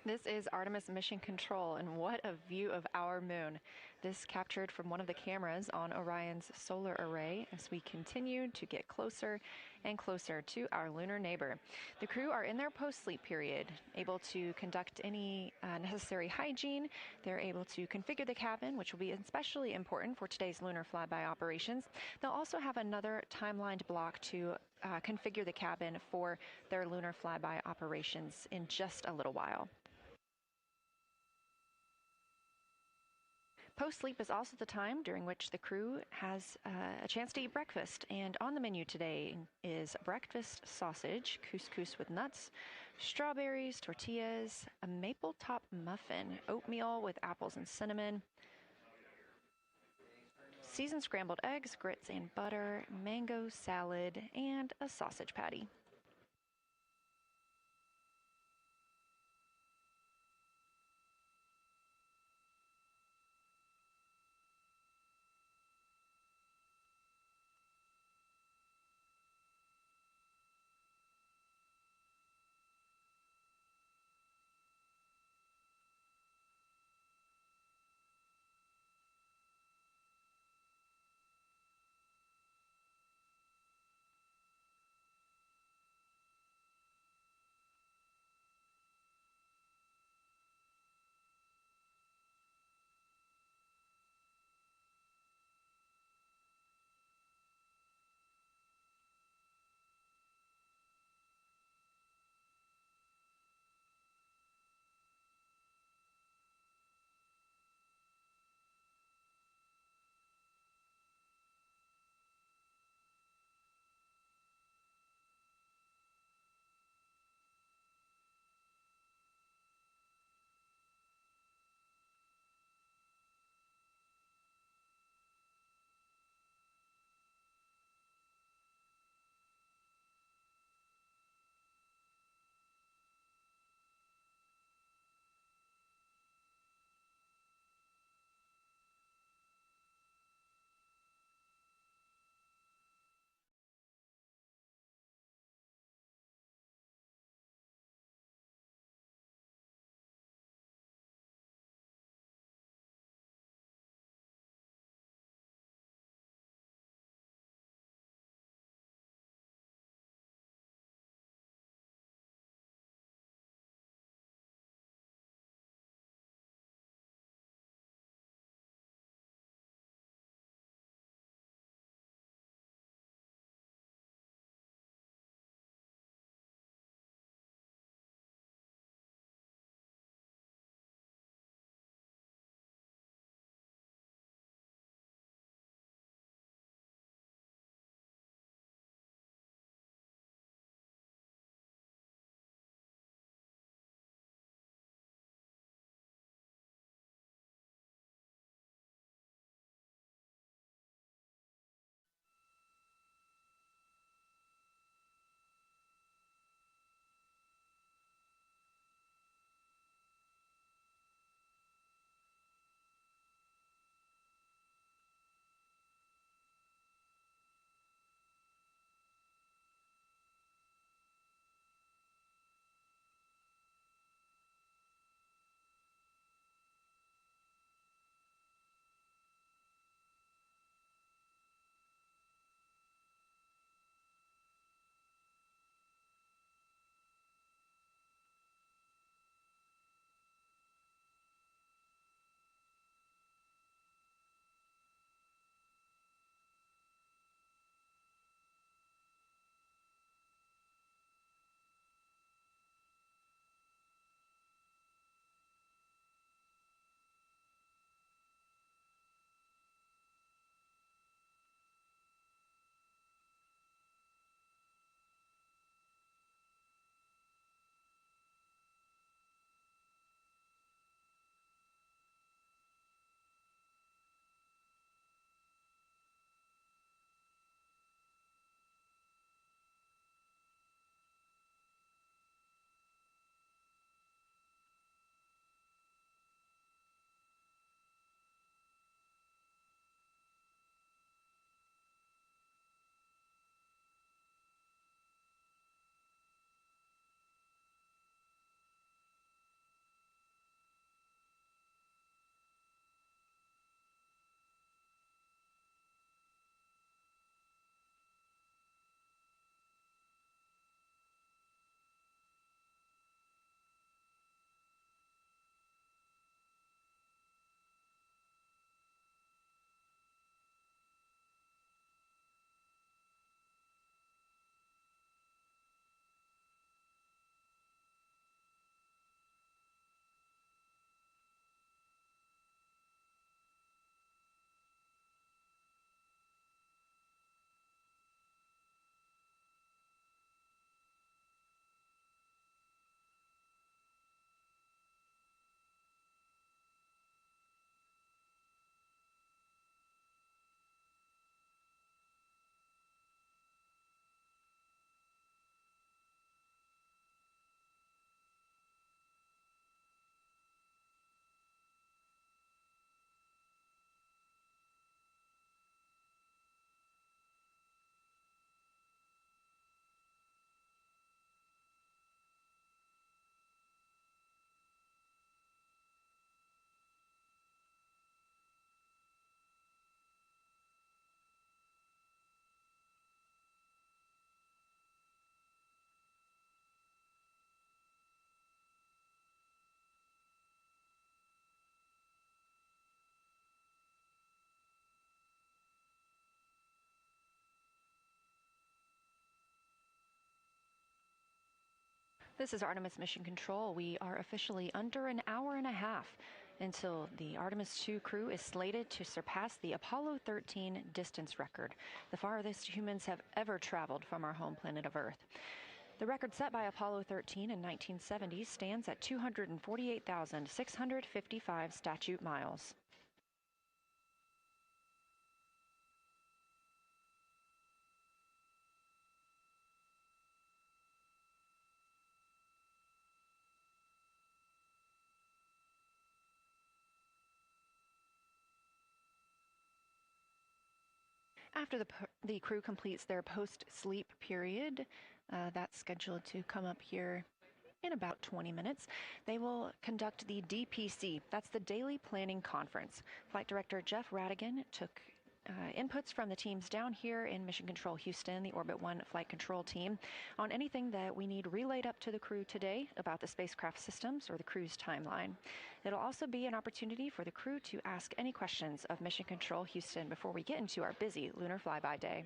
This is Artemis Mission Control, and what a view of our moon. This captured from one of the cameras on Orion's solar array as we continue to get closer and closer to our lunar neighbor. The crew are in their post-sleep period, able to conduct any necessary hygiene. They're able to configure the cabin, which will be especially important for today's lunar flyby operations. They'll also have another timelined block to configure the cabin for their lunar flyby operations in just a little while. Post-sleep is also the time during which the crew has a chance to eat breakfast. And on the menu today is breakfast sausage, couscous with nuts, strawberries, tortillas, a maple top muffin, oatmeal with apples and cinnamon, seasoned scrambled eggs, grits and butter, mango salad, and a sausage patty. This is Artemis Mission Control. We are officially under an hour and a half until the Artemis II crew is slated to surpass the Apollo 13 distance record, the farthest humans have ever traveled from our home planet of Earth. The record set by Apollo 13 in 1970 stands at 248,655 statute miles. After the crew completes their post-sleep period, that's scheduled to come up here in about 20 minutes, they will conduct the DPC. That's the Daily Planning Conference. Flight Director Jeff Radigan took inputs from the teams down here in Mission Control Houston, the Orbit 1 Flight Control Team, on anything that we need relayed up to the crew today about the spacecraft systems or the crew's timeline. It'll also be an opportunity for the crew to ask any questions of Mission Control Houston before we get into our busy lunar flyby day.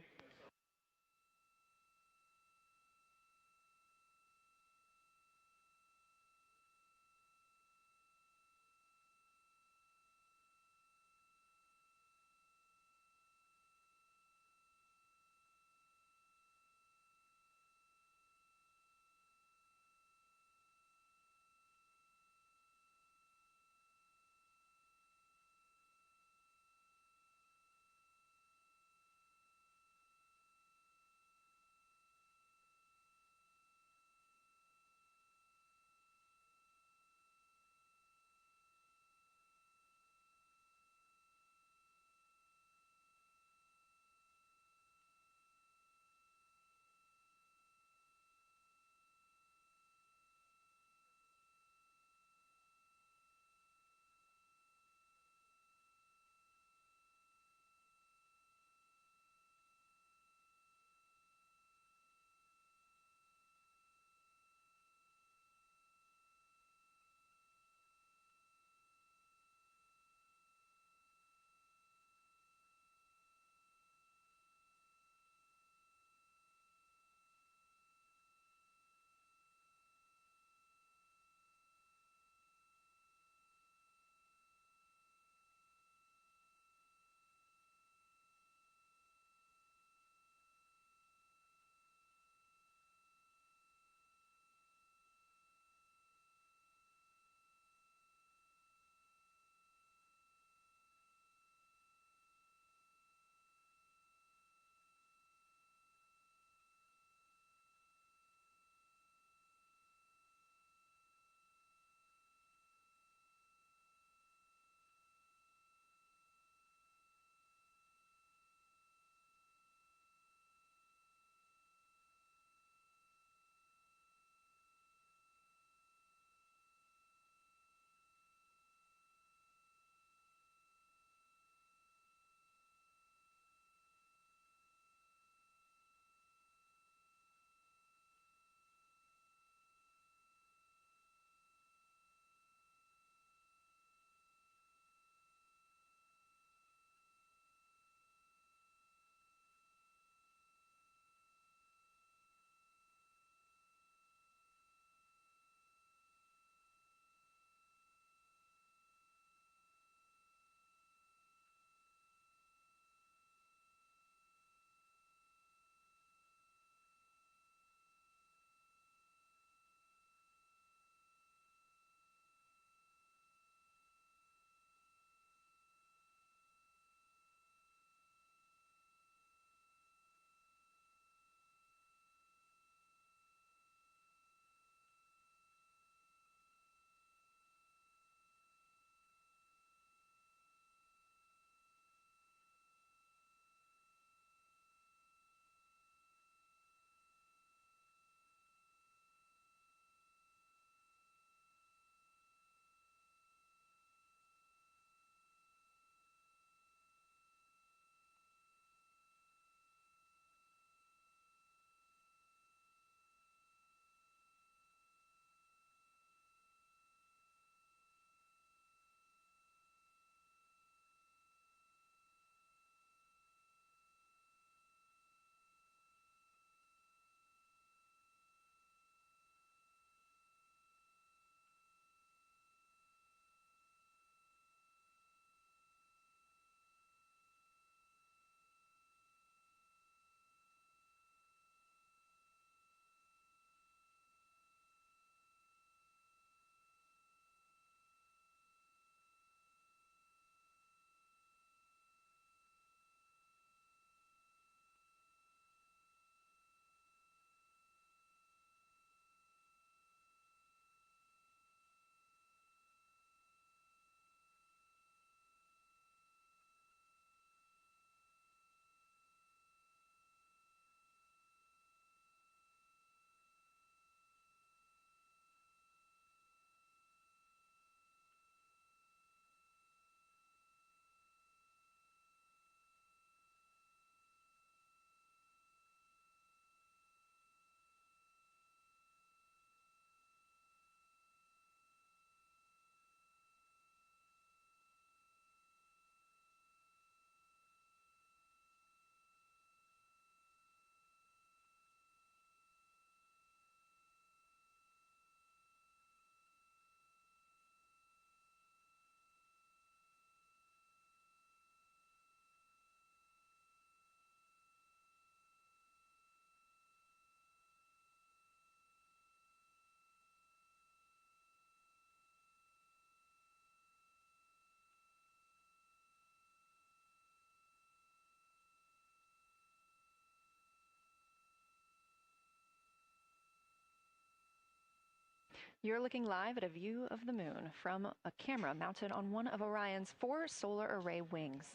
You're looking live at a view of the moon from a camera mounted on one of Orion's 4 solar array wings.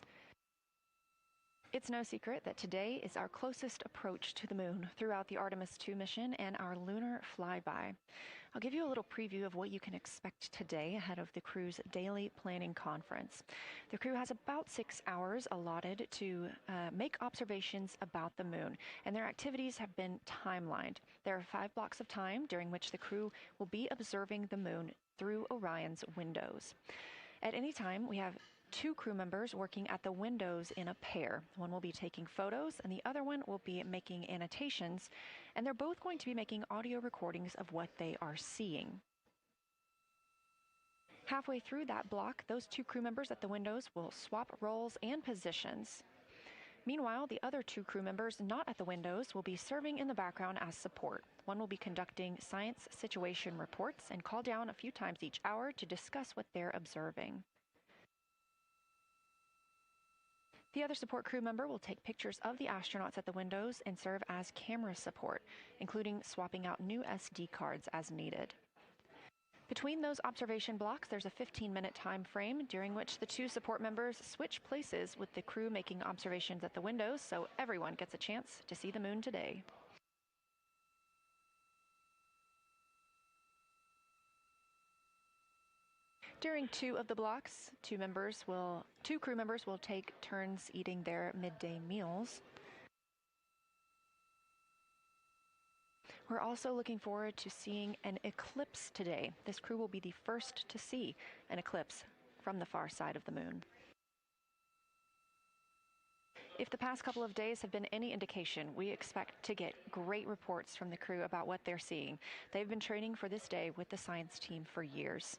It's no secret that today is our closest approach to the moon throughout the Artemis II mission and our lunar flyby. I'll give you a little preview of what you can expect today ahead of the crew's daily planning conference. The crew has about 6 hours allotted to make observations about the moon, and their activities have been timelined. There are 5 blocks of time during which the crew will be observing the moon through Orion's windows. At any time, we have 2 crew members working at the windows in a pair. One will be taking photos and the other one will be making annotations, and they're both going to be making audio recordings of what they are seeing. Halfway through that block, those 2 crew members at the windows will swap roles and positions. Meanwhile, the other 2 crew members not at the windows will be serving in the background as support. One will be conducting science situation reports and call down a few times each hour to discuss what they're observing. The other support crew member will take pictures of the astronauts at the windows and serve as camera support, including swapping out new SD cards as needed. Between those observation blocks, there's a 15-minute time frame during which the 2 support members switch places with the crew making observations at the windows, so everyone gets a chance to see the moon today. During 2 of the blocks, 2 crew members will take turns eating their midday meals. We're also looking forward to seeing an eclipse today. This crew will be the first to see an eclipse from the far side of the moon. If the past couple of days have been any indication, we expect to get great reports from the crew about what they're seeing. They've been training for this day with the science team for years.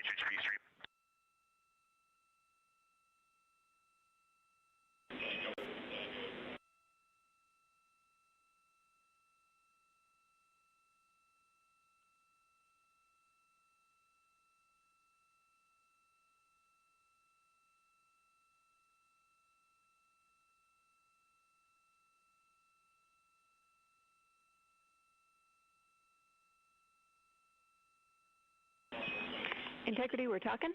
HHP stream. Integrity, we're talking.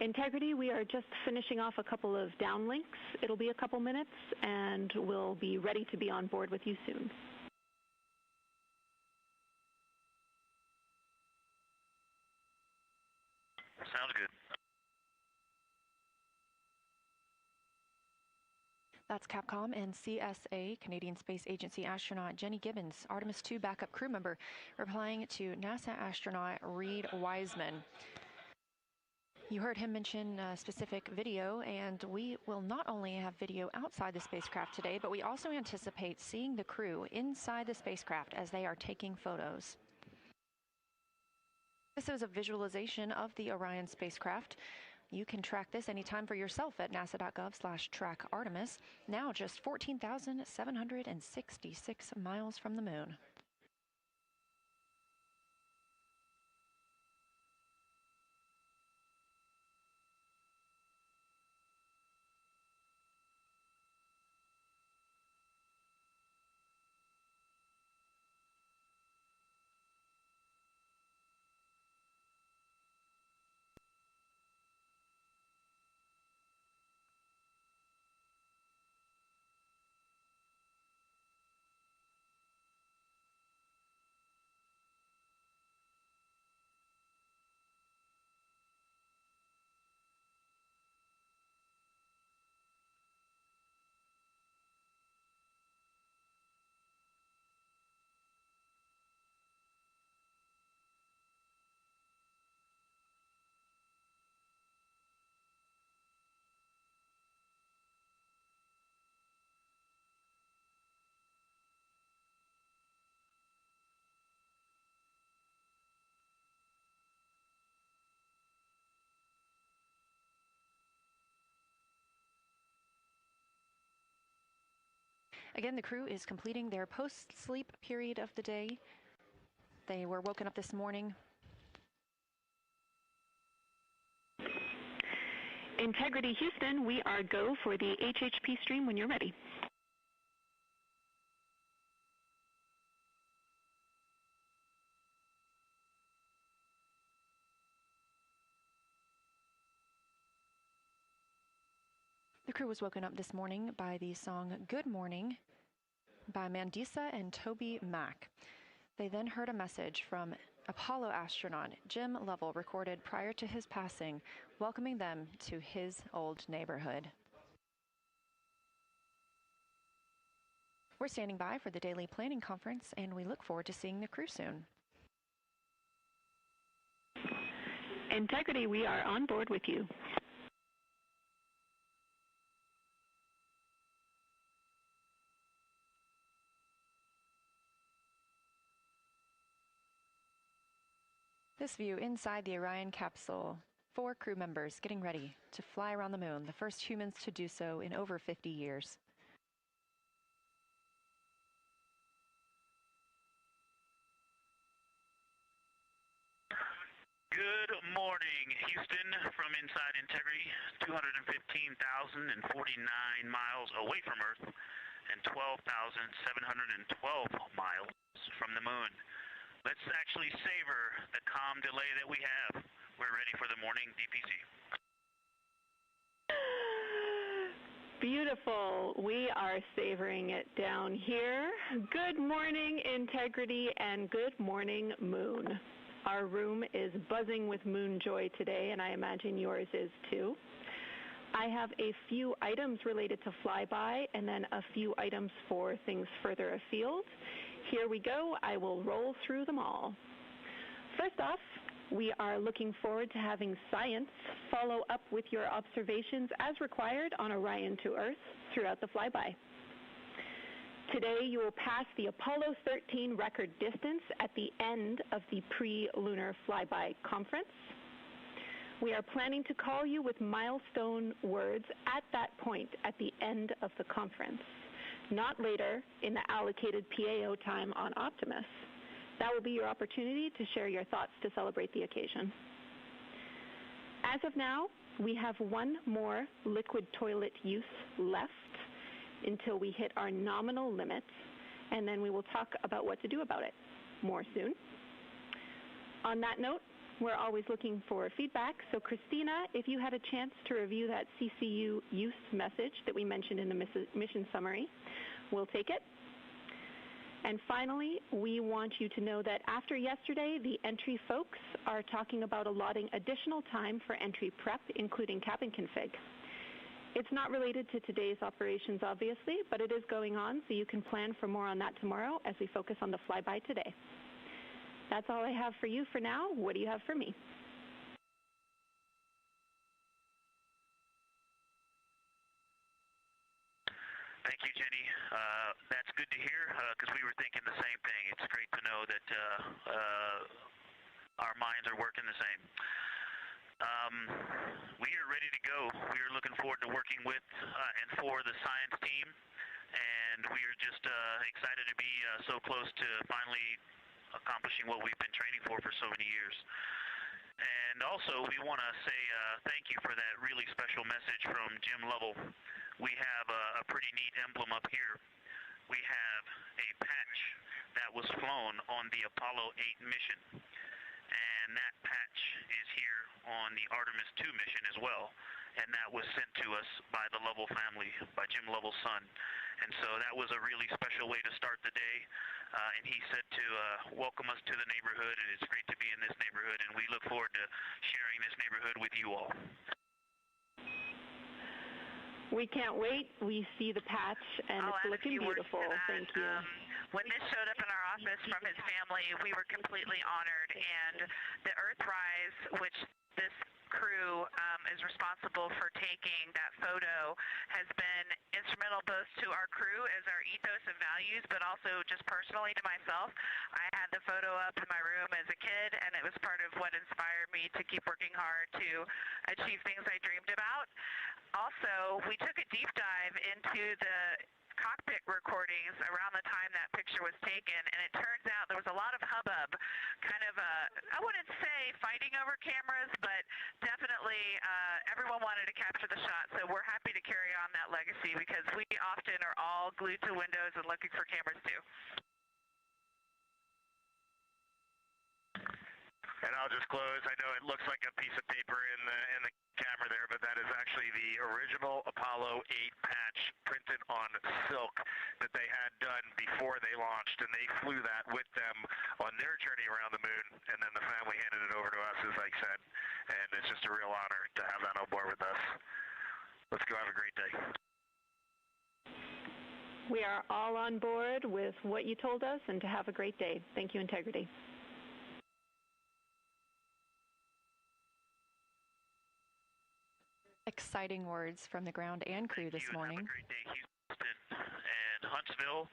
Integrity, we are just finishing off a couple of downlinks. It'll be a couple minutes, and we'll be ready to be on board with you soon. Sounds good. That's Capcom and CSA, Canadian Space Agency astronaut Jenny Gibbons, Artemis II backup crew member, replying to NASA astronaut Reed Wiseman. You heard him mention a specific video, and we will not only have video outside the spacecraft today, but we also anticipate seeing the crew inside the spacecraft as they are taking photos. This is a visualization of the Orion spacecraft. You can track this anytime for yourself at nasa.gov/track-Artemis, now just 14,766 miles from the moon. Again, the crew is completing their post-sleep period of the day. They were woken up this morning. Integrity Houston, we are go for the HHP stream when you're ready. The crew was woken up this morning by the song Good Morning by Mandisa and Toby Mack. They then heard a message from Apollo astronaut Jim Lovell, recorded prior to his passing, welcoming them to his old neighborhood. We're standing by for the daily planning conference, and we look forward to seeing the crew soon. Integrity, we are on board with you. This view inside the Orion capsule, 4 crew members getting ready to fly around the moon, the first humans to do so in over 50 years. Good morning, Houston, from inside Integrity, 215,049 miles away from Earth and 12,712 miles from the moon. Let's actually savor the calm delay that we have. We're ready for the morning DPC. Beautiful. We are savoring it down here. Good morning, Integrity, and good morning, Moon. Our room is buzzing with moon joy today, and I imagine yours is too. I have a few items related to flyby and then a few items for things further afield. Here we go. I will roll through them all. First off, we are looking forward to having science follow up with your observations as required on Orion to Earth throughout the flyby. Today you will pass the Apollo 13 record distance at the end of the pre-lunar flyby conference. We are planning to call you with milestone words at that point at the end of the conference, not later in the allocated PAO time on Optimus. That will be your opportunity to share your thoughts to celebrate the occasion. As of now, we have one more liquid toilet use left until we hit our nominal limit, and then we will talk about what to do about it more soon. On that note, we're always looking for feedback, so Christina, if you had a chance to review that CCU use message that we mentioned in the mission summary, we'll take it. And finally, we want you to know that after yesterday, the entry folks are talking about allotting additional time for entry prep, including cabin config. It's not related to today's operations, obviously, but it is going on, so you can plan for more on that tomorrow as we focus on the flyby today. That's all I have for you for now. What do you have for me? Thank you, Jenny. That's good to hear because we were thinking the same thing. It's great to know that our minds are working the same. We are ready to go. We are looking forward to working with and for the science team, and we are just excited to be so close to finally accomplishing what we've been training for so many years. And also, we want to say thank you for that really special message from Jim Lovell. We have a pretty neat emblem up here. We have a patch that was flown on the Apollo 8 mission, and that patch is here on the Artemis II mission as well, and that was sent to us by the Lovell family, by Jim Lovell's son. And so that was a really special way to start the day, and he said to welcome us to the neighborhood, and it's great to be in this neighborhood, and we look forward to sharing this neighborhood with you all. We can't wait. We see the patch, and it's looking beautiful. Thank you. When this showed up in our office from his family, we were completely honored, and the Earthrise, which this crew is responsible for taking that photo, has been instrumental both to our crew as our ethos and values, but also just personally to myself. I had the photo up in my room as a kid, and it was part of what inspired me to keep working hard to achieve things I dreamed about. Also, we took a deep dive into the cockpit recordings around the time that picture was taken, and it turns out there was a lot of hubbub, kind of I wouldn't say fighting over cameras, but definitely everyone wanted to capture the shot, so we're happy to carry on that legacy because we often are all glued to windows and looking for cameras too. And I'll just close. I know it looks like a piece of paper in the camera there, but that is actually the original Apollo 8 patch printed on silk that they had done before they launched, and they flew that with them on their journey around the moon, and then the family handed it over to us, as I said, and it's just a real honor to have that on board with us. Let's go have a great day. We are all on board with what you told us, and to have a great day. Thank you, Integrity. Exciting words from the ground and crew this morning. Have a great day, Houston and Huntsville.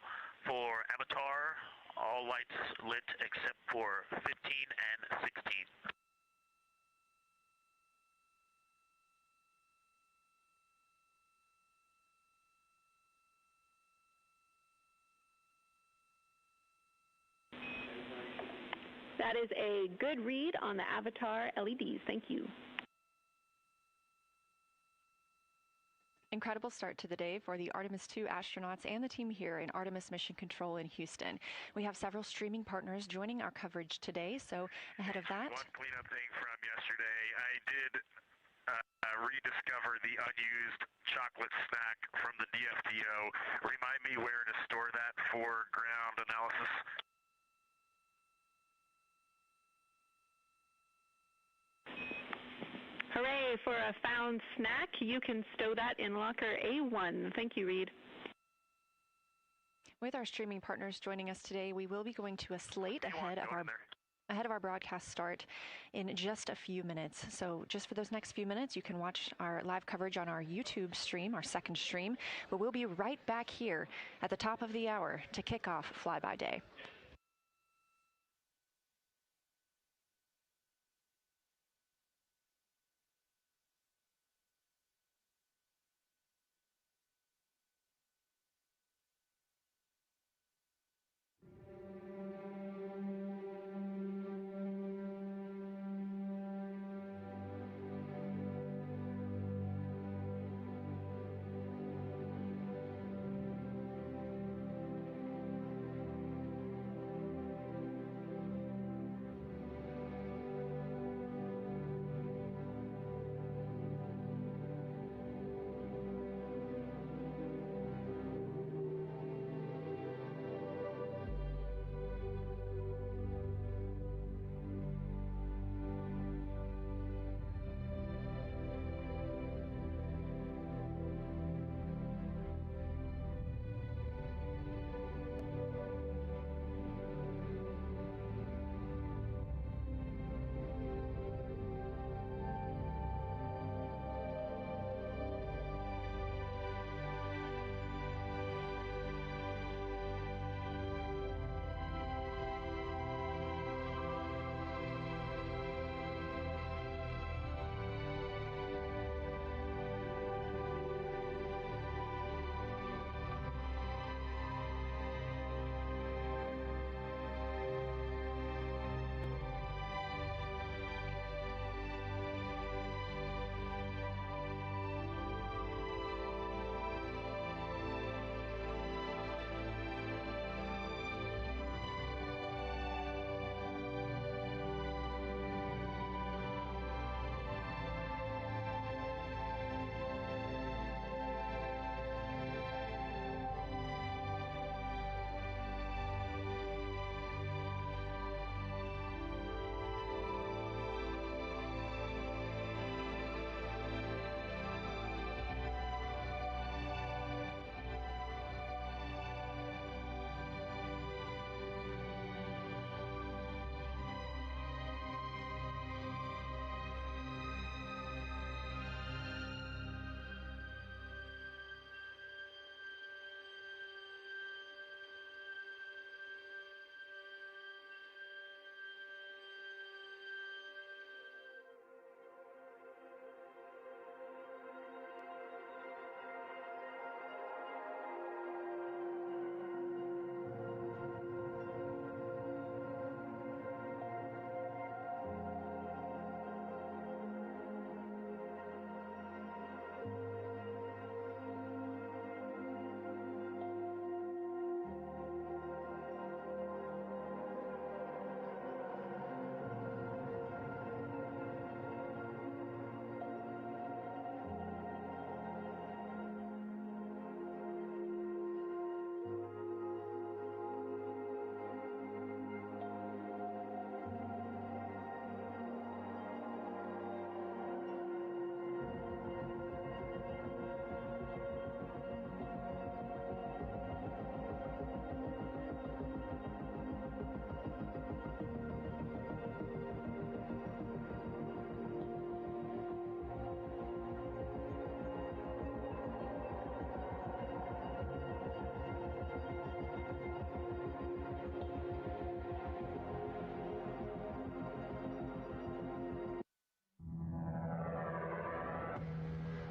For Avatar, all lights lit except for 15 and 16. That is a good read on the Avatar LEDs. Thank you. Incredible start to the day for the Artemis II astronauts and the team here in Artemis Mission Control in Houston. We have several streaming partners joining our coverage today, so ahead of that... One cleanup thing from yesterday, I did rediscover the unused chocolate snack from the DFDO. Remind me where to store that for ground analysis. Hooray! So for a found snack, you can stow that in locker A1. Thank you, Reed. With our streaming partners joining us today, we will be going to a slate ahead of our broadcast start in just a few minutes. So just for those next few minutes, you can watch our live coverage on our YouTube stream, our second stream, but we'll be right back here at the top of the hour to kick off Flyby Day.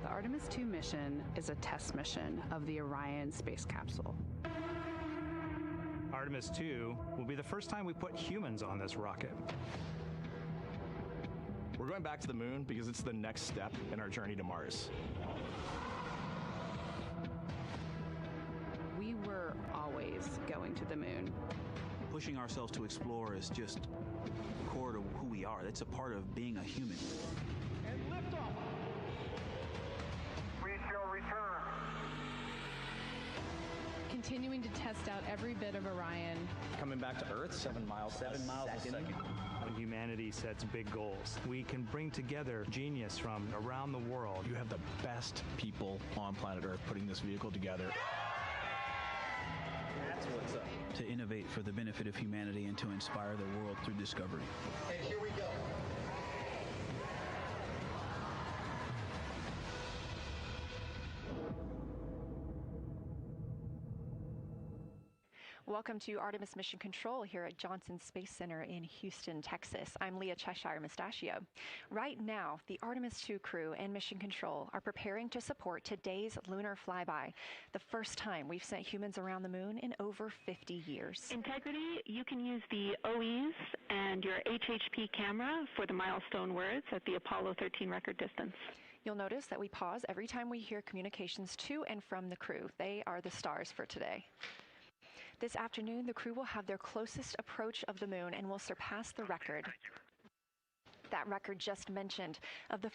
Artemis II mission is a test mission of the Orion space capsule. Artemis II will be the first time we put humans on this rocket. We're going back to the moon because it's the next step in our journey to Mars. We were always going to the moon. Pushing ourselves to explore is just core to who we are. That's a part of being a human. And liftoff. We shall return. Continuing to test out every bit of Orion. Coming back to Earth, 7 miles a second. When when humanity sets big goals. We can bring together genius from around the world. You have the best people on planet Earth putting this vehicle together. That's what's up. To innovate for the benefit of humanity and to inspire the world through discovery. And here we go. Welcome to Artemis Mission Control here at Johnson Space Center in Houston, Texas. I'm Leah Cheshire Mustachio. Right now, the Artemis II crew and Mission Control are preparing to support today's lunar flyby, the first time we've sent humans around the moon in over 50 years. Integrity, you can use the OEs and your HHP camera for the milestone words at the Apollo 13 record distance. You'll notice that we pause every time we hear communications to and from the crew. They are the stars for today. This afternoon, the crew will have their closest approach of the moon and will surpass the record. That record just mentioned of the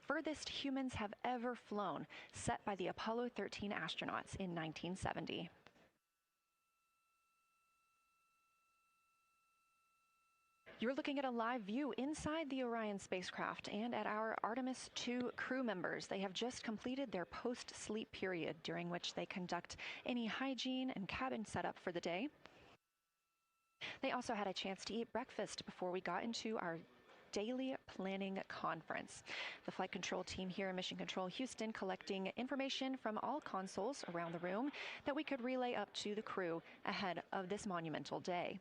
furthest humans have ever flown, set by the Apollo 13 astronauts in 1970. You're looking at a live view inside the Orion spacecraft and at our Artemis II crew members. They have just completed their post-sleep period, during which they conduct any hygiene and cabin setup for the day. They also had a chance to eat breakfast before we got into our daily planning conference. The flight control team here in Mission Control Houston collecting information from all consoles around the room that we could relay up to the crew ahead of this monumental day.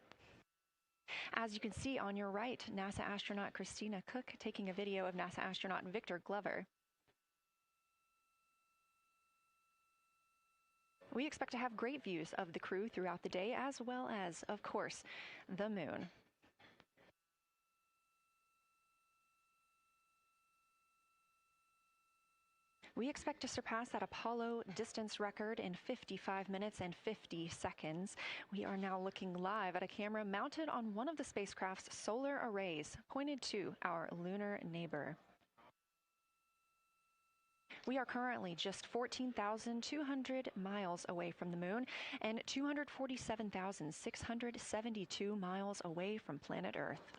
As you can see on your right, NASA astronaut Christina Cook taking a video of NASA astronaut Victor Glover. We expect to have great views of the crew throughout the day, as well as, of course, the moon. We expect to surpass that Apollo distance record in 55 minutes and 50 seconds. We are now looking live at a camera mounted on one of the spacecraft's solar arrays, pointed to our lunar neighbor. We are currently just 14,200 miles away from the moon and 247,672 miles away from planet Earth.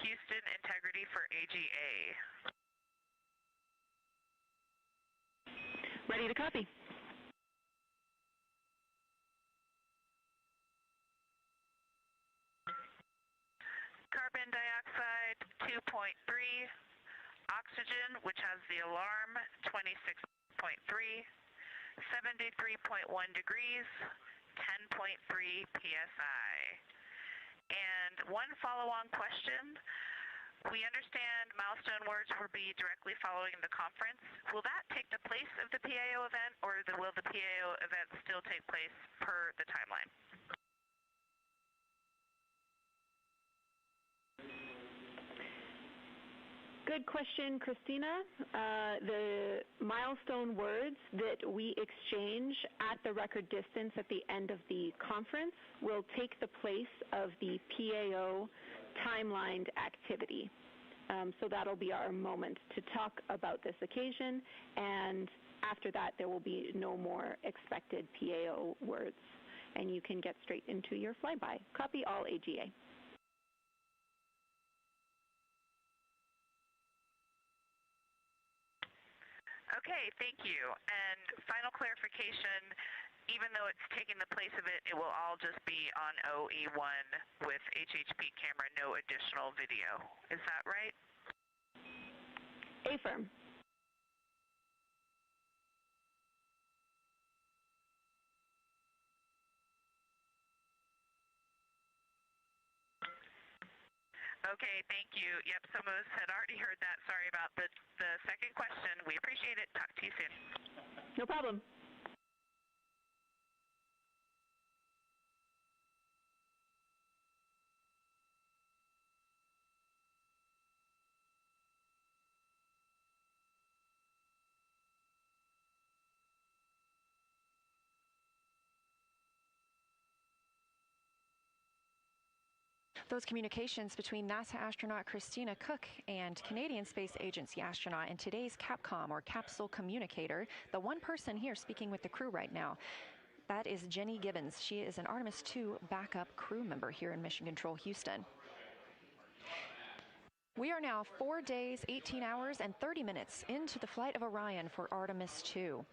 Houston, integrity for AGA. Ready to copy. Carbon dioxide 2.3, oxygen, which has the alarm, 26.3, 73.1 degrees, 10.3 psi. And one follow-on question. We understand milestone words will be directly following the conference. Will that take the place of the PAO event, or will the PAO event still take place per the timeline? Good question, Christina. The milestone words that we exchange at the record distance at the end of the conference will take the place of the PAO timelined activity. So that'll be our moment to talk about this occasion, and after that there will be no more expected PAO words, and you can get straight into your flyby. Copy all AGA. Okay, thank you. And final clarification, even though it's taking the place of it, it will all just be on OE1 with HHP camera, no additional video. Is that right? Affirm. Okay, thank you. Yep, some of us had already heard that. Sorry about the second question. We appreciate it. Talk to you soon. No problem. Those communications between NASA astronaut Christina Cook and Canadian Space Agency astronaut and today's Capcom, or capsule communicator, the one person here speaking with the crew right now, that is Jenny Gibbons. She is an Artemis II backup crew member here in Mission Control Houston. We are now 4 days, 18 hours, and 30 minutes into the flight of Orion for Artemis II.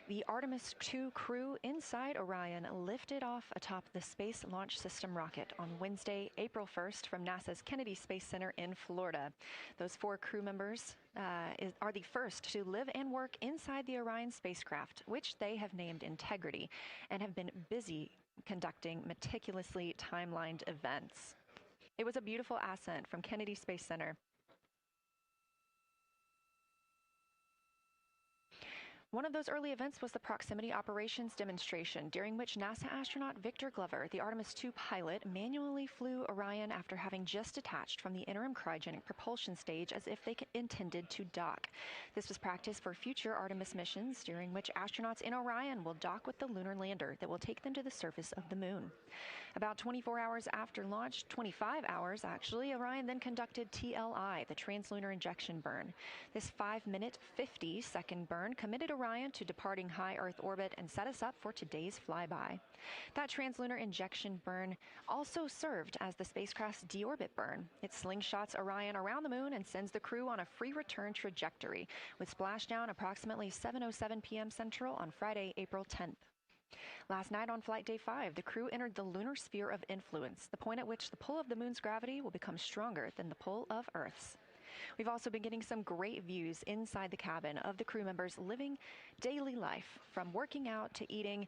The Artemis II crew inside Orion lifted off atop the Space Launch System rocket on Wednesday, April 1st from NASA's Kennedy Space Center in Florida. Those 4 crew members are the first to live and work inside the Orion spacecraft, which they have named Integrity, and have been busy conducting meticulously timelined events. It was a beautiful ascent from Kennedy Space Center. One of those early events was the proximity operations demonstration, during which NASA astronaut Victor Glover, the Artemis II pilot, manually flew Orion after having just detached from the interim cryogenic propulsion stage as if they intended to dock. This was practice for future Artemis missions, during which astronauts in Orion will dock with the lunar lander that will take them to the surface of the moon. About 24 hours after launch, 25 hours actually, Orion then conducted TLI, the translunar injection burn. This 5-minute, 50-second burn committed Orion to departing high Earth orbit and set us up for today's flyby. That translunar injection burn also served as the spacecraft's deorbit burn. It slingshots Orion around the moon and sends the crew on a free return trajectory, with splashdown approximately 7:07 p.m. Central on Friday, April 10th. Last night on Flight Day 5, the crew entered the lunar sphere of influence, the point at which the pull of the moon's gravity will become stronger than the pull of Earth's. We've also been getting some great views inside the cabin of the crew members living daily life, from working out to eating,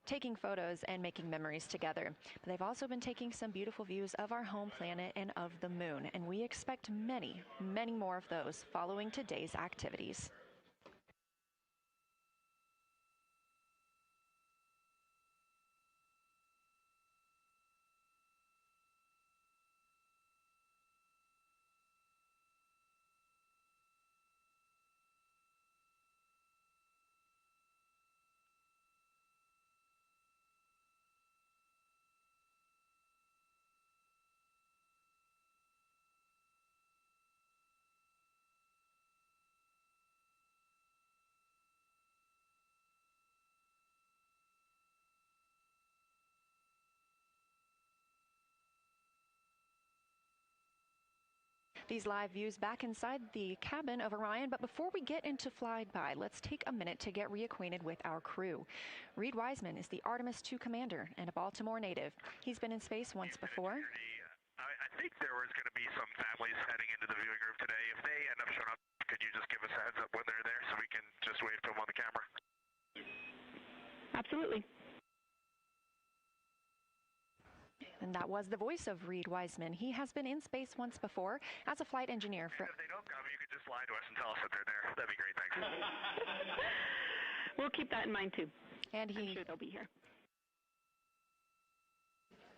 taking photos, and making memories together. But they've also been taking some beautiful views of our home planet and of the moon, and we expect many, many more of those following today's activities. These live views back inside the cabin of Orion, but before we get into flyby, let's take a minute to get reacquainted with our crew. Reed Wiseman is the Artemis II commander and a Baltimore native. He's been in space once before. I think there was going to be some families heading into the viewing room today. If they end up showing up, could you just give us a heads up when they're there so we can just wave to them on the camera? Absolutely. And that was the voice of Reed Wiseman. He has been in space once before as a flight engineer. And if they don't come, you could just lie to us and tell us that they're there. That'd be great, thanks. We'll keep that in mind, too. And I'm sure they'll be here.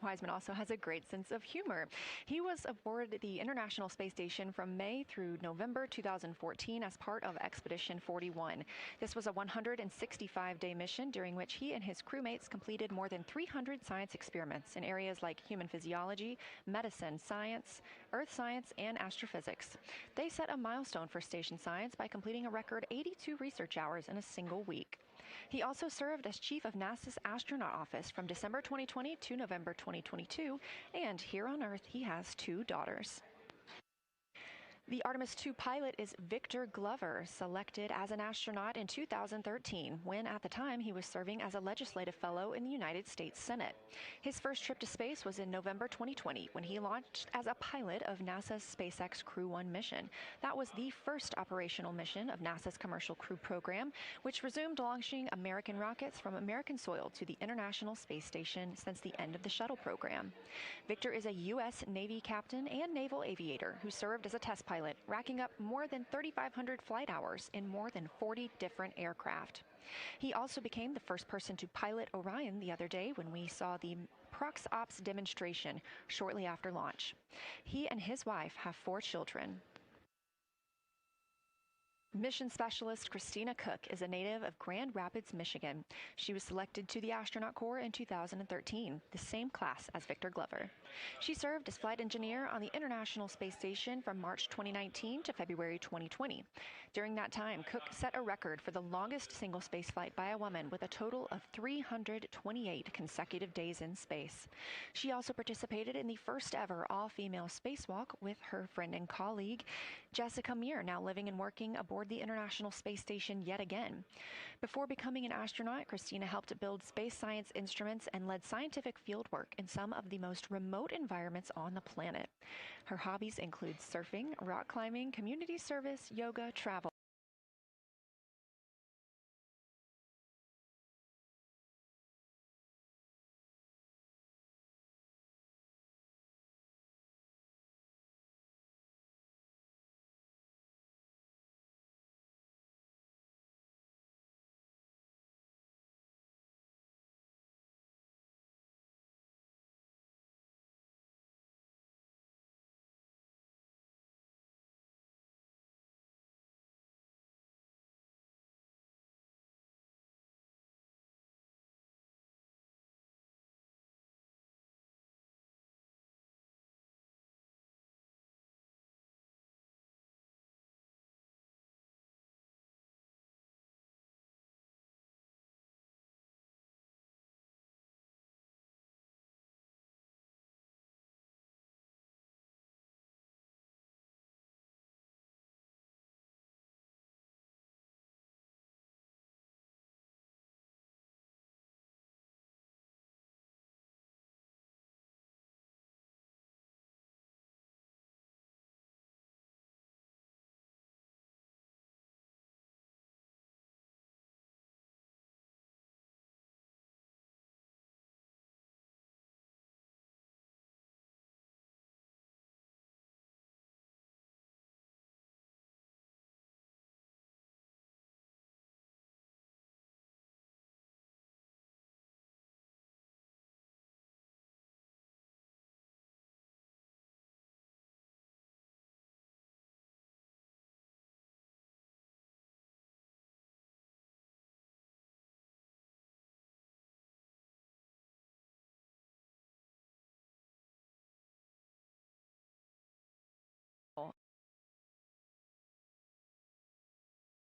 Wiseman also has a great sense of humor. He was aboard the International Space Station from May through November 2014 as part of Expedition 41. This was a 165-day mission during which he and his crewmates completed more than 300 science experiments in areas like human physiology, medicine, science, earth science, and astrophysics. They set a milestone for station science by completing a record 82 research hours in a single week. He also served as chief of NASA's astronaut office from December 2020 to November 2022, and here on Earth he has 2 daughters. The Artemis II pilot is Victor Glover, selected as an astronaut in 2013, when at the time he was serving as a legislative fellow in the United States Senate. His first trip to space was in November 2020, when he launched as a pilot of NASA's SpaceX Crew 1 mission. That was the first operational mission of NASA's Commercial Crew Program, which resumed launching American rockets from American soil to the International Space Station since the end of the shuttle program. Victor is a U.S. Navy captain and naval aviator who served as a test pilot, racking up more than 3,500 flight hours in more than 40 different aircraft. He also became the first person to pilot Orion the other day when we saw the Prox Ops demonstration shortly after launch. He and his wife have 4 children. Mission specialist Christina Cook is a native of Grand Rapids, Michigan. She was selected to the Astronaut Corps in 2013, the same class as Victor Glover. She served as flight engineer on the International Space Station from March 2019 to February 2020. During that time, Cook set a record for the longest single spaceflight by a woman with a total of 328 consecutive days in space. She also participated in the first ever all-female spacewalk with her friend and colleague, Jessica Meir, now living and working aboard the International Space Station yet again. Before becoming an astronaut, Christina helped build space science instruments and led scientific fieldwork in some of the most remote environments on the planet. Her hobbies include surfing, rock climbing, community service, yoga, travel.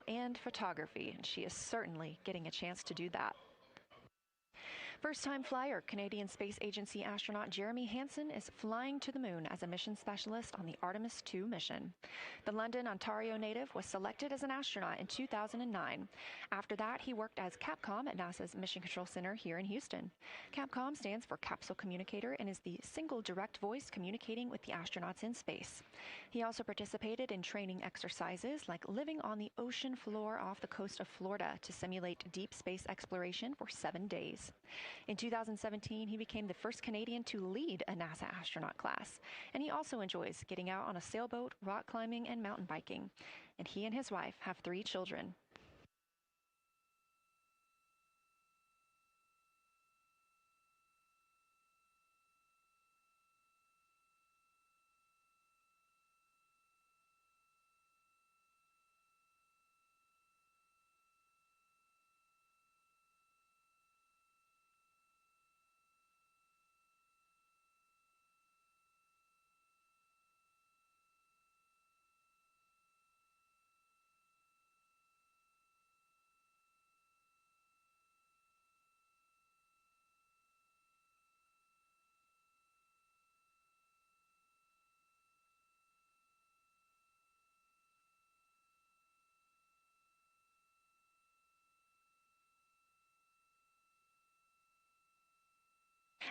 And photography, and she is certainly getting a chance to do that. First-time flyer, Canadian Space Agency astronaut Jeremy Hansen is flying to the moon as a mission specialist on the Artemis II mission. The London, Ontario native was selected as an astronaut in 2009. After that, he worked as Capcom at NASA's Mission Control Center here in Houston. Capcom stands for Capsule Communicator and is the single direct voice communicating with the astronauts in space. He also participated in training exercises like living on the ocean floor off the coast of Florida to simulate deep space exploration for 7 days. In 2017, he became the first Canadian to lead a NASA astronaut class, and he also enjoys getting out on a sailboat, rock climbing, and mountain biking. And he and his wife have 3 children.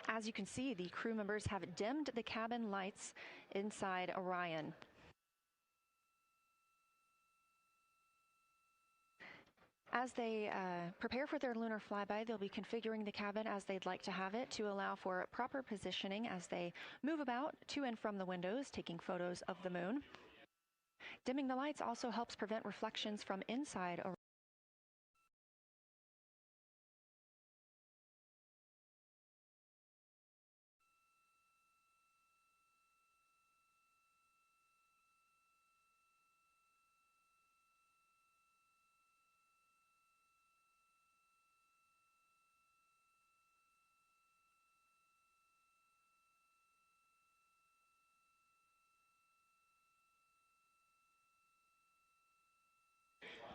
As you can see, the crew members have dimmed the cabin lights inside Orion. As they prepare for their lunar flyby, they'll be configuring the cabin as they'd like to have it to allow for proper positioning as they move about to and from the windows, taking photos of the moon. Dimming the lights also helps prevent reflections from inside Orion.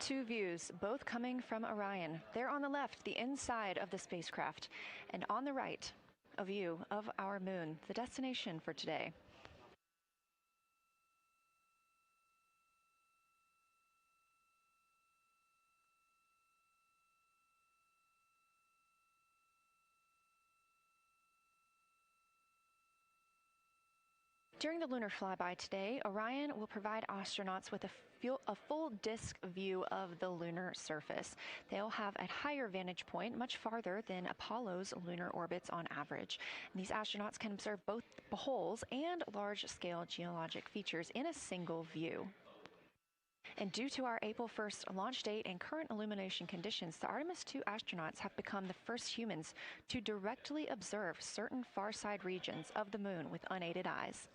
Two views, both coming from Orion. There on the left, the inside of the spacecraft, and on the right, a view of our moon, the destination for today. During the lunar flyby today, Orion will provide astronauts with a full disk view of the lunar surface. They'll have a higher vantage point, much farther than Apollo's lunar orbits on average. And these astronauts can observe both holes and large-scale geologic features in a single view. And due to our April 1st launch date and current illumination conditions, the Artemis II astronauts have become the first humans to directly observe certain far-side regions of the moon with unaided eyes.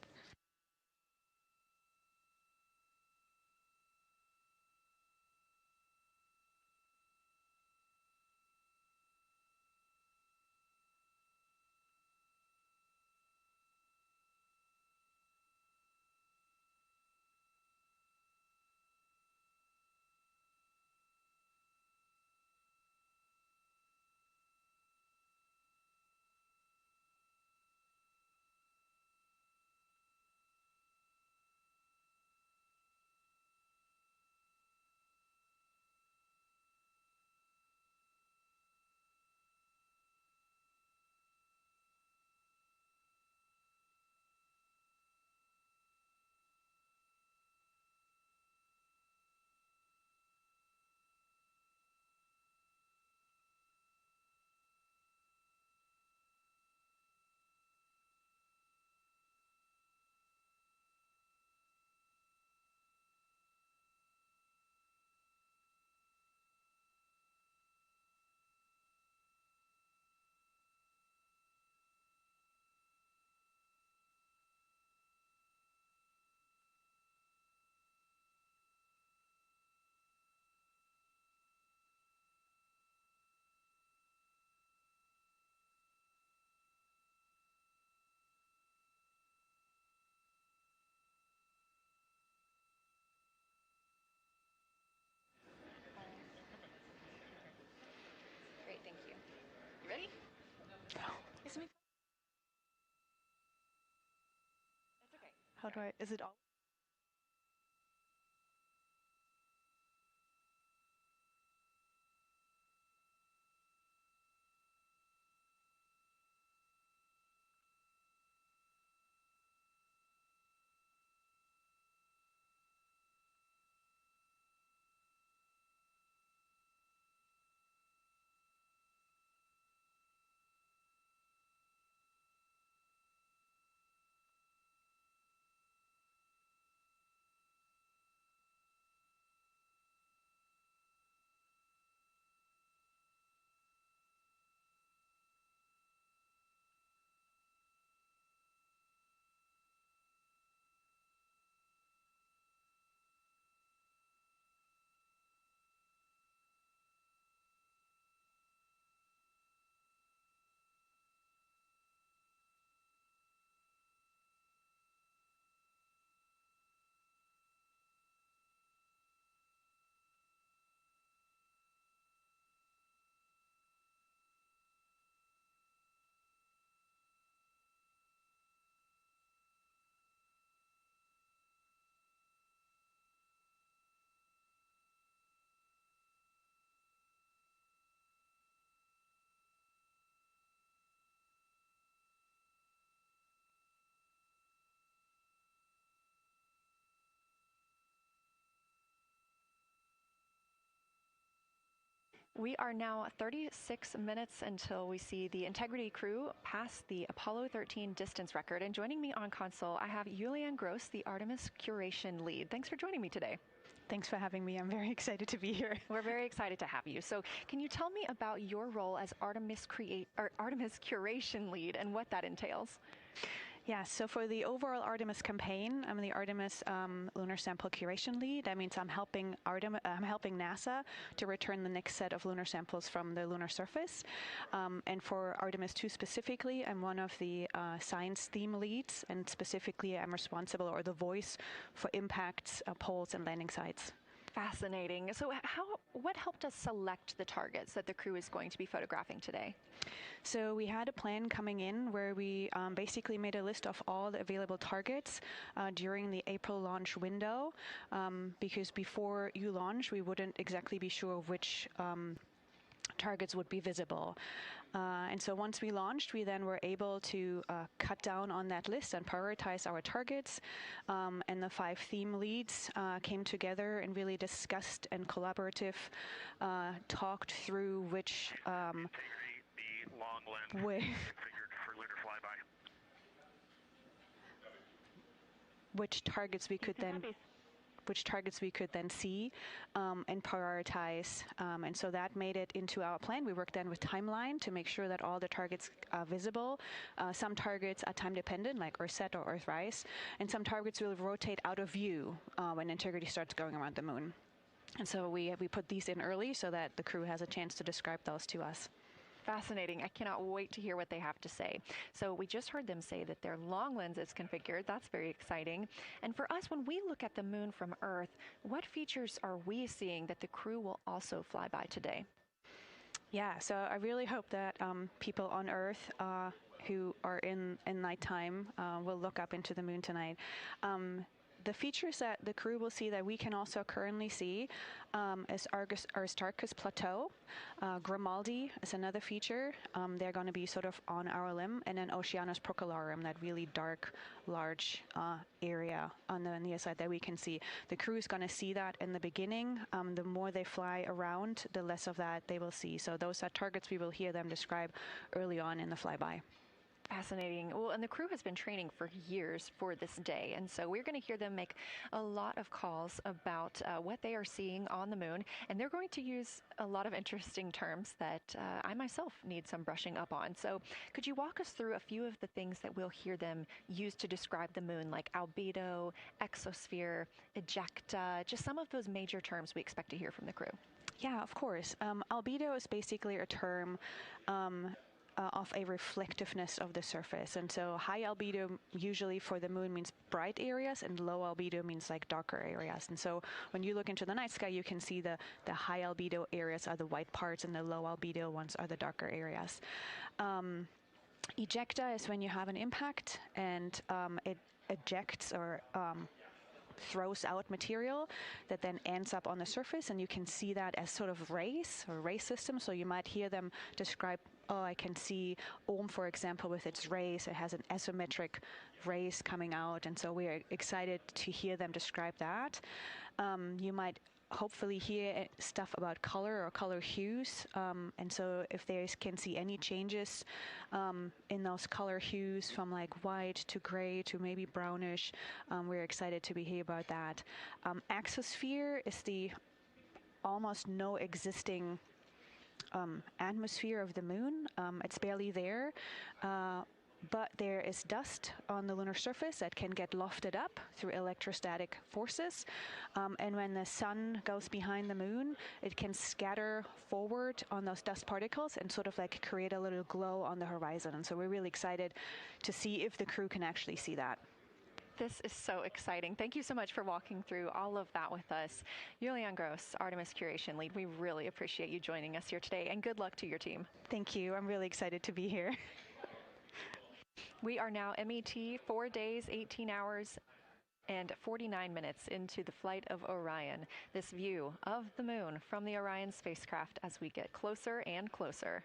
Great, thank you. You ready? It's me. That's okay. How do I, is it all? We are now 36 minutes until we see the Integrity crew pass the Apollo 13 distance record. And joining me on console, I have Julianne Gross, the Artemis curation lead. Thanks for joining me today. Thanks for having me. I'm very excited to be here. We're very excited to have you. So can you tell me about your role as Artemis curation lead and what that entails? Yeah, so for the overall Artemis campaign, I'm the Artemis lunar sample curation lead. That means I'm helping NASA to return the next set of lunar samples from the lunar surface. And for Artemis II specifically, I'm one of the science theme leads, and specifically I'm responsible, or the voice, for impacts, poles, and landing sites. Fascinating. So what helped us select the targets that the crew is going to be photographing today? So we had a plan coming in where we basically made a list of all the available targets during the April launch window, because before you launch, we wouldn't exactly be sure which targets would be visible. And so once we launched, we then were able to cut down on that list and prioritize our targets. And the 5 theme leads came together and really discussed and talked through which the long lens configured for lunar flyby. Which targets we could then see and prioritize. And so that made it into our plan. We worked then with timeline to make sure that all the targets are visible. Some targets are time dependent, like Earthset or Earthrise, and some targets will rotate out of view when integrity starts going around the moon. And so we put these in early so that the crew has a chance to describe those to us. Fascinating. I cannot wait to hear what they have to say. So we just heard them say that their long lens is configured. That's very exciting. And for us, when we look at the moon from Earth, what features are we seeing that the crew will also fly by today? Yeah, so I really hope that people on Earth who are in nighttime will look up into the moon tonight. The features that the crew will see that we can also currently see is Aristarchus Plateau. Grimaldi is another feature. They're going to be sort of on our limb. And then Oceanus Procellarum, that really dark, large area on the near side that we can see. The crew is going to see that in the beginning. The more they fly around, the less of that they will see. So those are targets we will hear them describe early on in the flyby. Fascinating. Well, and the crew has been training for years for this day. And so we're going to hear them make a lot of calls about what they are seeing on the moon. And they're going to use a lot of interesting terms that I myself need some brushing up on. So could you walk us through a few of the things that we'll hear them use to describe the moon, like albedo, exosphere, ejecta, just some of those major terms we expect to hear from the crew? Yeah, of course. Albedo is basically a term of a reflectiveness of the surface. And so high albedo usually for the moon means bright areas, and low albedo means like darker areas. And so when you look into the night sky, you can see the high albedo areas are the white parts and the low albedo ones are the darker areas. Ejecta is when you have an impact and it ejects or throws out material that then ends up on the surface, and you can see that as sort of rays or ray systems. So you might hear them describe, I can see for example, with its rays. It has an asymmetric rays coming out, and so we're excited to hear them describe that. You might hopefully hear stuff about color or color hues, and so if they can see any changes in those color hues from like white to gray to maybe brownish, we're excited to hear about that. Exosphere is the almost no existing atmosphere of the moon. It's barely there. But there is dust on the lunar surface that can get lofted up through electrostatic forces. And when the sun goes behind the moon, it can scatter forward on those dust particles and sort of like create a little glow on the horizon. And so we're really excited to see if the crew can actually see that. This is so exciting. Thank you so much for walking through all of that with us. Julian Gross, Artemis Curation Lead, we really appreciate you joining us here today, and good luck to your team. Thank you. I'm really excited to be here. We are now MET 4 days, 18 hours, and 49 minutes into the flight of Orion. This view of the moon from the Orion spacecraft as we get closer and closer.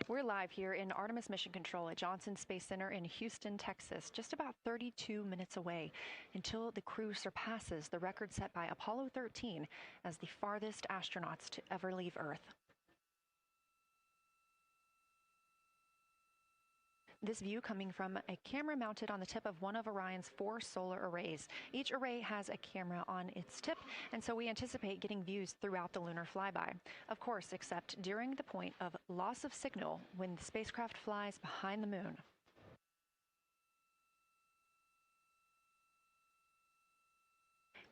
We're live here in Artemis Mission Control at Johnson Space Center in Houston, Texas, just about 32 minutes away until the crew surpasses the record set by Apollo 13 as the farthest astronauts to ever leave Earth. This view coming from a camera mounted on the tip of one of Orion's 4 solar arrays. Each array has a camera on its tip, and so we anticipate getting views throughout the lunar flyby. Of course, except during the point of loss of signal when the spacecraft flies behind the moon.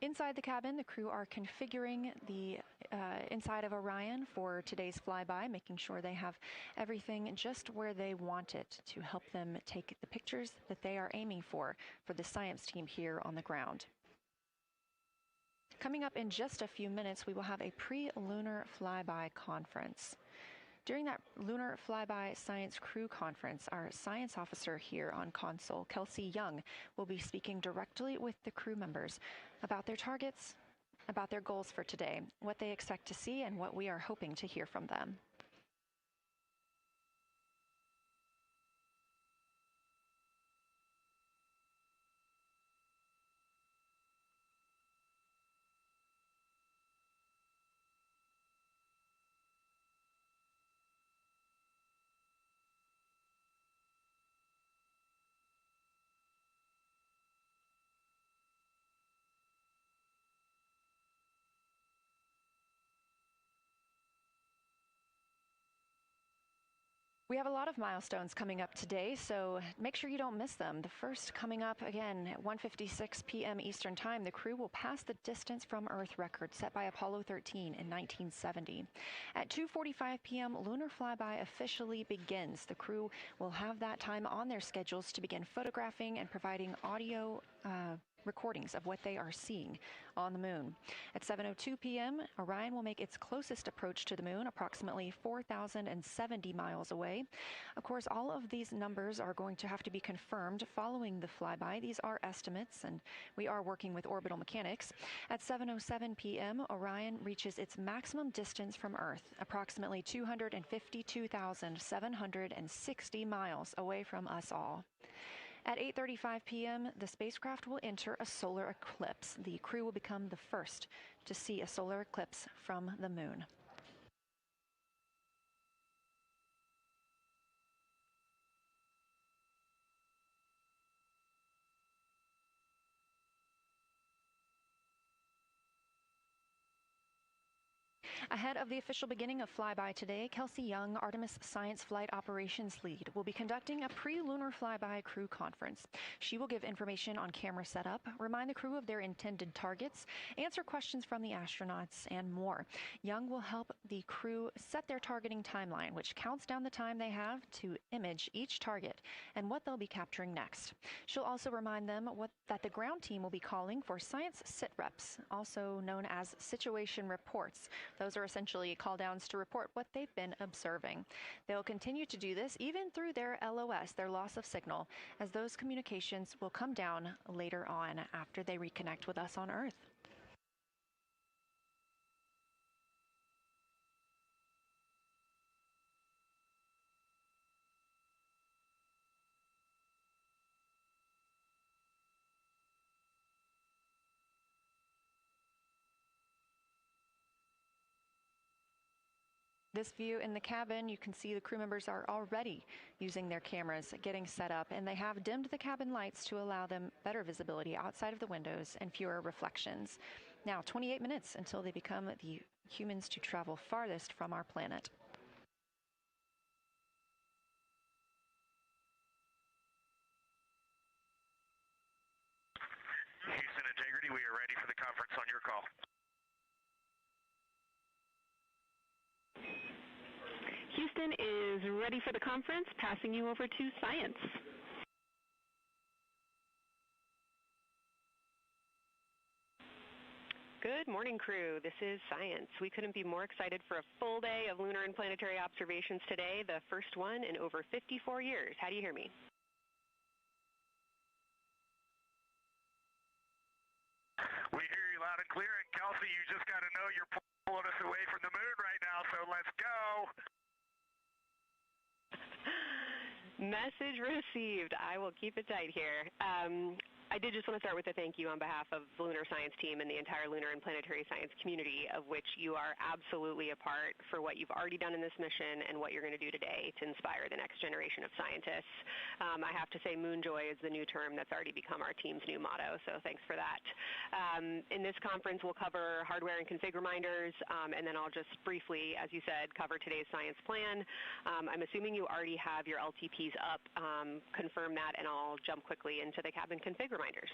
Inside the cabin, the crew are configuring the inside of Orion for today's flyby, making sure they have everything just where they want it to help them take the pictures that they are aiming for the science team here on the ground. Coming up in just a few minutes, we will have a pre-lunar flyby conference. During that Lunar Flyby Science Crew Conference, our science officer here on console, Kelsey Young, will be speaking directly with the crew members about their targets, about their goals for today, what they expect to see, and what we are hoping to hear from them. We have a lot of milestones coming up today, so make sure you don't miss them. The first coming up, again, at 1:56 p.m. Eastern Time, the crew will pass the distance from Earth record set by Apollo 13 in 1970. At 2:45 p.m., lunar flyby officially begins. The crew will have that time on their schedules to begin photographing and providing audio recordings of what they are seeing on the moon. At 7:02 p.m., Orion will make its closest approach to the moon, approximately 4,070 miles away. Of course, all of these numbers are going to have to be confirmed following the flyby. These are estimates, and we are working with orbital mechanics. At 7:07 p.m., Orion reaches its maximum distance from Earth, approximately 252,760 miles away from us all. At 8:35 p.m., the spacecraft will enter a solar eclipse. The crew will become the first to see a solar eclipse from the moon. Ahead of the official beginning of flyby today, Kelsey Young, Artemis Science Flight Operations Lead, will be conducting a pre-lunar flyby crew conference. She will give information on camera setup, remind the crew of their intended targets, answer questions from the astronauts, and more. Young will help the crew set their targeting timeline, which counts down the time they have to image each target and what they'll be capturing next. She'll also remind them that the ground team will be calling for science sit reps, also known as situation reports. Those are essentially call-downs to report what they've been observing. They'll continue to do this even through their LOS, their loss of signal, as those communications will come down later on after they reconnect with us on Earth. This view in the cabin, you can see the crew members are already using their cameras, getting set up, and they have dimmed the cabin lights to allow them better visibility outside of the windows and fewer reflections. Now, 28 minutes until they become the humans to travel farthest from our planet. Houston Integrity, we are ready for the conference on your call. Houston is ready for the conference, passing you over to Science. Good morning, crew. This is Science. We couldn't be more excited for a full day of lunar and planetary observations today, the first one in over 54 years. How do you hear me? We hear you loud and clear, and Kelsey, you just got to know you're pulling us away from the moon right now, so let's go. Message received. I will keep it tight here. I did just want to start with a thank you on behalf of the Lunar Science team and the entire lunar and planetary science community, of which you are absolutely a part, for what you've already done in this mission and what you're going to do today to inspire the next generation of scientists. I have to say Moonjoy is the new term that's already become our team's new motto, so thanks for that. In this conference, we'll cover hardware and config reminders, and then I'll just briefly, as you said, cover today's science plan. I'm assuming you already have your LTPs up. Confirm that, and I'll jump quickly into the cabin config reminders.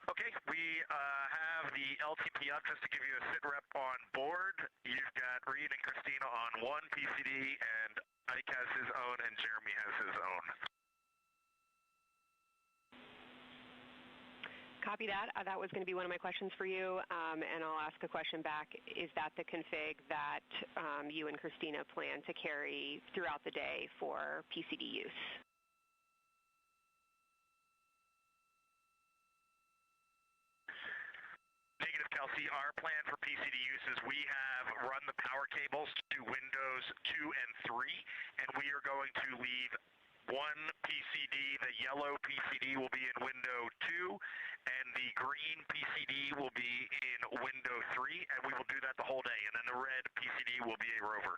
Okay, we have the LTP up just to give you a sit rep on board. You've got Reed and Christina on one PCD, and Ike has his own, and Jeremy has his own. Copy that. That was going to be one of my questions for you, and I'll ask a question back. Is that the config that you and Christina plan to carry throughout the day for PCD use? Negative, Kelsey. Our plan for PCD use is we have run the power cables to Windows 2 and 3, and we are going to leave one PCD. The yellow PCD will be in window 2, and the green PCD will be in window 3, and we will do that the whole day. And then the red PCD will be a rover.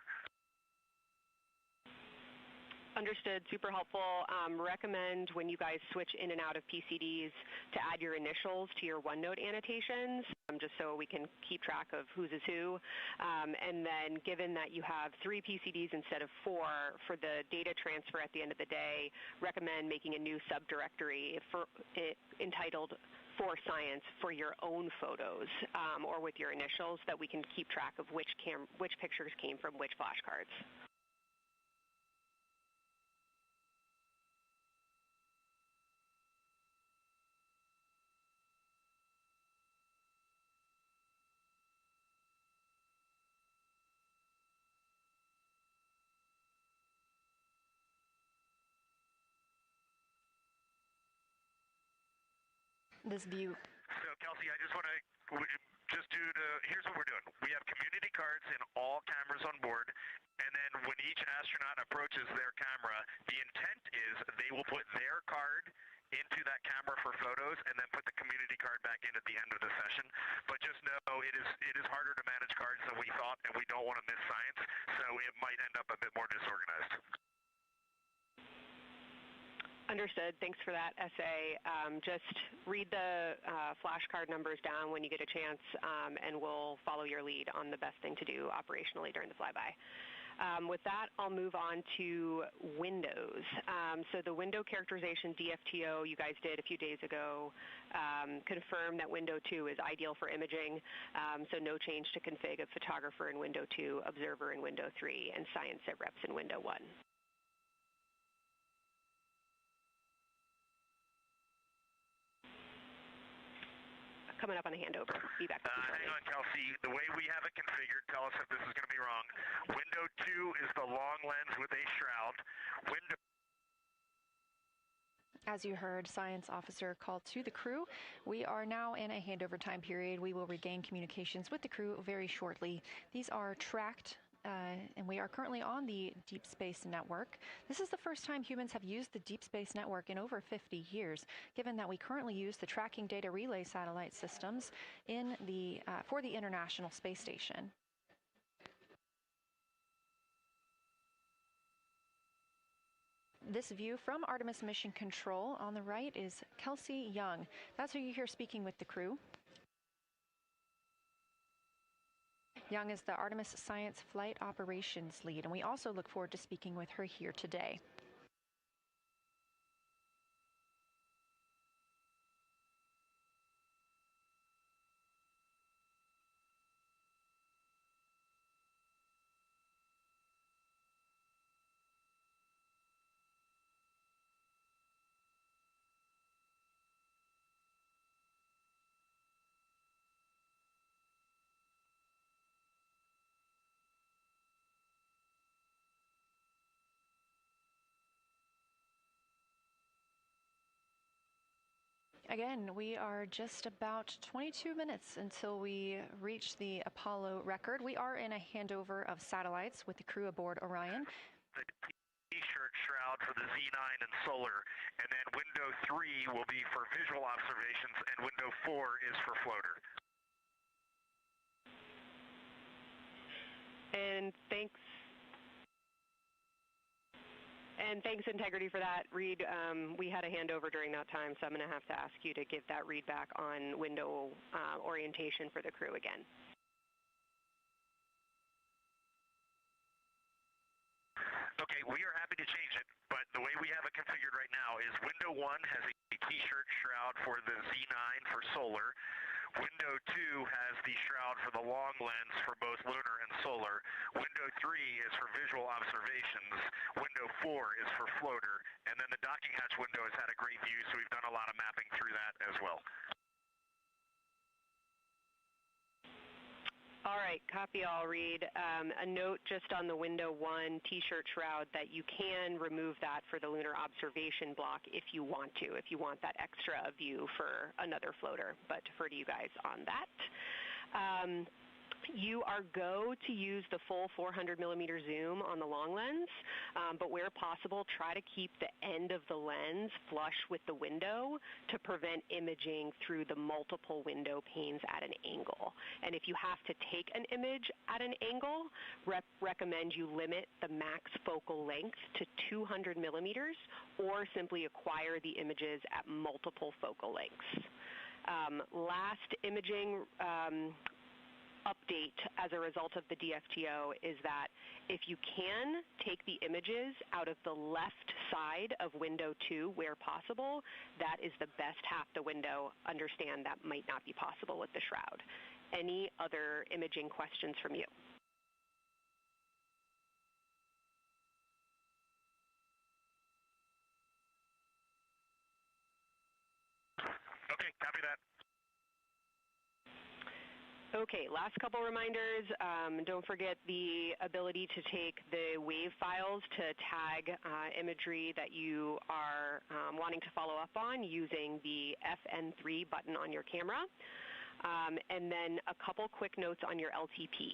Understood. Super helpful. Recommend when you guys switch in and out of PCDs to add your initials to your OneNote annotations, just so we can keep track of whose is who. And then given that you have 3 PCDs instead of 4, for the data transfer at the end of the day, recommend making a new subdirectory entitled For Science for your own photos, or with your initials, that we can keep track of which pictures came from which flashcards. This view. So, Kelsey, I just want to here's what we're doing. We have community cards in all cameras on board, and then when each astronaut approaches their camera, the intent is they will put their card into that camera for photos and then put the community card back in at the end of the session. But just know it is harder to manage cards than we thought, and we don't want to miss science, so it might end up a bit more disorganized. Understood. Thanks for that essay. Just read the flashcard numbers down when you get a chance, and we'll follow your lead on the best thing to do operationally during the flyby. With that, I'll move on to Windows. So the window characterization DFTO you guys did a few days ago confirmed that window 2 is ideal for imaging, so no change to config of photographer in window 2, observer in window 3, and science sit reps in window 1. Coming up on a handover. Be back. Hang on, Kelsey. The way we have it configured, tell us if this is going to be wrong. Window 2 is the long lens with a shroud. Window. As you heard, Science Officer called to the crew. We are now in a handover time period. We will regain communications with the crew very shortly. These are tracked, and we are currently on the Deep Space Network. This is the first time humans have used the Deep Space Network in over 50 years, given that we currently use the tracking data relay satellite systems for the International Space Station. This view from Artemis Mission Control on the right is Kelsey Young. That's who you hear speaking with the crew. Young is the Artemis Science Flight Operations Lead, and we also look forward to speaking with her here today. Again, we are just about 22 minutes until we reach the Apollo record. We are in a handover of satellites with the crew aboard Orion. The T-shirt shroud for the Z9 and solar, and then window 3 will be for visual observations, and window 4 is for floater. And thanks, Integrity, for that. Reed, we had a handover during that time, so I'm going to have to ask you to give that read back on window orientation for the crew again. Okay, we are happy to change it, but the way we have it configured right now is window 1 has a T-shirt shroud for the Z9 for solar. Window 2 has the shroud for the long lens for both lunar and solar. Window 3 is for visual observations. Window 4 is for floater. And then the docking hatch window has had a great view, so we've done a lot of mapping through that as well. All right, copy all, Reed. A note just on the window 1 T-shirt shroud that you can remove that for the lunar observation block if you want to, if you want that extra view for another floater, but defer to you guys on that. You are go to use the full 400 millimeter zoom on the long lens, but where possible, try to keep the end of the lens flush with the window to prevent imaging through the multiple window panes at an angle. And if you have to take an image at an angle, recommend you limit the max focal length to 200 millimeters or simply acquire the images at multiple focal lengths. Last imaging update as a result of the DFTO is that if you can take the images out of the left side of window 2 where possible, that is the best half the window. Understand that might not be possible with the shroud. Any other imaging questions from you? Okay, copy that. Okay, last couple reminders. Don't forget the ability to take the WAV files to tag imagery that you are wanting to follow up on using the FN3 button on your camera. And then a couple quick notes on your LTP.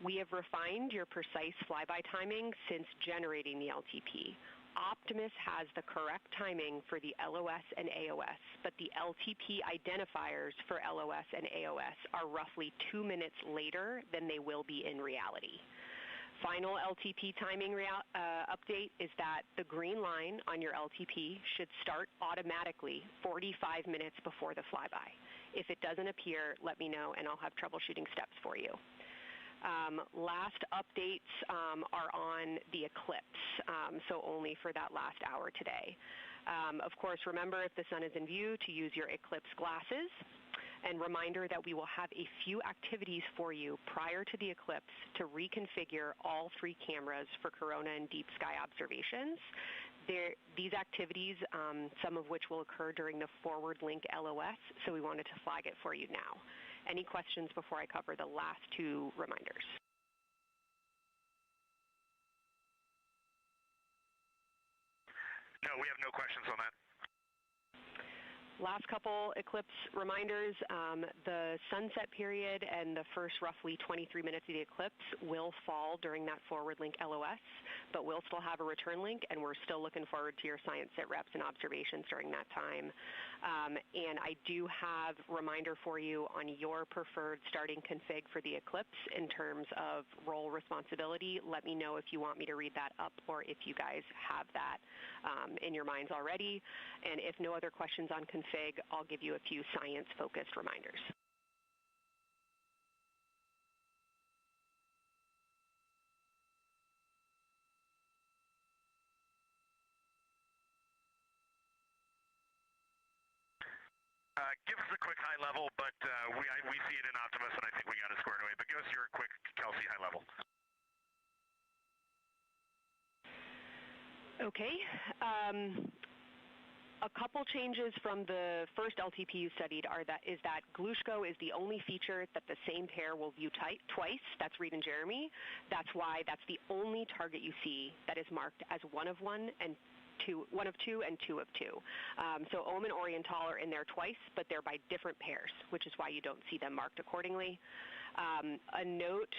We have refined your precise flyby timing since generating the LTP. Optimus has the correct timing for the LOS and AOS, but the LTP identifiers for LOS and AOS are roughly 2 minutes later than they will be in reality. Final LTP timing update is that the green line on your LTP should start automatically 45 minutes before the flyby. If it doesn't appear, let me know and I'll have troubleshooting steps for you. Last updates are on the eclipse, so only for that last hour today. Of course, remember if the sun is in view to use your eclipse glasses. And reminder that we will have a few activities for you prior to the eclipse to reconfigure all 3 cameras for corona and deep sky observations. These activities, some of which will occur during the forward link LOS, so we wanted to flag it for you now. Any questions before I cover the last 2 reminders? No, we have no questions on that. Last couple eclipse reminders, the sunset period and the first roughly 23 minutes of the eclipse will fall during that forward link LOS, but we'll still have a return link, and we're still looking forward to your science sit reps and observations during that time. And I do have a reminder for you on your preferred starting config for the eclipse in terms of role responsibility. Let me know if you want me to read that up or if you guys have that in your minds already. And if no other questions on config, I'll give you a few science-focused reminders. Give us a quick high level, but we see it in Optimus, and I think we got it squared away. But give us your quick Kelsey high level. Okay. A couple changes from the first LTP you studied is that Glushko is the only feature that the same pair will view twice. That's Reed and Jeremy. That's why that's the only target you see that is marked as 1 of 1 and one of two and two of two. So Ohm and Oriental are in there twice, but they're by different pairs, which is why you don't see them marked accordingly. A note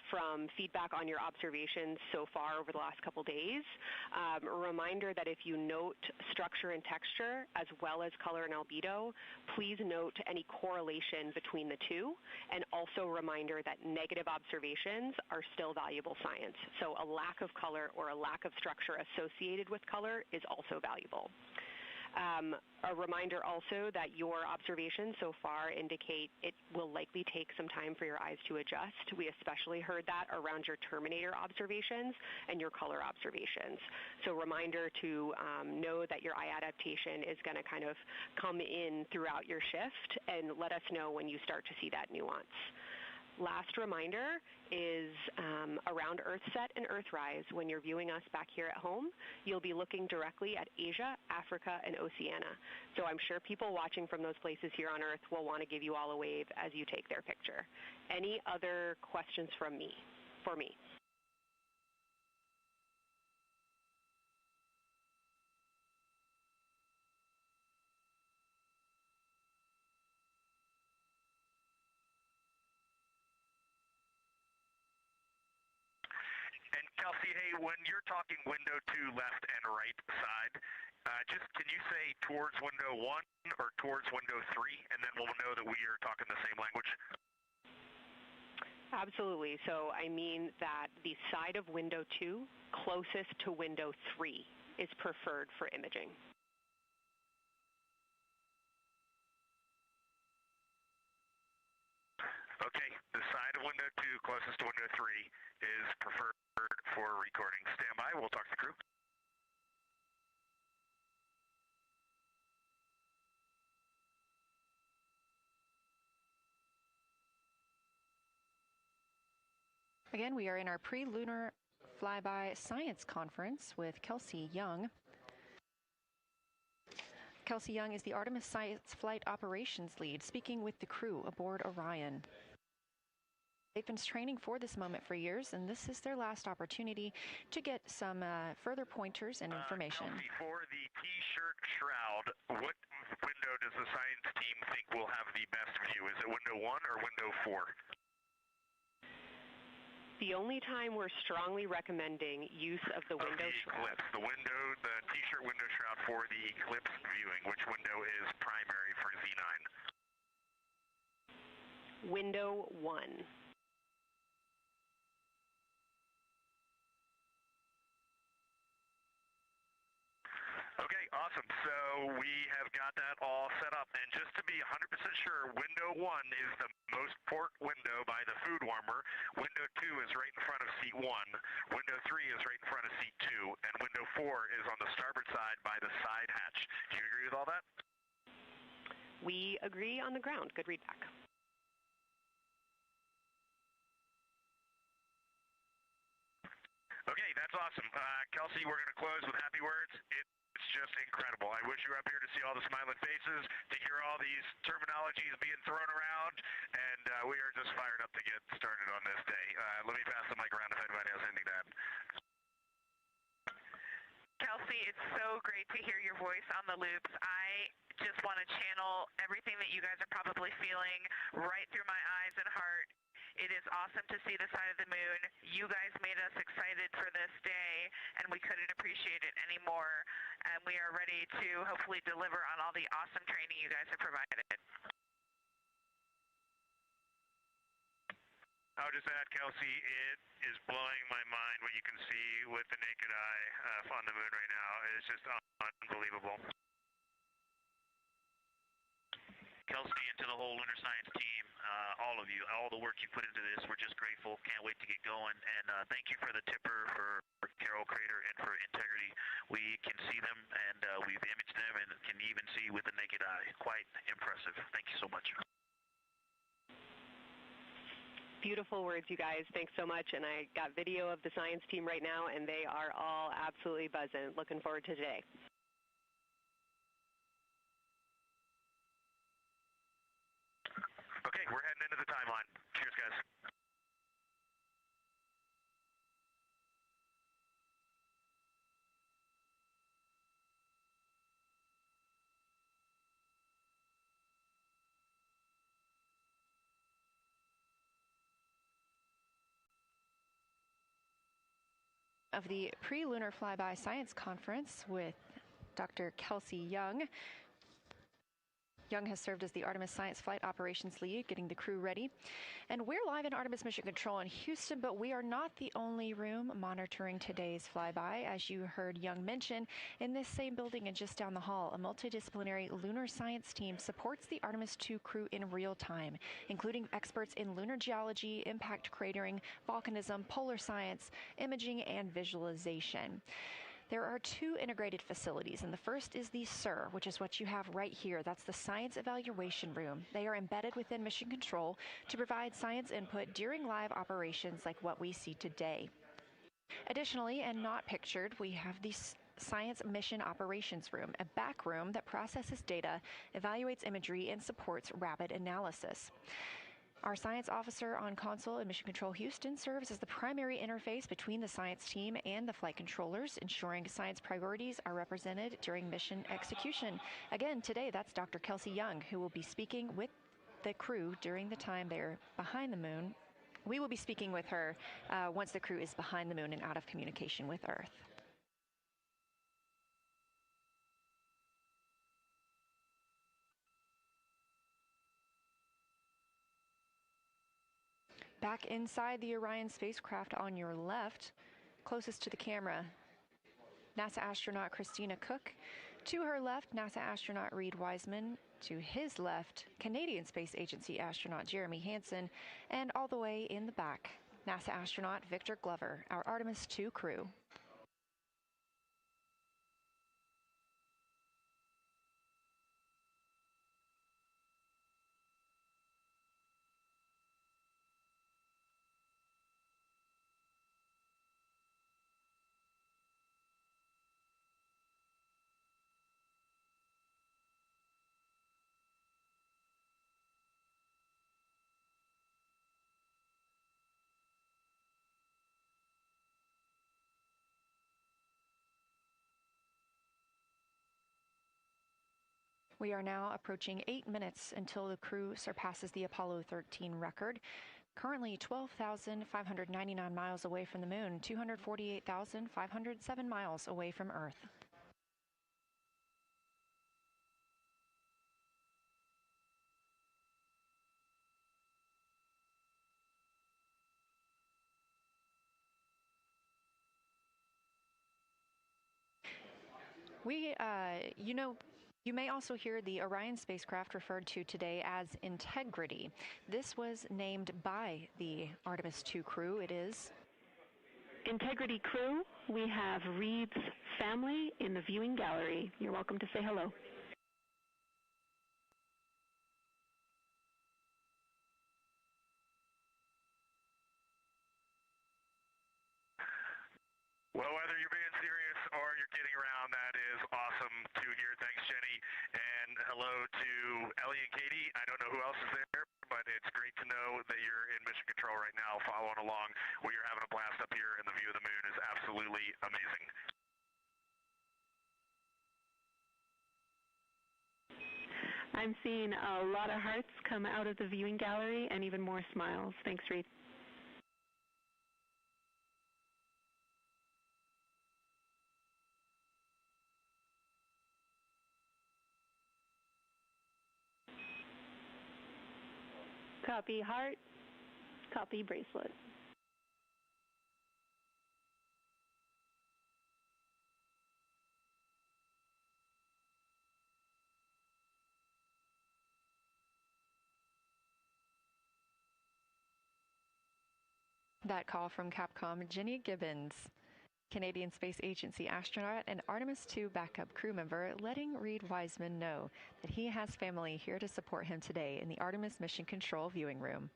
from feedback on your observations so far over the last couple days, a reminder that if you note structure and texture as well as color and albedo, please note any correlation between the two, and also a reminder that negative observations are still valuable science. So a lack of color or a lack of structure associated with color is also valuable. A reminder also that your observations so far indicate it will likely take some time for your eyes to adjust. We especially heard that around your terminator observations and your color observations. So reminder to know that your eye adaptation is going to kind of come in throughout your shift, and let us know when you start to see that nuance. Last reminder is around Earthset and Earthrise. When you're viewing us back here at home, you'll be looking directly at Asia, Africa, and Oceania. So I'm sure people watching from those places here on Earth will want to give you all a wave as you take their picture. Any other questions for me? And Kelsey, hey, when you're talking window 2 left and right side, just can you say towards window 1 or towards window 3, and then we'll know that we are talking the same language? Absolutely. So I mean that the side of window 2 closest to window 3 is preferred for imaging. Okay, the side of window 2 closest to window 3 is preferred for recording. Stand by, we'll talk to the crew. Again, we are in our pre-lunar flyby science conference with Kelsey Young. Kelsey Young is the Artemis Science Flight Operations Lead, speaking with the crew aboard Orion. They've been training for this moment for years, and this is their last opportunity to get some further pointers and information. Kelsey, for the T-shirt shroud, what window does the science team think will have the best view? Is it window 1 or window 4? The only time we're strongly recommending use of the window shroud. The T-shirt window shroud for the eclipse viewing. Which window is primary for Z9? Window 1. Okay, awesome. So we have got that all set up. And just to be 100% sure, window 1 is the most port window by the food warmer. Window 2 is right in front of seat 1. Window 3 is right in front of seat 2. And window 4 is on the starboard side by the side hatch. Do you agree with all that? We agree on the ground. Good readback. Okay, that's awesome. Kelsey, we're going to close with happy words. It's just incredible. I wish you were up here to see all the smiling faces, to hear all these terminologies being thrown around, and we are just fired up to get started on this day. Let me pass the mic around if anybody has anything to add. Kelsey, it's so great to hear your voice on the loops. I just want to channel everything that you guys are probably feeling right through my eyes and heart. It is awesome to see the side of the moon. You guys made us excited for this day, and we couldn't appreciate it anymore. And we are ready to hopefully deliver on all the awesome training you guys have provided. I'll just add, Kelsey, it is blowing my mind what you can see with the naked eye on the moon right now. It's just unbelievable. Kelsey, and to the whole Lunar Science team, all of you, all the work you put into this, we're just grateful. Can't wait to get going. And thank you for the tipper, for Carol Crater, and for Integrity. We can see them, and we've imaged them, and can even see with the naked eye. Quite impressive. Thank you so much. Beautiful words, you guys. Thanks so much. And I got video of the science team right now, and they are all absolutely buzzing. Looking forward to today. Okay, we're heading into the timeline. Cheers, guys. of the Pre-Lunar Flyby Science Conference with Dr. Kelsey Young. Young has served as the Artemis Science Flight Operations Lead, getting the crew ready. And we're live in Artemis Mission Control in Houston, but we are not the only room monitoring today's flyby. As you heard Young mention, in this same building and just down the hall, a multidisciplinary lunar science team supports the Artemis II crew in real time, including experts in lunar geology, impact cratering, volcanism, polar science, imaging, and visualization. There are two integrated facilities, and the first is the SIR, which is what you have right here. That's the Science Evaluation Room. They are embedded within Mission Control to provide science input during live operations like what we see today. Additionally, and not pictured, we have the Science Mission Operations Room, a back room that processes data, evaluates imagery, and supports rapid analysis. Our science officer on console in Mission Control Houston serves as the primary interface between the science team and the flight controllers, ensuring science priorities are represented during mission execution. Again, today, that's Dr. Kelsey Young, who will be speaking with the crew during the time they're behind the moon. We will be speaking with her once the crew is behind the moon and out of communication with Earth. Back inside the Orion spacecraft on your left, closest to the camera, NASA astronaut Christina Cook. To her left, NASA astronaut Reid Wiseman. To his left, Canadian Space Agency astronaut Jeremy Hansen. And all the way in the back, NASA astronaut Victor Glover, our Artemis II crew. We are now approaching 8 minutes until the crew surpasses the Apollo 13 record. Currently 12,599 miles away from the moon, 248,507 miles away from Earth. You may also hear the Orion spacecraft referred to today as Integrity. This was named by the Artemis II crew. It is Integrity crew. We have Reid's family in the viewing gallery. You're welcome to say hello. Well, whether you're being serious or you're kidding around, that is awesome to hear. Thanks, Jenny. And hello to Ellie and Katie. I don't know who else is there, but it's great to know that you're in mission control right now, following along. We are having a blast up here, and the view of the moon is absolutely amazing. I'm seeing a lot of hearts come out of the viewing gallery and even more smiles. Thanks, Reid. Copy heart, copy bracelet. that call from Capcom Jenny Gibbons, Canadian Space Agency astronaut and Artemis II backup crew member, letting Reid Wiseman know that he has family here to support him today in the Artemis Mission Control viewing room.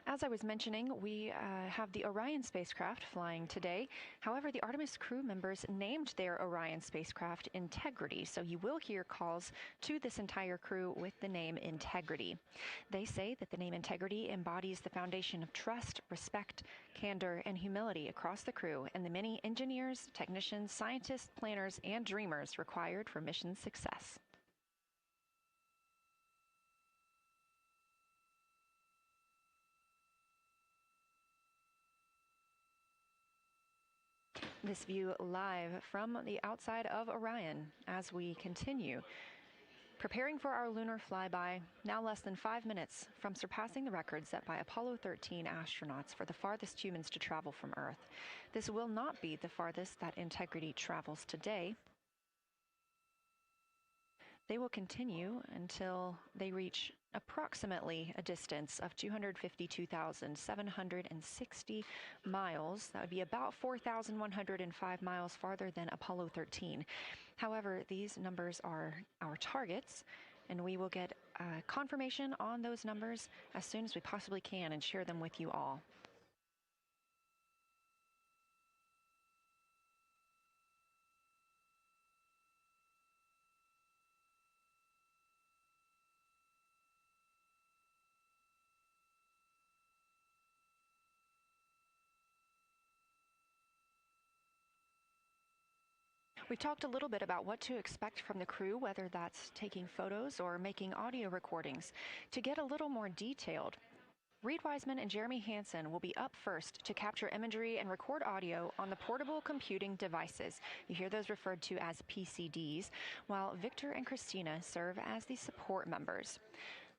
As I was mentioning, we have the Orion spacecraft flying today. However, the Artemis crew members named their Orion spacecraft Integrity, so you will hear calls to this entire crew with the name Integrity. They say that the name Integrity embodies the foundation of trust, respect, candor, and humility across the crew and the many engineers, technicians, scientists, planners, and dreamers required for mission success. This view live from the outside of Orion as we continue. Preparing for our lunar flyby, now less than 5 minutes from surpassing the record set by Apollo 13 astronauts for the farthest humans to travel from Earth. This will not be the farthest that Integrity travels today. They will continue until they reach approximately a distance of 252,760 miles. That would be about 4,105 miles farther than Apollo 13. However, these numbers are our targets, and we will get confirmation on those numbers as soon as we possibly can and share them with you all. We've talked a little bit about what to expect from the crew, whether that's taking photos or making audio recordings. To get a little more detailed, Reed Wiseman and Jeremy Hansen will be up first to capture imagery and record audio on the portable computing devices. You hear those referred to as PCDs, while Victor and Christina serve as the support members.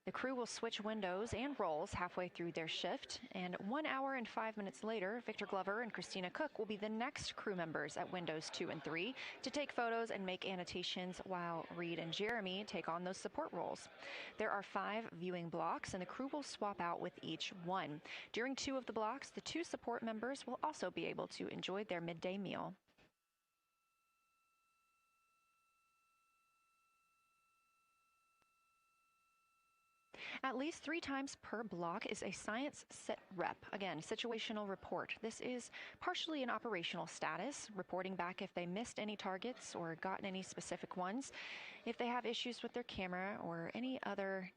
The crew will switch windows and roles halfway through their shift, and 1 hour and 5 minutes later, Victor Glover and Christina Cook will be the next crew members at windows 2 and 3 to take photos and make annotations, while Reed and Jeremy take on those support roles. There are 5 viewing blocks, and the crew will swap out with each one. During 2 of the blocks, the 2 support members will also be able to enjoy their midday meal. At least 3 times per block is a science sit rep. Again, situational report. This is partially an operational status, reporting back if they missed any targets or gotten any specific ones, if they have issues with their camera or any other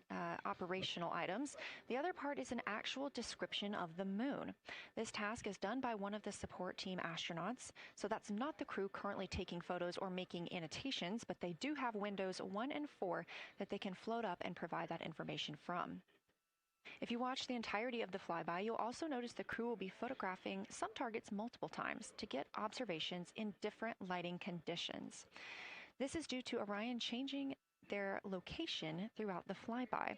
operational items. The other part is an actual description of the moon. This task is done by one of the support team astronauts, so that's not the crew currently taking photos or making annotations, but they do have windows 1 and 4 that they can float up and provide that information from. If you watch the entirety of the flyby, you'll also notice the crew will be photographing some targets multiple times to get observations in different lighting conditions. This is due to Orion changing their location throughout the flyby.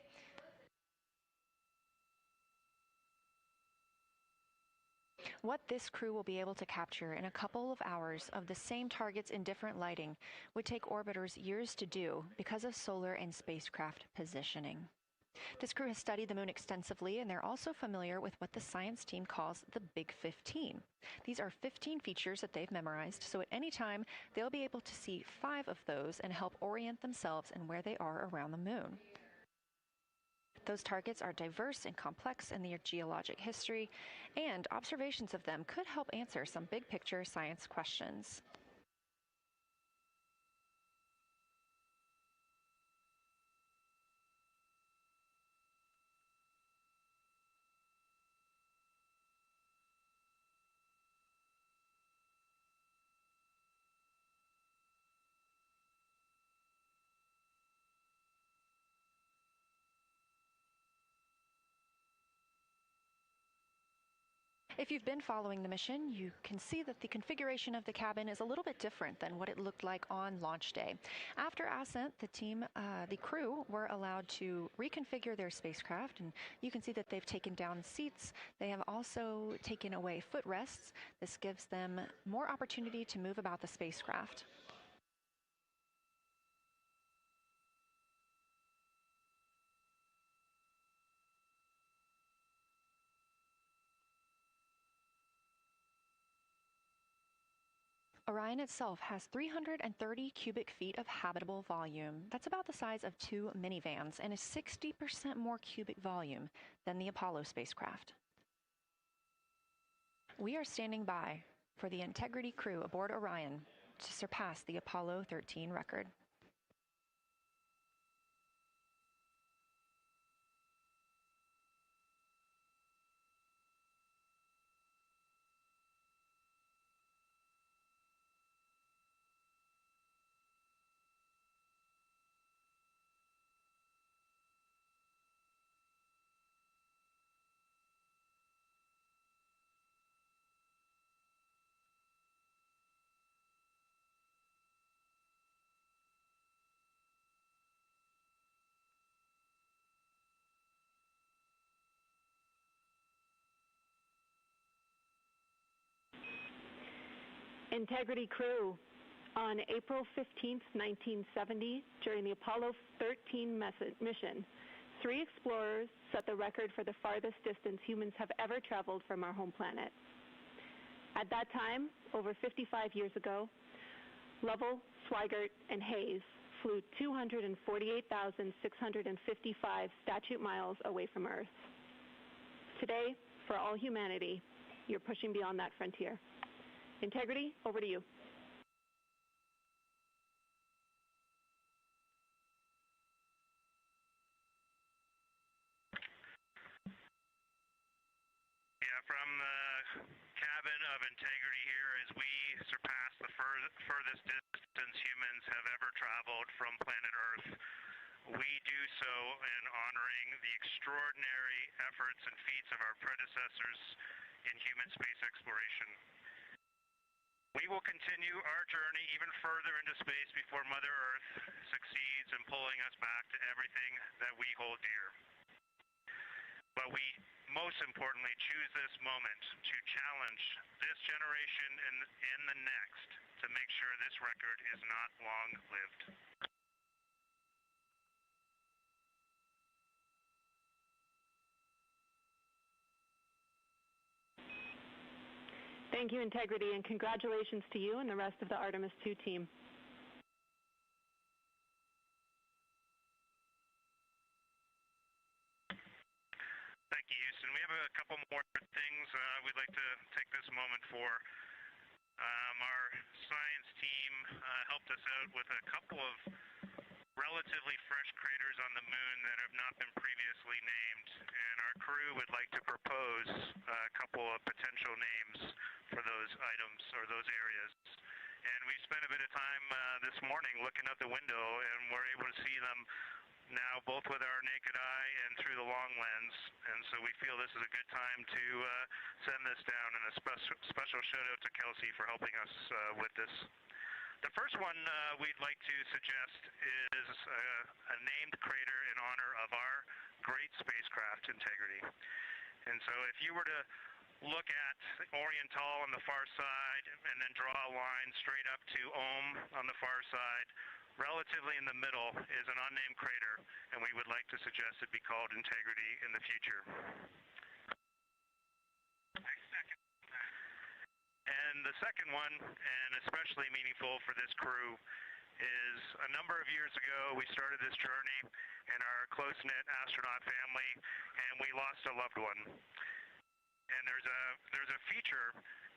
What this crew will be able to capture in a couple of hours of the same targets in different lighting would take orbiters years to do because of solar and spacecraft positioning. This crew has studied the moon extensively, and they're also familiar with what the science team calls the Big 15. These are 15 features that they've memorized, so at any time, they'll be able to see 5 of those and help orient themselves and where they are around the moon. Those targets are diverse and complex in their geologic history, and observations of them could help answer some big-picture science questions. If you've been following the mission, you can see that the configuration of the cabin is a little bit different than what it looked like on launch day. After ascent, the crew were allowed to reconfigure their spacecraft, and you can see that they've taken down seats. They have also taken away footrests. This gives them more opportunity to move about the spacecraft. Orion itself has 330 cubic feet of habitable volume. That's about the size of 2 minivans and is 60% more cubic volume than the Apollo spacecraft. We are standing by for the Integrity crew aboard Orion to surpass the Apollo 13 record. Integrity crew, on April 15th, 1970, during the Apollo 13 mission, 3 explorers set the record for the farthest distance humans have ever traveled from our home planet. At that time, over 55 years ago, Lovell, Swigert, and Hayes flew 248,655 statute miles away from Earth. Today, for all humanity, you're pushing beyond that frontier. Integrity, over to you. Yeah, from the cabin of Integrity here as we surpass the furthest distance humans have ever traveled from planet Earth. We do so in honoring the extraordinary efforts and feats of our predecessors in human space exploration. We will continue our journey even further into space before Mother Earth succeeds in pulling us back to everything that we hold dear. But we most importantly choose this moment to challenge this generation and the next to make sure this record is not long-lived. Thank you, Integrity, and congratulations to you and the rest of the Artemis II team. Thank you, Houston. We have a couple more things we'd like to take this moment for. Our science team helped us out with a couple of relatively fresh craters on the moon that have not been previously named, and our crew would like to propose a couple of potential names for those items or those areas. And we spent a bit of time this morning looking out the window, and we're able to see them now both with our naked eye and through the long lens, and so we feel this is a good time to send this down, and a special shout out to Kelsey for helping us with this. The first one we'd like to suggest is a named crater in honor of our great spacecraft, Integrity. And so if you were to look at Oriental on the far side and then draw a line straight up to Ohm on the far side, relatively in the middle is an unnamed crater, and we would like to suggest it be called Integrity in the future. And the second one, and especially meaningful for this crew, is a number of years ago we started this journey in our close-knit astronaut family, and we lost a loved one. And there's a feature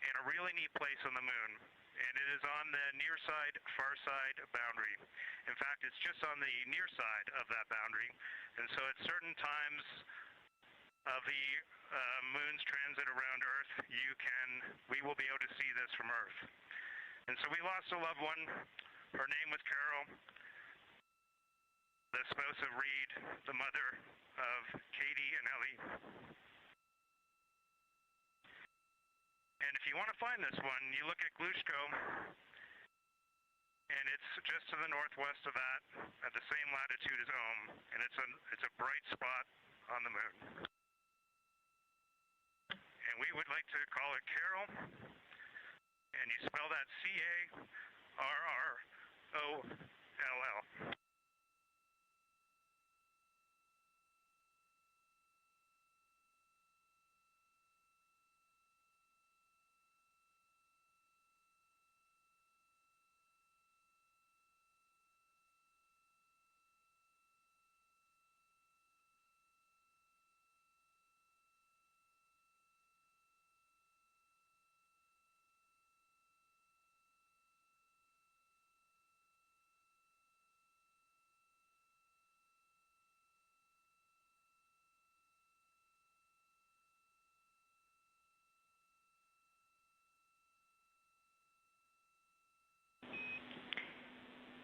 in a really neat place on the moon, and it is on the near side, far side boundary. In fact, it's just on the near side of that boundary, and so at certain times of the moon's transit around Earth, we will be able to see this from Earth. And so we lost a loved one. Her name was Carol, the spouse of Reed, the mother of Katie and Ellie. And if you want to find this one, you look at Glushko, and it's just to the northwest of that, at the same latitude as Ohm, and it's a bright spot on the moon. And we would like to call it Carol, and you spell that C-A-R-R-O-L-L.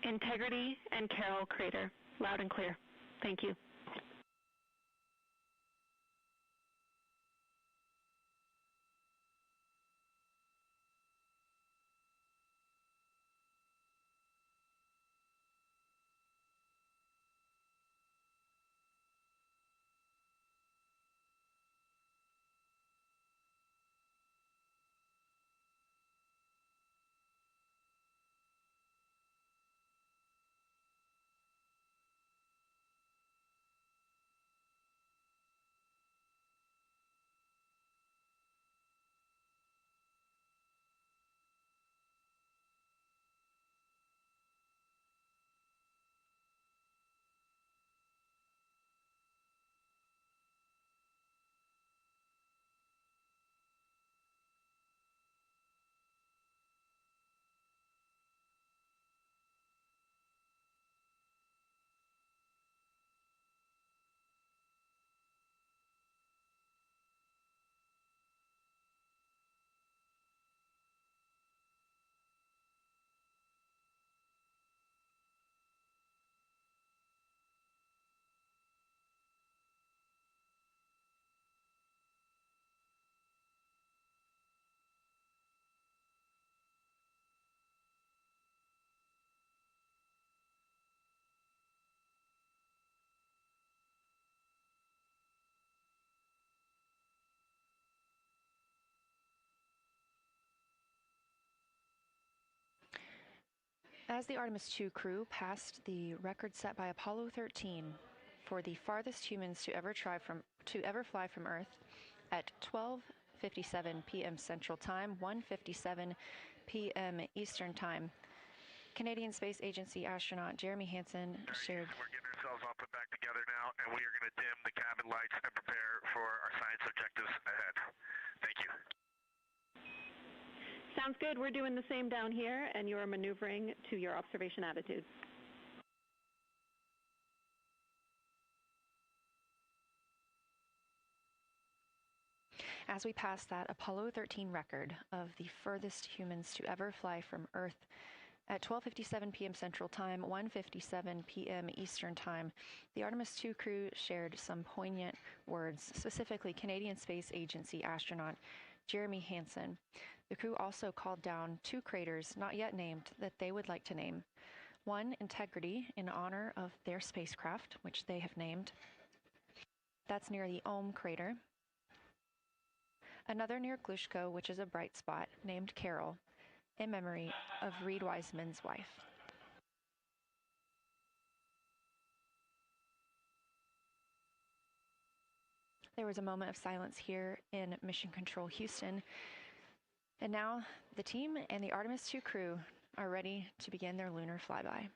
Integrity and Carroll Crater. Loud and clear. Thank you. As the Artemis II crew passed the record set by Apollo 13 for the farthest humans to ever fly from Earth at 12:57 p.m. Central Time, 1:57 p.m. Eastern Time, Canadian Space Agency astronaut Jeremy Hansen shared. We're getting ourselves all put back together now, and we are going to dim the cabin lights and prepare for our science objectives ahead. Thank you. Sounds good. We're doing the same down here, and you're maneuvering to your observation attitude. As we pass that Apollo 13 record of the furthest humans to ever fly from Earth at 12:57 p.m. Central Time, 1:57 p.m. Eastern Time, the Artemis II crew shared some poignant words, specifically Canadian Space Agency astronaut Jeremy Hansen. The crew also called down 2 craters not yet named that they would like to name. One, Integrity, in honor of their spacecraft, which they have named. That's near the Ohm crater. Another near Glushko, which is a bright spot, named Carroll, in memory of Reed Wiseman's wife. There was a moment of silence here in Mission Control Houston. And now the team and the Artemis II crew are ready to begin their lunar flyby.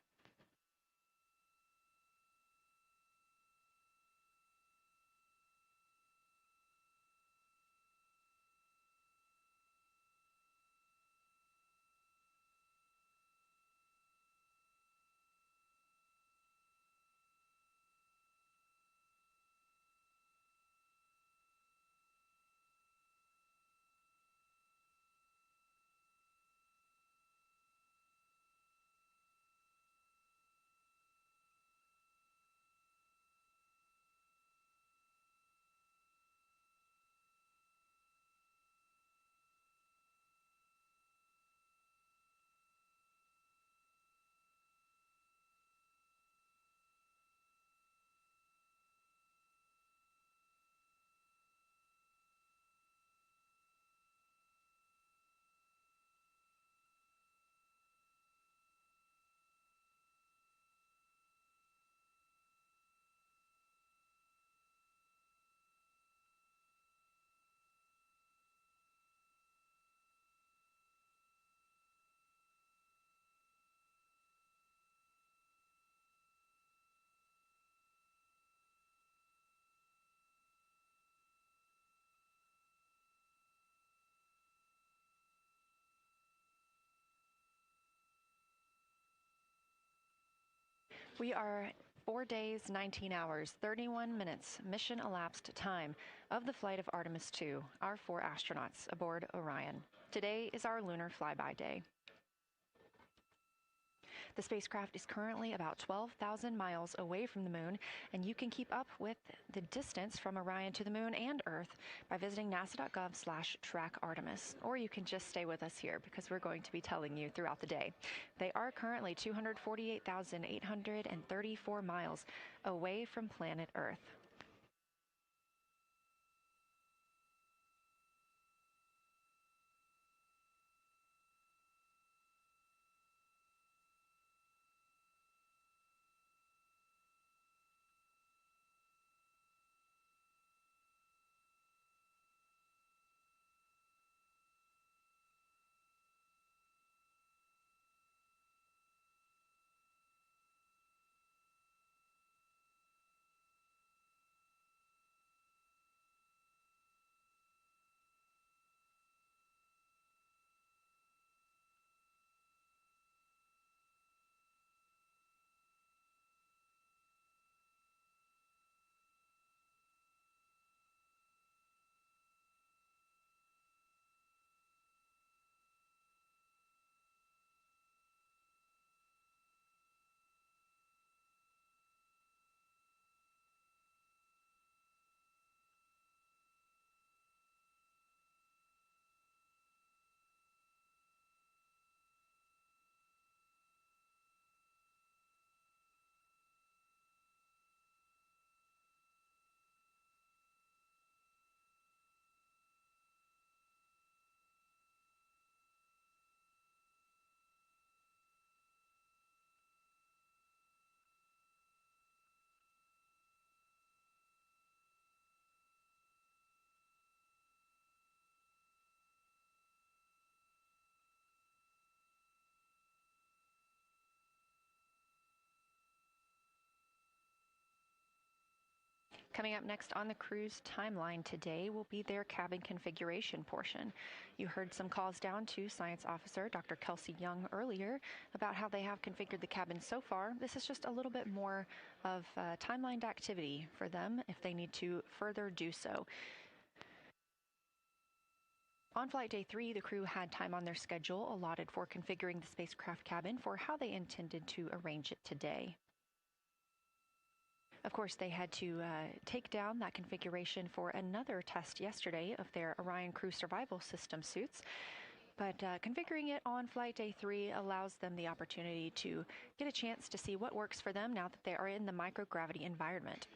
We are 4 days, 19 hours, 31 minutes mission elapsed time of the flight of Artemis II, our 4 astronauts aboard Orion. Today is our lunar flyby day. The spacecraft is currently about 12,000 miles away from the moon, and you can keep up with the distance from Orion to the moon and Earth by visiting nasa.gov/trackartemis, or you can just stay with us here because we're going to be telling you throughout the day. They are currently 248,834 miles away from planet Earth. Coming up next on the crew's timeline today will be their cabin configuration portion. You heard some calls down to Science Officer Dr. Kelsey Young earlier about how they have configured the cabin so far. This is just a little bit more of timelined activity for them if they need to further do so. On flight day 3, the crew had time on their schedule allotted for configuring the spacecraft cabin for how they intended to arrange it today. Of course, they had to take down that configuration for another test yesterday of their Orion crew survival system suits. But configuring it on flight day 3 allows them the opportunity to get a chance to see what works for them now that they are in the microgravity environment.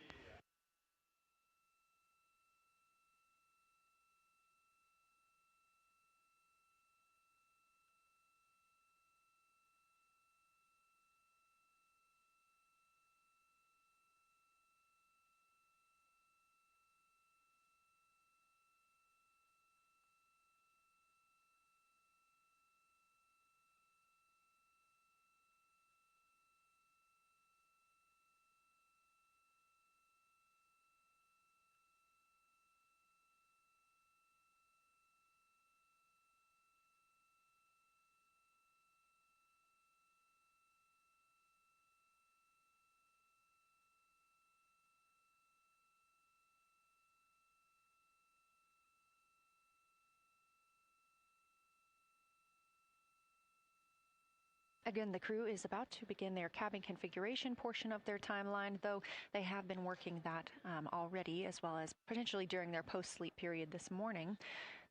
Again, the crew is about to begin their cabin configuration portion of their timeline, though they have been working that already, as well as potentially during their post-sleep period this morning.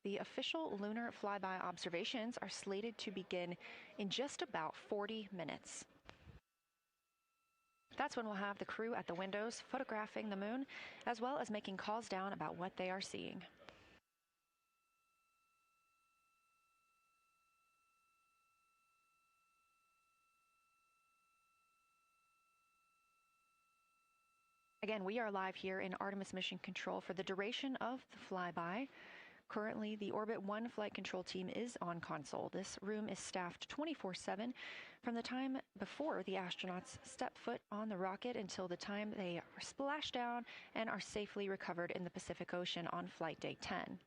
The official lunar flyby observations are slated to begin in just about 40 minutes. That's when we'll have the crew at the windows photographing the moon, as well as making calls down about what they are seeing. Again, we are live here in Artemis Mission Control for the duration of the flyby. Currently, the Orbit 1 flight control team is on console. This room is staffed 24/7 from the time before the astronauts step foot on the rocket until the time they splash down and are safely recovered in the Pacific Ocean on flight day 10.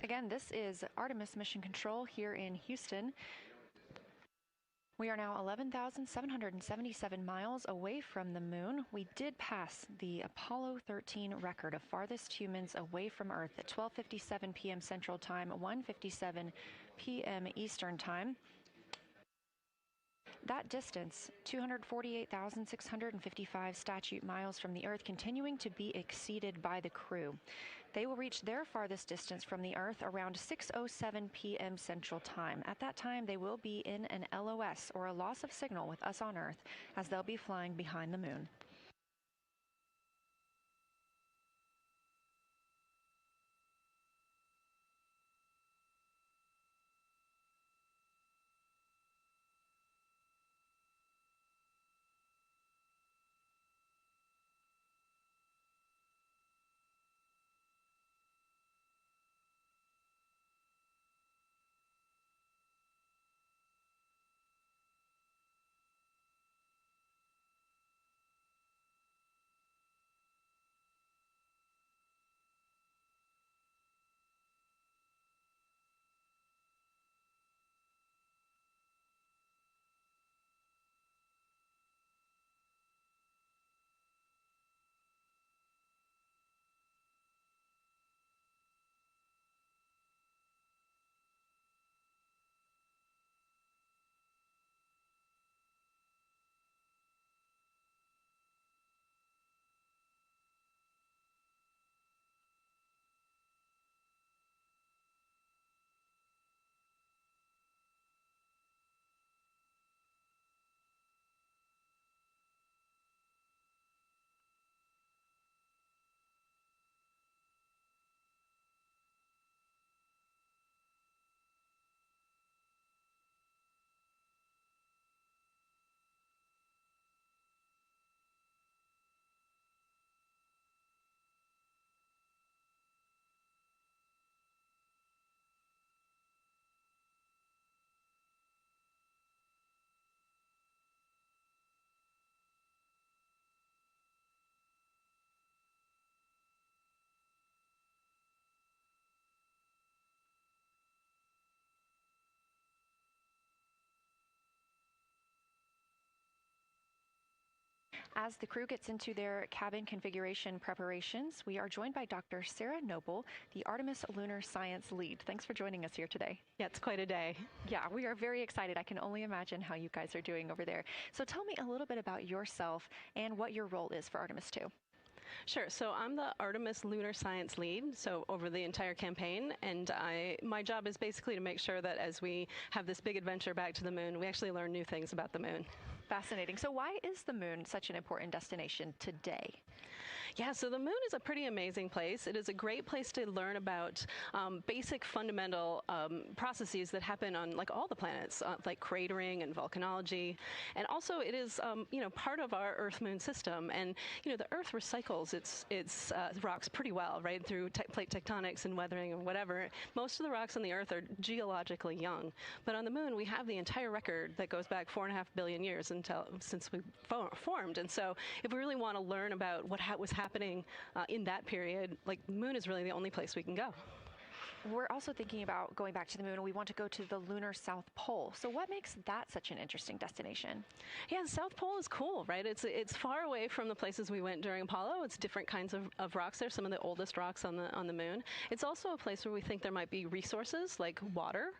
Again, this is Artemis Mission Control here in Houston. We are now 11,777 miles away from the moon. We did pass the Apollo 13 record of farthest humans away from Earth at 12:57 p.m. Central Time, 1:57 p.m. Eastern Time. That distance, 248,655 statute miles from the Earth, continuing to be exceeded by the crew. They will reach their farthest distance from the Earth around 6:07 p.m. Central Time. At that time, they will be in an LOS, or a loss of signal, with us on Earth, as they'll be flying behind the moon. As the crew gets into their cabin configuration preparations, we are joined by Dr. Sarah Noble, the Artemis Lunar Science Lead. Thanks for joining us here today. Yeah, it's quite a day. Yeah, we are very excited. I can only imagine how you guys are doing over there. So tell me a little bit about yourself and what your role is for Artemis II. Sure. So I'm the Artemis Lunar Science Lead, so over the entire campaign, and my job is basically to make sure that as we have this big adventure back to the moon, we actually learn new things about the moon. Fascinating. So why is the moon such an important destination today? Yeah, so the moon is a pretty amazing place. It is a great place to learn about basic fundamental processes that happen on like all the planets, like cratering and volcanology. And also it is, part of our Earth-Moon system. And, the Earth recycles its rocks pretty well, right, through plate tectonics and weathering and whatever. Most of the rocks on the Earth are geologically young. But on the moon, we have the entire record that goes back 4.5 billion years since we formed. And so if we really want to learn about what was happening in that period, like the moon is really the only place we can go. We're also thinking about going back to the moon. We want to go to the lunar South Pole. So what makes that such an interesting destination? Yeah, the South Pole is cool, right? It's far away from the places we went during Apollo. It's different kinds of rocks there, some of the oldest rocks on the moon. It's also a place where we think there might be resources like water.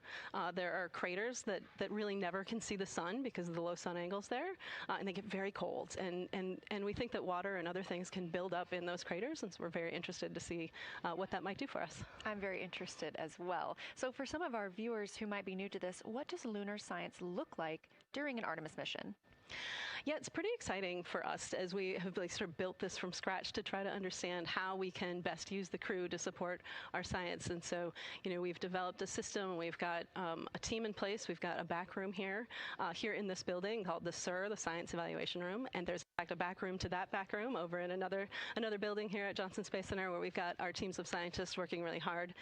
There are craters that really never can see the sun because of the low sun angles there, and they get very cold. And we think that water and other things can build up in those craters, and so we're very interested to see what that might do for us. I'm very interested as well. So for some of our viewers who might be new to this, what does lunar science look like during an Artemis mission? Yeah, it's pretty exciting for us as we have sort of built this from scratch to try to understand how we can best use the crew to support our science. And so, we've developed a system. We've got a team in place. We've got a back room here in this building called the SIR, the Science Evaluation Room. And there's in fact a back room to that back room over in another building here at Johnson Space Center where we've got our teams of scientists working really hard.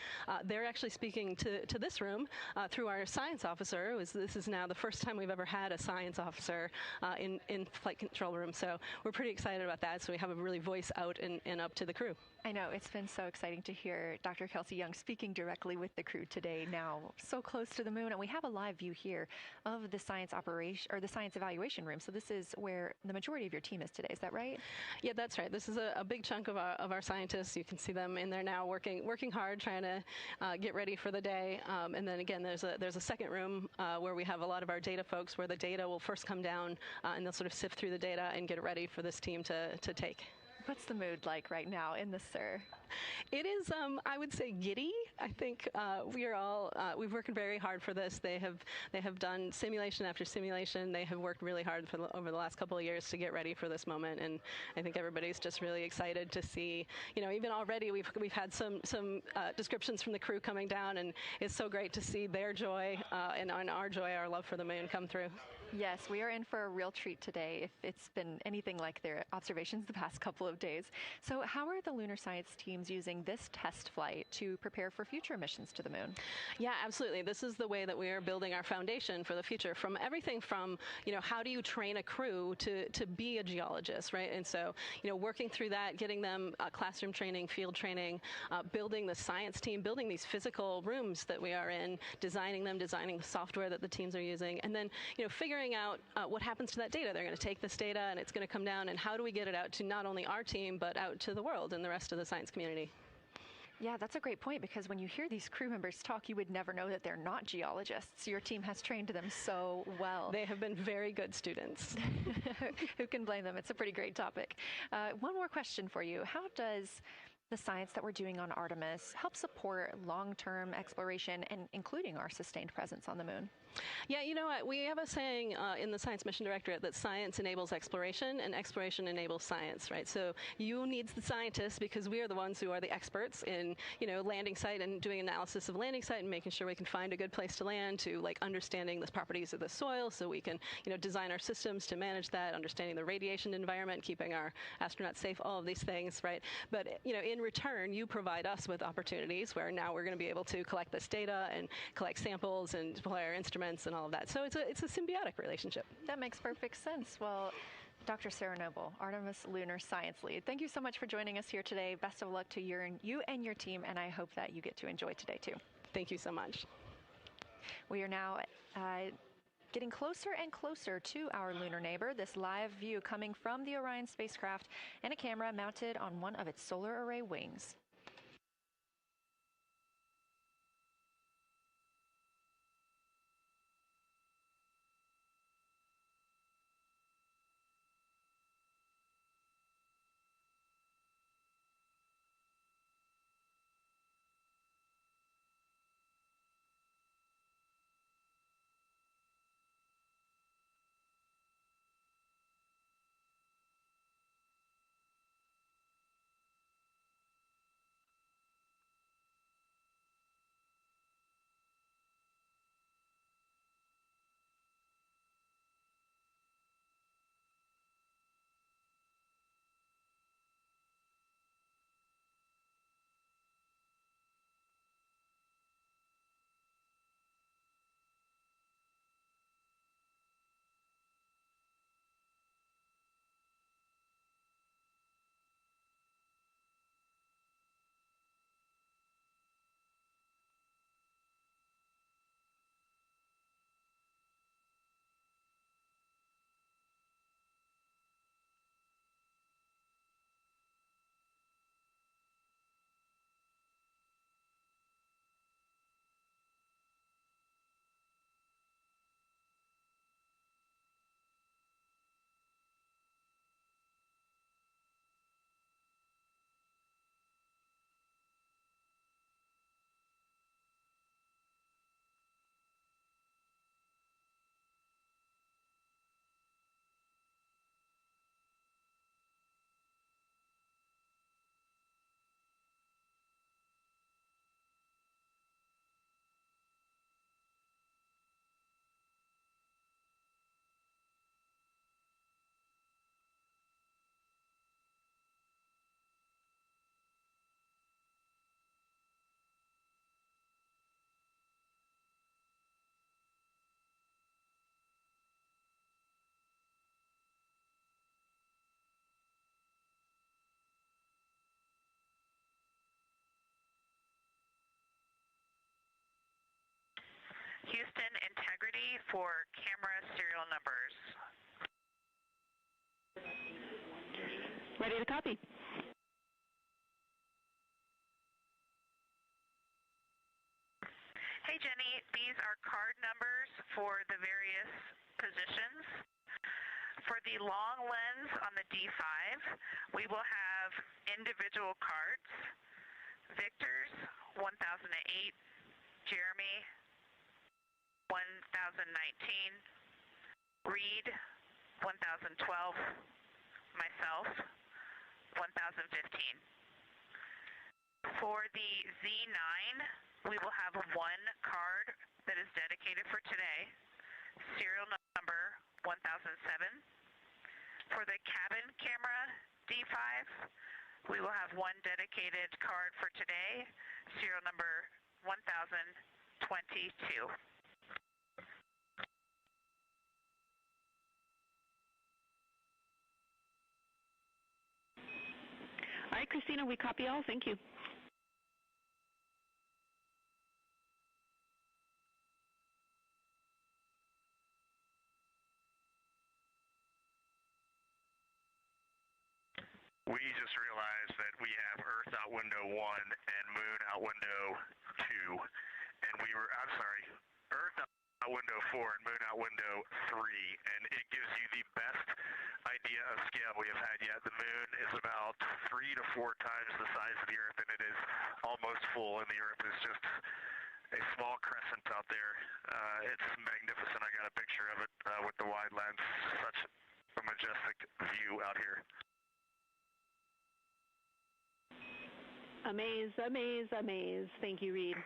They're actually speaking to this room through our science officer. This is now the first time we've ever had a science officer in flight control room. So we're pretty excited about that. So we have a really voice out and up to the crew. I know, it's been so exciting to hear Dr. Kelsey Young speaking directly with the crew today, now so close to the moon. And we have a live view here of the science operation, or the science evaluation room. So this is where the majority of your team is today, is that right? Yeah, that's right. This is a big chunk of our scientists. You can see them in there now working hard, trying to get ready for the day. And then again, there's a second room where we have a lot of our data folks, where the data will first come down and they'll sort of sift through the data and get it ready for this team to take. What's the mood like right now in the SIR? It is, I would say, giddy. I think we've worked very hard for this. They have done simulation after simulation. They have worked really hard over the last couple of years to get ready for this moment, and I think everybody's just really excited to see. Even already we've had some descriptions from the crew coming down, and it's so great to see their joy and our joy, our love for the moon come through. Yes, we are in for a real treat today if it's been anything like their observations the past couple of days. So how are the lunar science teams using this test flight to prepare for future missions to the moon? Yeah, absolutely. This is the way that we are building our foundation for the future, from everything from, how do you train a crew to be a geologist, right? And so, working through that, getting them classroom training, field training, building the science team, building these physical rooms that we are in, designing the software that the teams are using, and then, figuring out what happens to that data. They're going to take this data and it's going to come down, and how do we get it out to not only our team, but out to the world and the rest of the science community? Yeah, that's a great point, because when you hear these crew members talk, you would never know that they're not geologists. Your team has trained them so well. They have been very good students. Who can blame them? It's a pretty great topic. One more question for you. How does the science that we're doing on Artemis help support long-term exploration and including our sustained presence on the moon? Yeah, you know what? We have a saying in the Science Mission Directorate that science enables exploration and exploration enables science, right? So you need the scientists, because we are the ones who are the experts in, landing site and doing analysis of landing site and making sure we can find a good place to land, to understanding the properties of the soil so we can, design our systems to manage that, understanding the radiation environment, keeping our astronauts safe, all of these things, right? But, in return, you provide us with opportunities where now we're going to be able to collect this data and collect samples and deploy our instruments and all of that. So it's a symbiotic relationship. That makes perfect sense. Well, Dr. Sarah Noble, Artemis Lunar Science Lead, thank you so much for joining us here today. Best of luck to you and your team, and I hope that you get to enjoy today too. Thank you so much. We are now getting closer and closer to our lunar neighbor. This live view coming from the Orion spacecraft and a camera mounted on one of its solar array wings. for camera serial numbers. Ready to copy. Hey Jenny, these are card numbers for the various positions. For the long lens on the D5, we will have individual cards. Victor's 1008, Jeremy 1019, Reed 1012, myself 1015. For the Z9, we will have one card that is dedicated for today, serial number 1007. For the cabin camera D5, we will have one dedicated card for today, serial number 1022. All right, Christina, we copy all. Thank you. We just realized that we have Earth out window 1 and Moon out window 2, and Earth out window 4 and Moon out window 3, and it gives you the best idea of scale we have had yet. The Moon is about 3 to 4 times the size of the Earth, and it is almost full, and the Earth is just a small crescent out there. It's magnificent. I got a picture of it with the wide lens. Such a majestic view out here. Amaze, amaze, amaze. Thank you, Reed.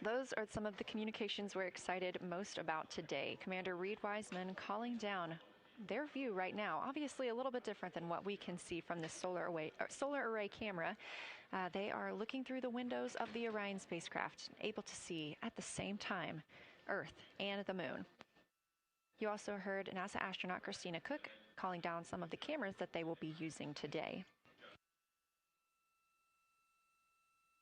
Those are some of the communications we're excited most about today. Commander Reed Wiseman calling down their view right now, obviously a little bit different than what we can see from the solar array camera. They are looking through the windows of the Orion spacecraft, able to see at the same time Earth and the Moon. You also heard NASA astronaut Christina Cook calling down some of the cameras that they will be using today.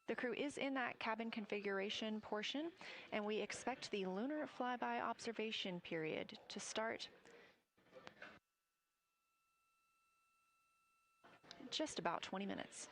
The crew is in that cabin configuration portion, and we expect the lunar flyby observation period to start in just about 20 minutes.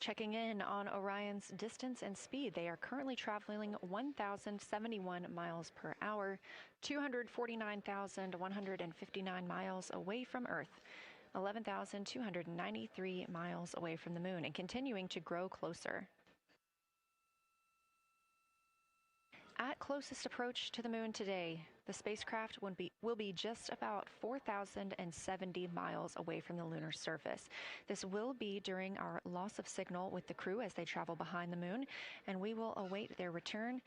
Checking in on Orion's distance and speed, they are currently traveling 1,071 miles per hour, 249,159 miles away from Earth, 11,293 miles away from the Moon, and continuing to grow closer. At closest approach to the Moon today, the spacecraft will be just about 4,070 miles away from the lunar surface. This will be during our loss of signal with the crew as they travel behind the Moon, and we will await their return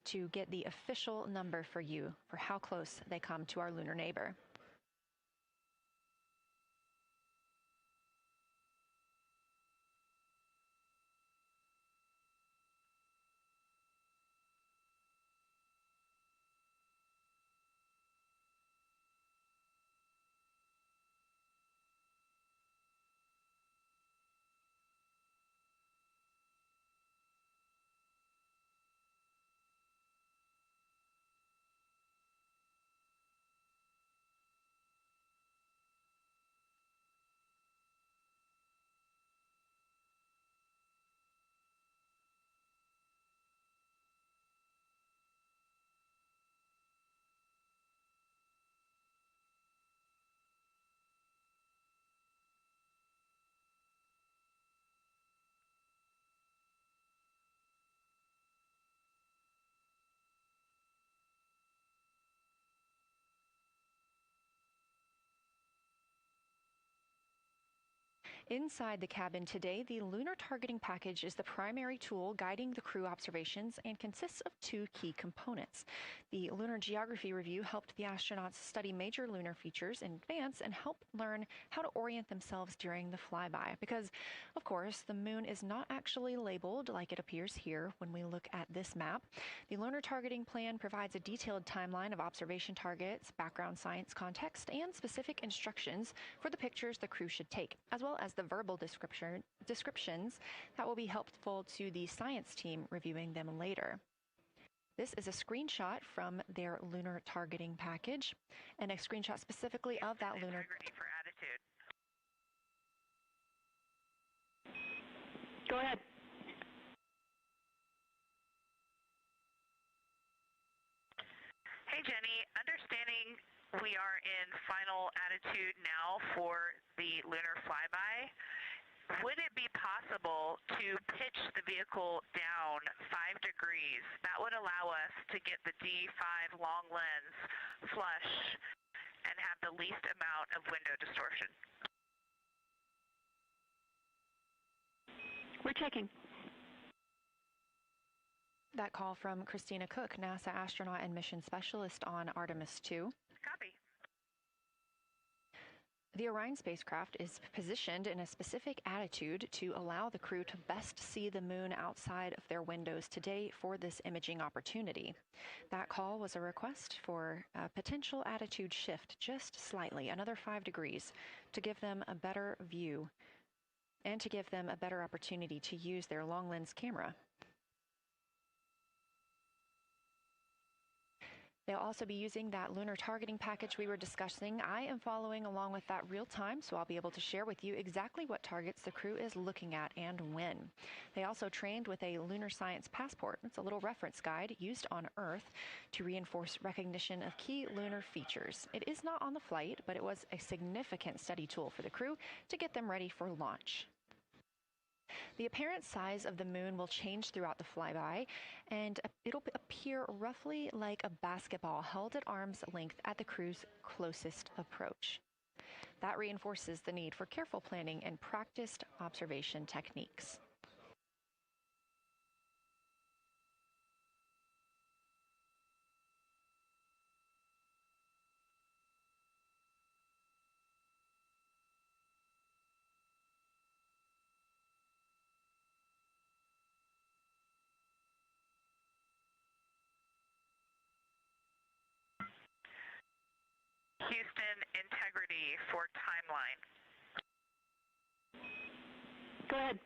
to get the official number for you for how close they come to our lunar neighbor. Inside the cabin today, the Lunar Targeting Package is the primary tool guiding the crew observations and consists of two key components. The Lunar Geography Review helped the astronauts study major lunar features in advance and help learn how to orient themselves during the flyby. Because, of course, the moon is not actually labeled like it appears here when we look at this map. The Lunar Targeting Plan provides a detailed timeline of observation targets, background science context, and specific instructions for the pictures the crew should take, as well as the verbal descriptions that will be helpful to the science team reviewing them later. This is a screenshot from their lunar targeting package, and a screenshot specifically of that lunar. For attitude. Go ahead. Hey, Jenny. Understanding we are in final attitude now for the lunar flyby. Would it be possible to pitch the vehicle down 5 degrees? That would allow us to get the D5 long lens flush and have the least amount of window distortion. We're checking. That call from Christina Cook, NASA astronaut and mission specialist on Artemis II. Copy. The Orion spacecraft is positioned in a specific attitude to allow the crew to best see the moon outside of their windows today for this imaging opportunity. That call was a request for a potential attitude shift just slightly, another 5 degrees, to give them a better view and to give them a better opportunity to use their long lens camera. They'll also be using that lunar targeting package we were discussing. I am following along with that real time, so I'll be able to share with you exactly what targets the crew is looking at and when. They also trained with a lunar science passport. It's a little reference guide used on Earth to reinforce recognition of key lunar features. It is not on the flight, but it was a significant study tool for the crew to get them ready for launch. The apparent size of the moon will change throughout the flyby, and it'll appear roughly like a basketball held at arm's length at the crew's closest approach. That reinforces the need for careful planning and practiced observation techniques. Houston, integrity for timeline. Go ahead.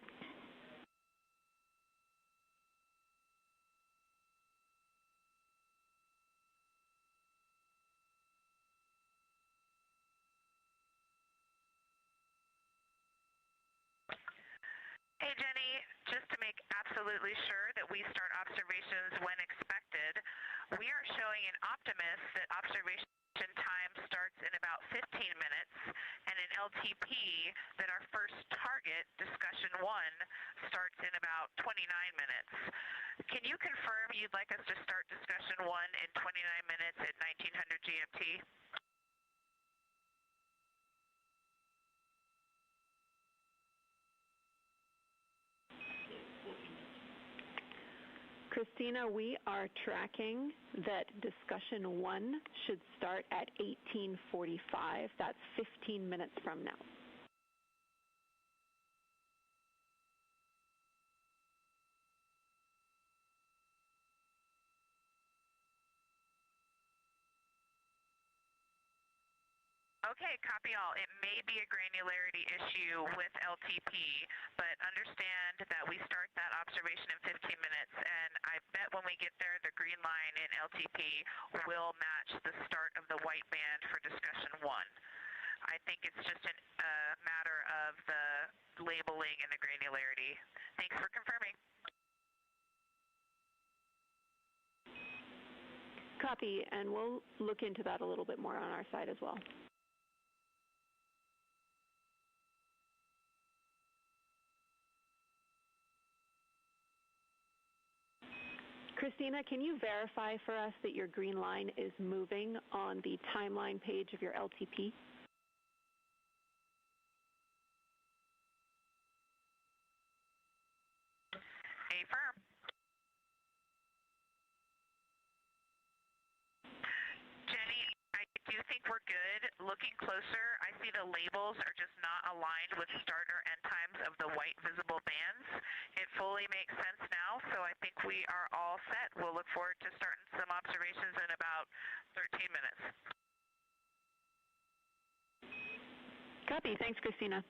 Hey, Jenny, just to make absolutely sure that we start observations when expected, we are showing in Optimus that observation time starts in about 15 minutes, and in LTP that our first target, discussion 1, starts in about 29 minutes. Can you confirm you'd like us to start discussion 1 in 29 minutes at 1900 GMT? Christina, we are tracking that discussion 1 should start at 18:45. That's 15 minutes from now. Okay, copy all. It may be a granularity issue with LTP, but understand that we start that observation in 15 minutes, and I bet when we get there, the green line in LTP will match the start of the white band for discussion 1. I think it's just a matter of the labeling and the granularity. Thanks for confirming. Copy, and we'll look into that a little bit more on our side as well. Christina, can you verify for us that your green line is moving on the timeline page of your LTP? Affirm. Jenny, I do think we're good. Looking closer, I see the labels are just not aligned with start or end times of the white visible bands. It fully makes sense now, so I think we are all set. We'll look forward to starting some observations in about 13 minutes. Copy. Thanks, Christina.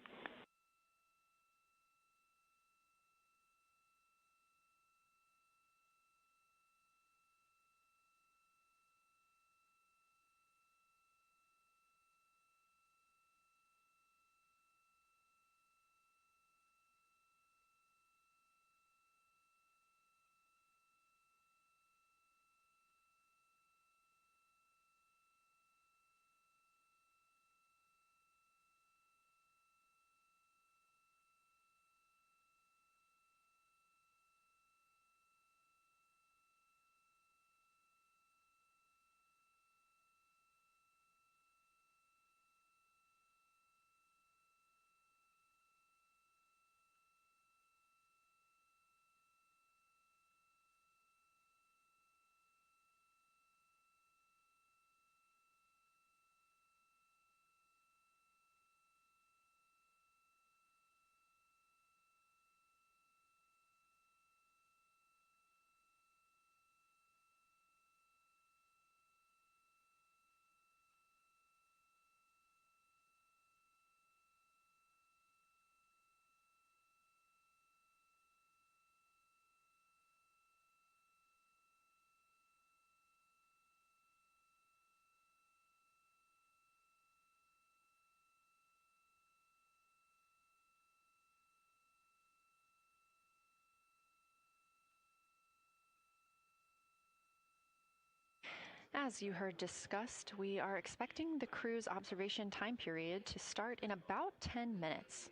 As you heard discussed, we are expecting the crew's observation time period to start in about 10 minutes.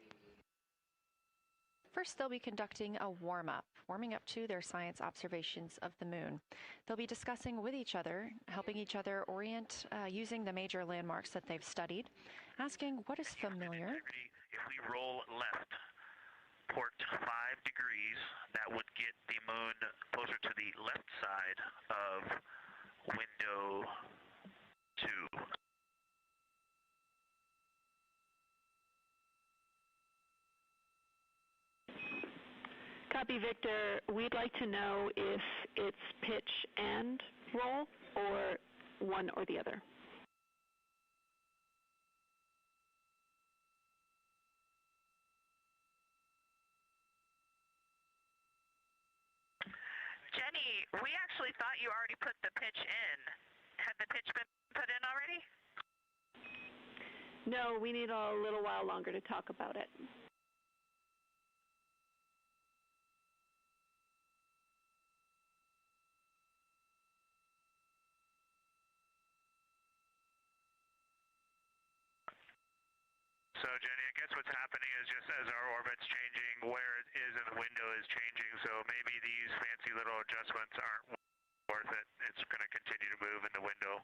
First, they'll be conducting a warm-up, warming up to their science observations of the moon. They'll be discussing with each other, helping each other orient using the major landmarks that they've studied, asking what is familiar. If we roll left, port 5 degrees, that would get the moon closer to the left side of window 2. Copy, Victor. We'd like to know if it's pitch and roll or one or the other. Jenny, we actually thought you already put the pitch in. Had the pitch been put in already? No, we need a little while longer to talk about it. So, Jenny, I guess what's happening is just as our orbit's changing, where it is in the window is changing, so maybe these fancy little adjustments aren't worth it. It's going to continue to move in the window.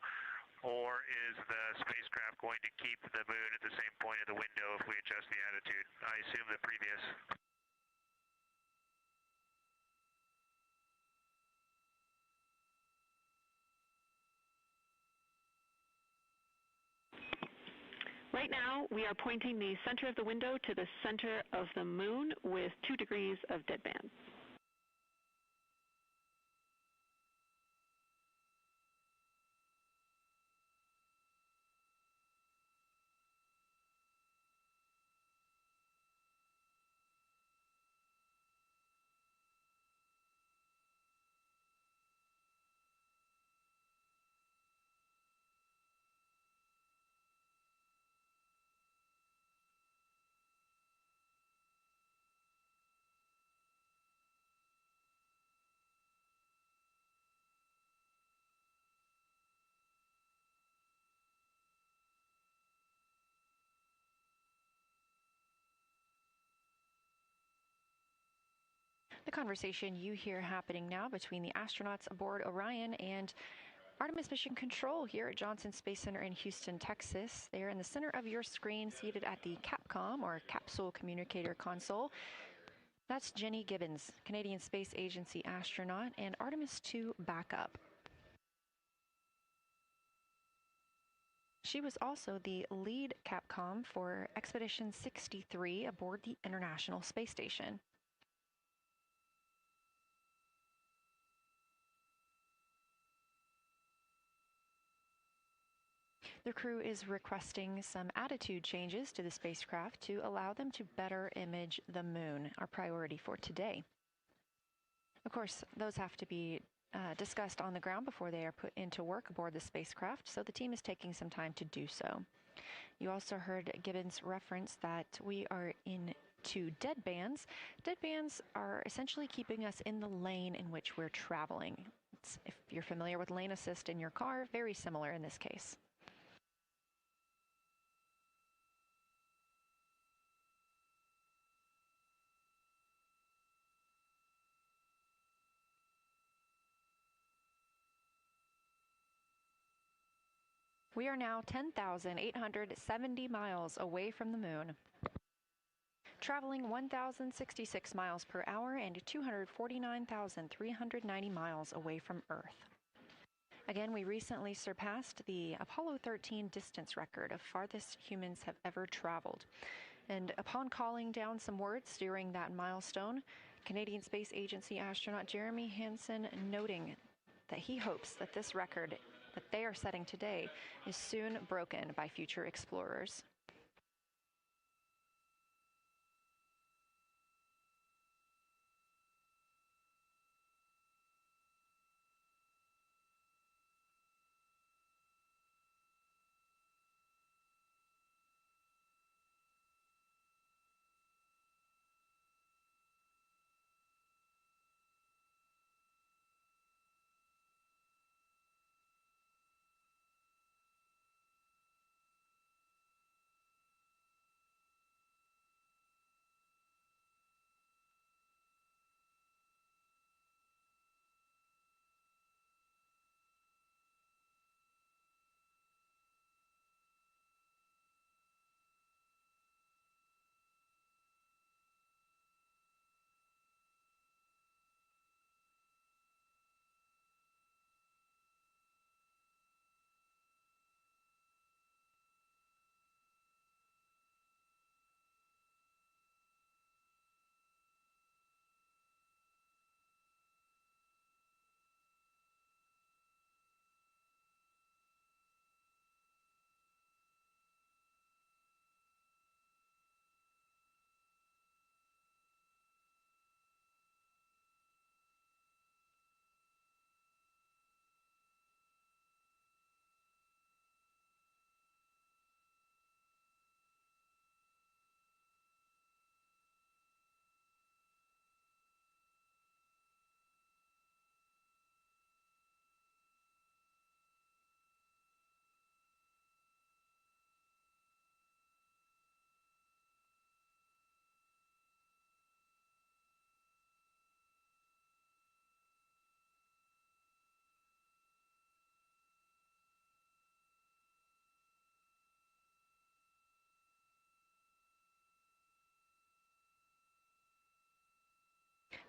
Or is the spacecraft going to keep the moon at the same point of the window if we adjust the attitude? I assume the previous. Right now, we are pointing the center of the window to the center of the moon with 2 degrees of deadband. The conversation you hear happening now between the astronauts aboard Orion and Artemis Mission Control here at Johnson Space Center in Houston, Texas. They are in the center of your screen, seated at the Capcom, or capsule communicator console. That's Jenny Gibbons, Canadian Space Agency astronaut and Artemis II backup. She was also the lead Capcom for Expedition 63 aboard the International Space Station. The crew is requesting some attitude changes to the spacecraft to allow them to better image the moon, our priority for today. Of course, those have to be discussed on the ground before they are put into work aboard the spacecraft, so the team is taking some time to do so. You also heard Gibbons reference that we are into deadbands. Deadbands are essentially keeping us in the lane in which we're traveling. If you're familiar with lane assist in your car, very similar in this case. We are now 10,870 miles away from the moon, traveling 1,066 miles per hour and 249,390 miles away from Earth. Again, we recently surpassed the Apollo 13 distance record of farthest humans have ever traveled. And upon calling down some words during that milestone, Canadian Space Agency astronaut Jeremy Hansen noting that he hopes that this record that they are setting today is soon broken by future explorers.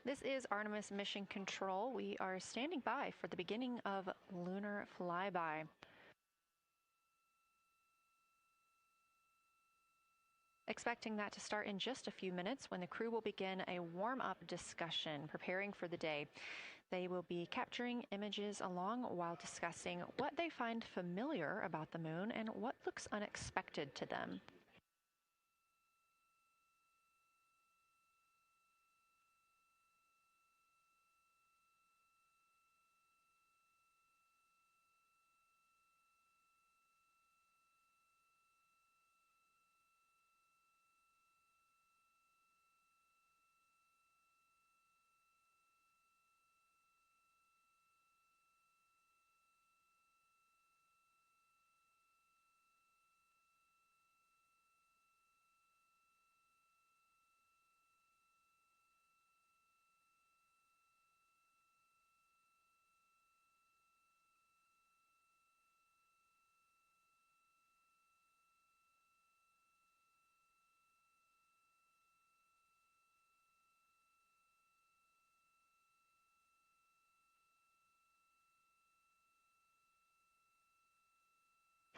This is Artemis Mission Control. We are standing by for the beginning of lunar flyby. Expecting that to start in just a few minutes when the crew will begin a warm-up discussion preparing for the day. They will be capturing images along while discussing what they find familiar about the moon and what looks unexpected to them.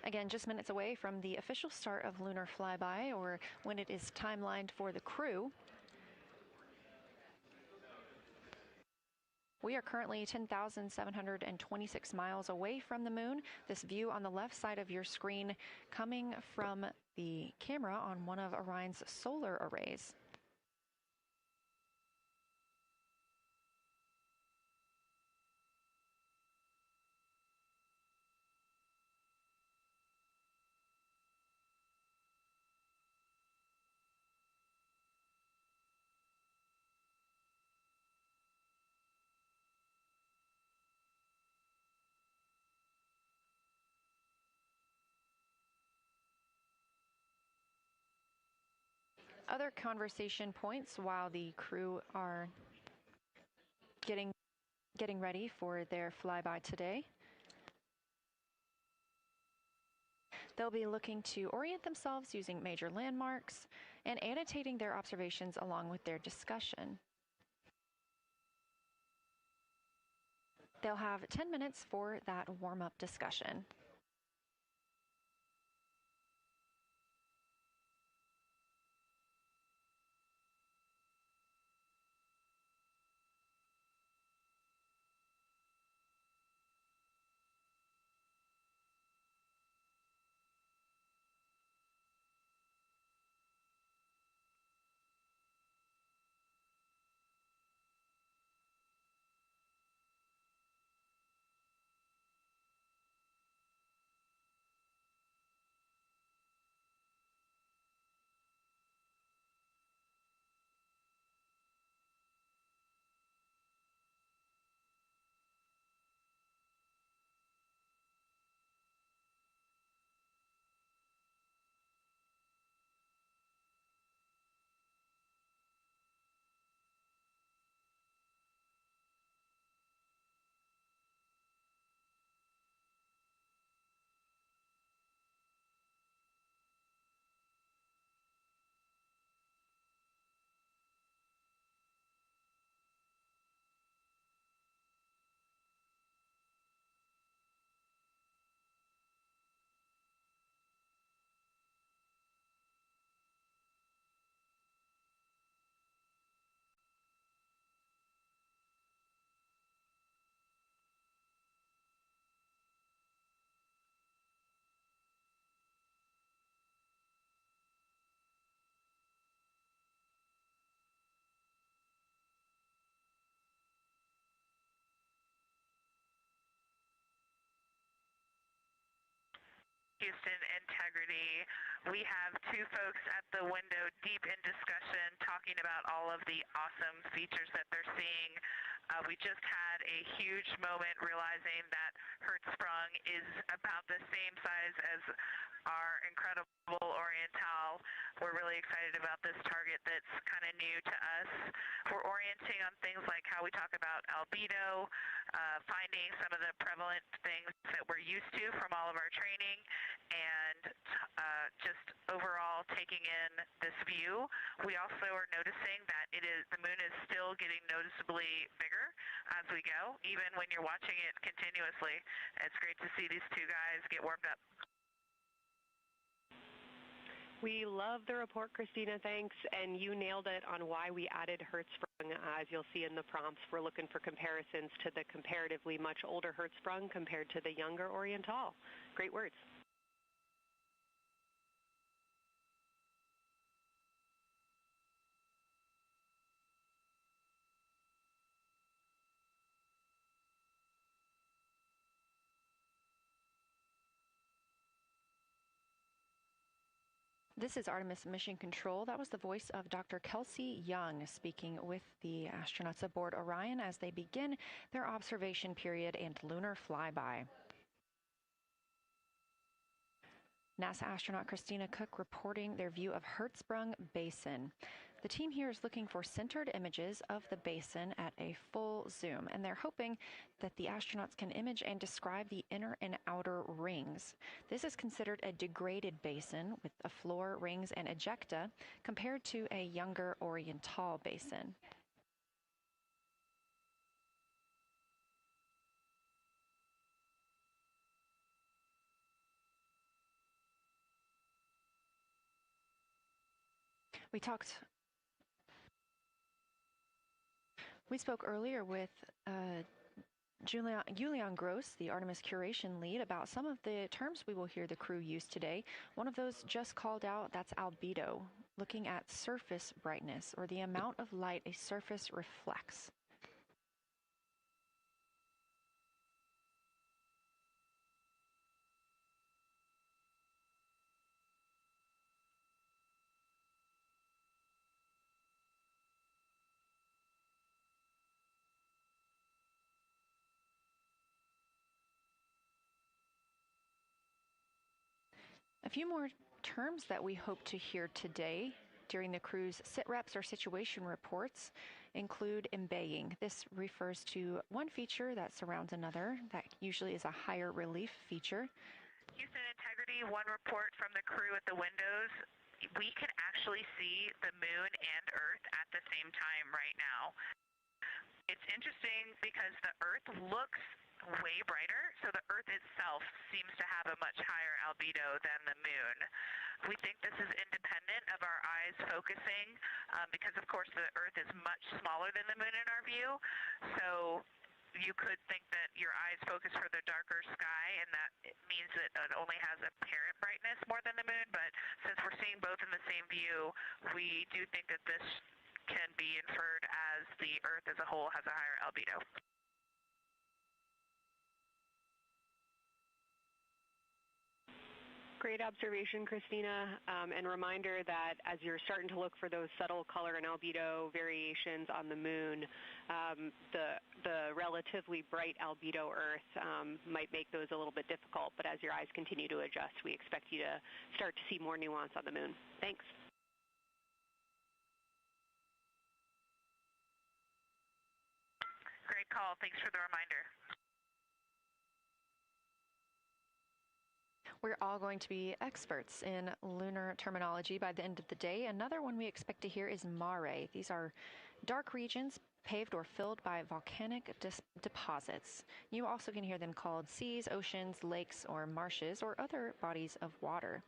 Again, just minutes away from the official start of lunar flyby, or when it is timelined for the crew. We are currently 10,726 miles away from the moon. This view on the left side of your screen coming from the camera on one of Orion's solar arrays. Other conversation points while the crew are getting ready for their flyby today. They'll be looking to orient themselves using major landmarks and annotating their observations along with their discussion. They'll have 10 minutes for that warm-up discussion. Houston integrity. We have two folks at the window deep in discussion talking about all of the awesome features that they're seeing. We just had a huge moment realizing that Hertzsprung is about the same size as our incredible Oriental. We're really excited about this target that's kind of new to us. We're orienting on things like how we talk about albedo, finding some of the prevalent things that we're used to from all of our training, and just overall taking in this view. We also are noticing that the moon is still getting noticeably bigger as we go, even when you're watching it continuously. It's great to see these two guys get warmed up. We love the report, Christina, thanks. And you nailed it on why we added Hertzsprung. As you'll see in the prompts, we're looking for comparisons to the comparatively much older Hertzsprung compared to the younger Oriental. Great words. This is Artemis Mission Control. That was the voice of Dr. Kelsey Young speaking with the astronauts aboard Orion as they begin their observation period and lunar flyby. NASA astronaut Christina Cook reporting their view of Hertzsprung Basin. The team here is looking for centered images of the basin at a full zoom, and they're hoping that the astronauts can image and describe the inner and outer rings. This is considered a degraded basin with a floor, rings, and ejecta compared to a younger Oriental basin. We spoke earlier with Julian Gross, the Artemis curation lead, about some of the terms we will hear the crew use today. One of those just called out, that's albedo, looking at surface brightness, or the amount of light a surface reflects. A few more terms that we hope to hear today during the crew's sit reps or situation reports include embaying. This refers to one feature that surrounds another. That usually is a higher relief feature. Houston Integrity, one report from the crew at the windows. We can actually see the moon and Earth at the same time right now. It's interesting because the Earth looks way brighter, so the Earth itself seems to have a much higher albedo than the moon. We think this is independent of our eyes focusing because, of course, the Earth is much smaller than the moon in our view, so you could think that your eyes focus for the darker sky, and that it means that it only has apparent brightness more than the moon, but since we're seeing both in the same view, we do think that this can be inferred as the Earth as a whole has a higher albedo. Great observation, Christina, and reminder that as you're starting to look for those subtle color and albedo variations on the moon, the relatively bright albedo Earth might make those a little bit difficult, but as your eyes continue to adjust, we expect you to start to see more nuance on the moon. Thanks. Great call. Thanks for the reminder. We're all going to be experts in lunar terminology by the end of the day. Another one we expect to hear is mare. These are dark regions paved or filled by volcanic deposits. You also can hear them called seas, oceans, lakes, or marshes, or other bodies of water.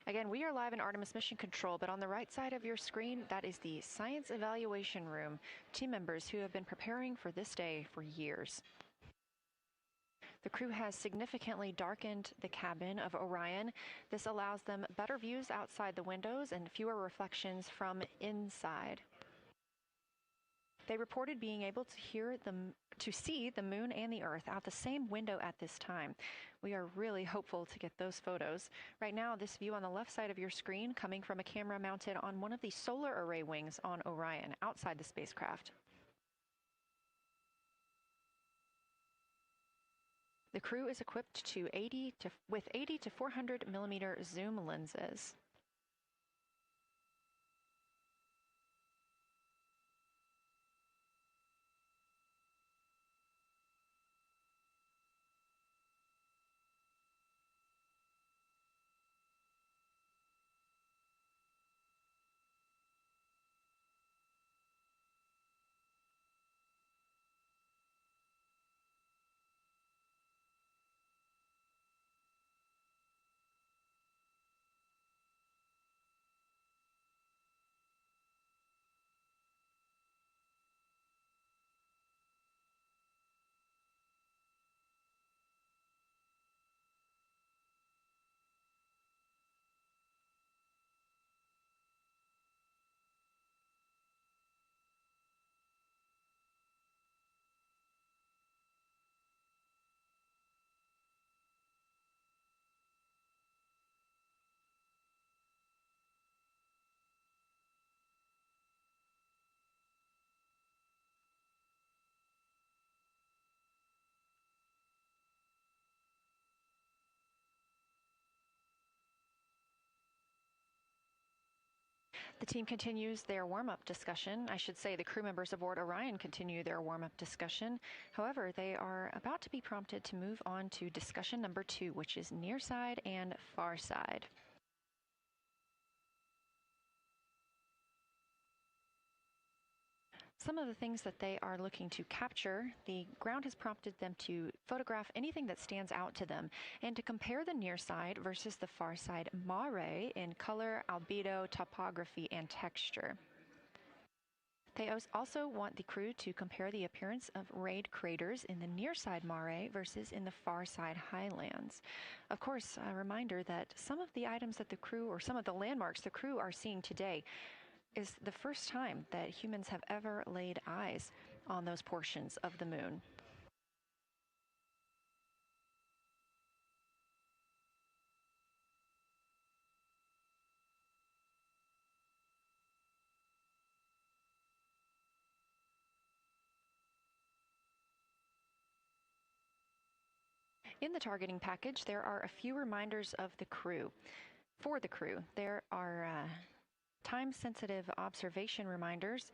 Again, we are live in Artemis Mission Control, but on the right side of your screen, that is the Science Evaluation Room, team members who have been preparing for this day for years. The crew has significantly darkened the cabin of Orion. This allows them better views outside the windows and fewer reflections from inside. They reported being able to see the moon and the Earth out the same window at this time. We are really hopeful to get those photos. Right now, this view on the left side of your screen coming from a camera mounted on one of the solar array wings on Orion outside the spacecraft. The crew is equipped with 80 to 400 millimeter zoom lenses. The team continues their warm-up discussion. I should say the crew members aboard Orion continue their warm-up discussion. However, they are about to be prompted to move on to discussion number 2, which is near side and far side. some of the things that they are looking to capture, the ground has prompted them to photograph anything that stands out to them and to compare the near side versus the far side mare in color, albedo, topography, and texture. They also want the crew to compare the appearance of rayed craters in the near side mare versus in the far side highlands. Of course, a reminder that some of the items that the crew, or some of the landmarks the crew are seeing today, is the first time that humans have ever laid eyes on those portions of the moon. In the targeting package, there are a few reminders of the crew. For the crew, there are time-sensitive observation reminders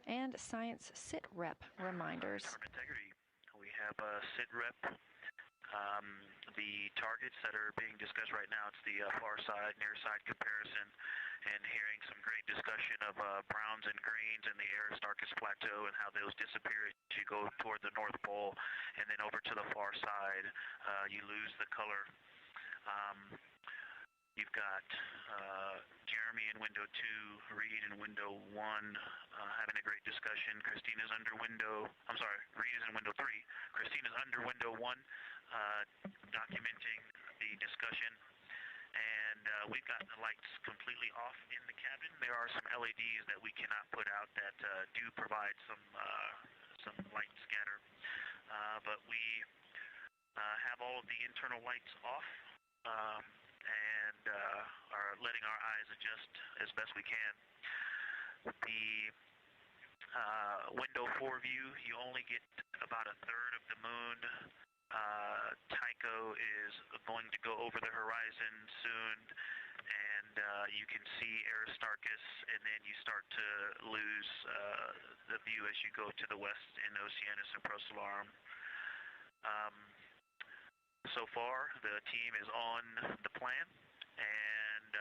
and science sit rep reminders. Integrity. We have sit rep. The targets that are being discussed right now, it's the far side, near side comparison, and hearing some great discussion of browns and greens in the Aristarchus Plateau and how those disappear as you go toward the North Pole, and then over to the far side, you lose the color. You've got Jeremy in window 2, Reed in window 1, having a great discussion. Christina's under window, I'm sorry, Reed is in window 3. Christina's under window 1, documenting the discussion. And we've got the lights completely off in the cabin. There are some LEDs that we cannot put out that do provide some light scatter. But we have all of the internal lights off. And are letting our eyes adjust as best we can. The window 4 view, you only get about a third of the moon. Tycho is going to go over the horizon soon, and you can see Aristarchus, and then you start to lose the view as you go to the west in Oceanus and Procellarum. So far, the team is on the plan, and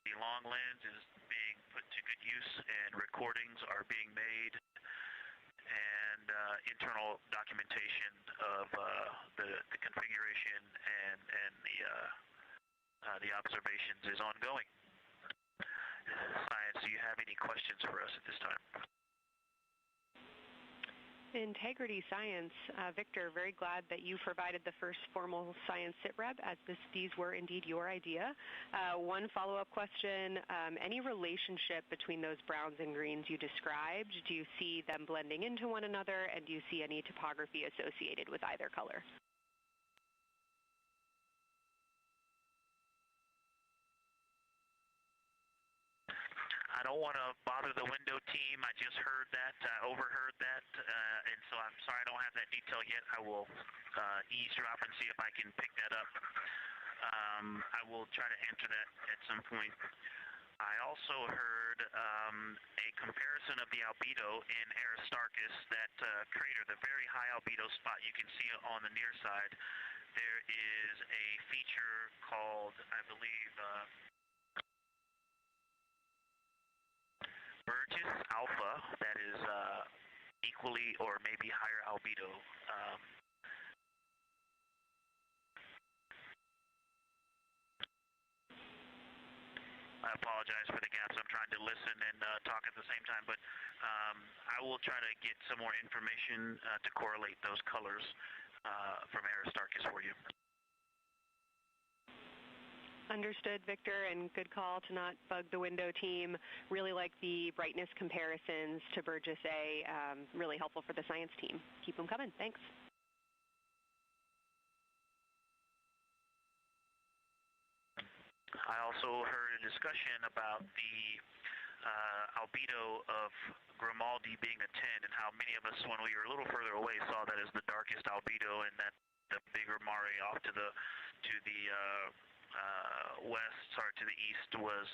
the long lens is being put to good use, and recordings are being made, and internal documentation of the configuration and the observations is ongoing. Science, do you have any questions for us at this time? Integrity Science. Victor, very glad that you provided the first formal science sit rep, as these were indeed your idea. One follow-up question, any relationship between those browns and greens you described? Do you see them blending into one another, and do you see any topography associated with either color? I don't want to bother the window team. I just heard that, overheard that, and so I'm sorry I don't have that detail yet. I will eavesdrop and see if I can pick that up. I will try to answer that at some point. I also heard a comparison of the albedo in Aristarchus, that crater, the very high albedo spot you can see on the near side. There is a feature called, I believe, Burgess alpha that is equally or maybe higher albedo. I apologize for the gaps. I'm trying to listen and talk at the same time, but I will try to get some more information to correlate those colors from Aristarchus for you. Understood, Victor, and good call to not bug the window team. Really like the brightness comparisons to Burgess A. Really helpful for the science team. Keep them coming. Thanks. I also heard a discussion about the albedo of Grimaldi being a 10, and how many of us, when we were a little further away, saw that as the darkest albedo, and that the bigger mare off to the west, sorry, to the east was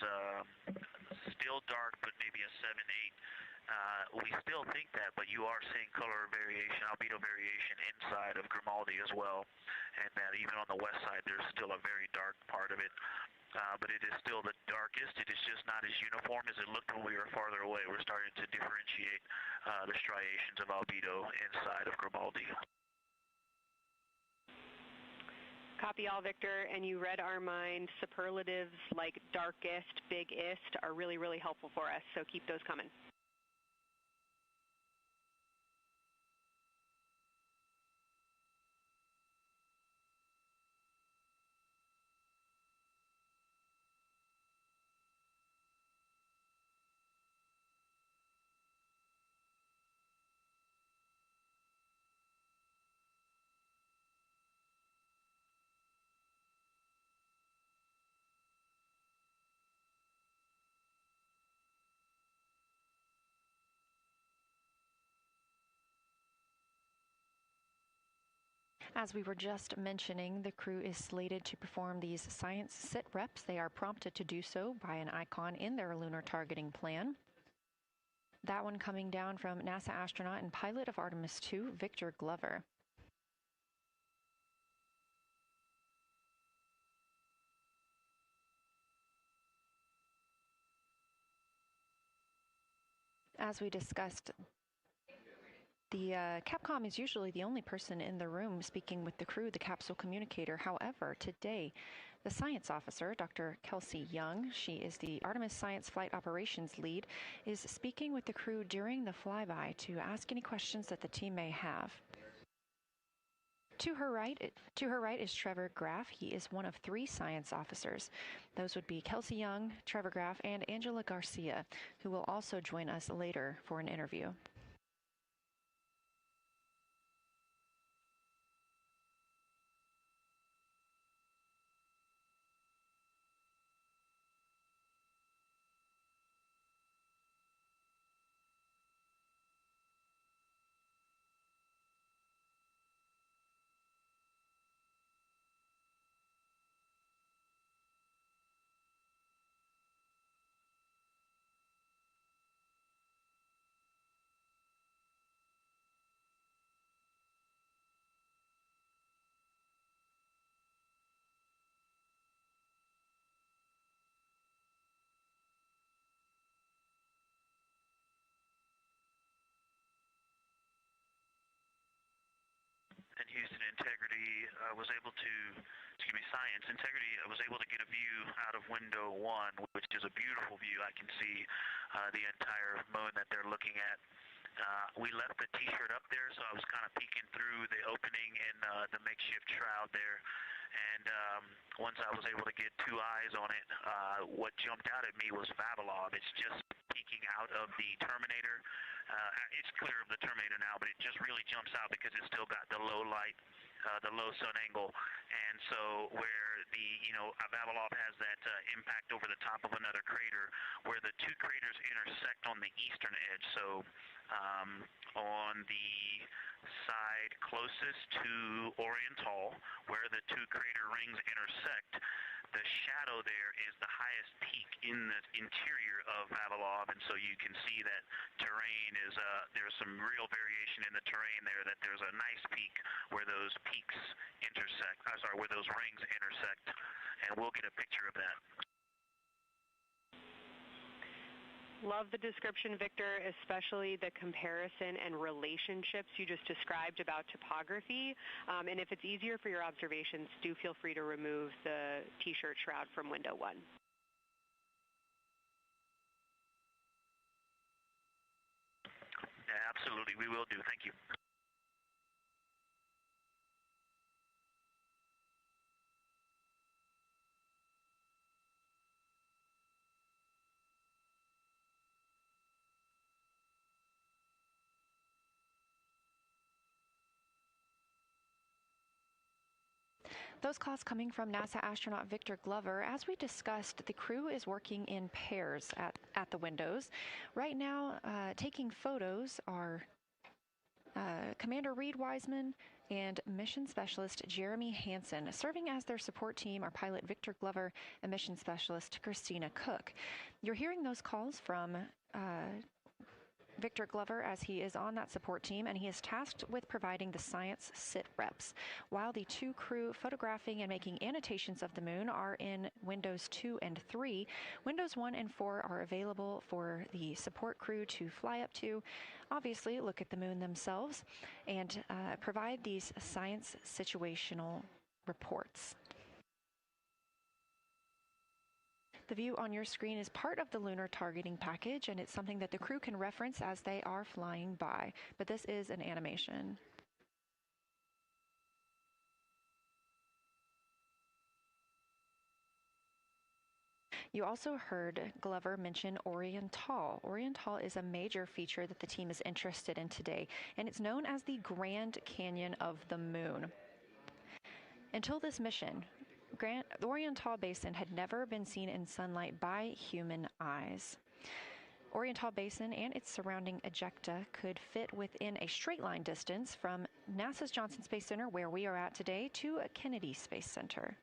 still dark, but maybe a 7-8. We still think that, but you are seeing color variation, albedo variation inside of Grimaldi as well, and that even on the west side, there's still a very dark part of it. but it is still the darkest. It is just not as uniform as it looked when we were farther away. We're starting to differentiate the striations of albedo inside of Grimaldi. Copy all, Victor, and you read our mind. Superlatives like darkest, biggest are really, really helpful for us, so keep those coming. As we were just mentioning, the crew is slated to perform these science sit reps. They are prompted to do so by an icon in their lunar targeting plan. That one coming down from NASA astronaut and pilot of Artemis II, Victor Glover. As we discussed, the Capcom is usually the only person in the room speaking with the crew, the capsule communicator. However, today, the science officer, Dr. Kelsey Young, she is the Artemis Science Flight Operations Lead, is speaking with the crew during the flyby to ask any questions that the team may have. To her right is Trevor Graff. He is one of 3 science officers. Those would be Kelsey Young, Trevor Graff, and Angela Garcia, who will also join us later for an interview. Houston integrity science integrity was able to get a view out of window 1, which is a beautiful view. I can see the entire moon that they're looking at. We left the t-shirt up there, so I was kind of peeking through the opening in the makeshift shroud there. And once I was able to get 2 eyes on it, what jumped out at me was Vavilov. It's just peeking out of the Terminator. It's clear of the Terminator now, but it just really jumps out because it's still got the low light, the low sun angle. And so where the, Vavilov has that impact over the top of another crater, where the 2 craters intersect on the eastern edge. So on the side closest to Orion, where the 2 crater rings intersect, the shadow there is the highest peak in the interior of Vavilov, and so you can see that terrain is, there's some real variation in the terrain there, that there's a nice peak where those peaks intersect, where those rings intersect, and we'll get a picture of that. Love the description, Victor, especially the comparison and relationships you just described about topography. And if it's easier for your observations, do feel free to remove the t-shirt shroud from window 1. Yeah, absolutely, we will do. Thank you. Those calls coming from NASA astronaut Victor Glover. As we discussed, the crew is working in pairs at the windows. Right now, taking photos are Commander Reed Wiseman and Mission Specialist Jeremy Hansen. Serving as their support team are pilot Victor Glover and Mission Specialist Christina Cook. You're hearing those calls from Victor Glover, as he is on that support team, and he is tasked with providing the science sit reps, while the two crew photographing and making annotations of the moon are in Windows 2 and 3. Windows 1 and 4 are available for the support crew to fly up to, obviously look at the moon themselves, and provide these science situational reports. The view on your screen is part of the lunar targeting package, and it's something that the crew can reference as they are flying by, but this is an animation. You also heard Glover mention Oriental. Oriental is a major feature that the team is interested in today, and it's known as the Grand Canyon of the Moon. Until this mission, the Oriental Basin had never been seen in sunlight by human eyes. Oriental Basin and its surrounding ejecta could fit within a straight line distance from NASA's Johnson Space Center, where we are at today, to Kennedy Space Center.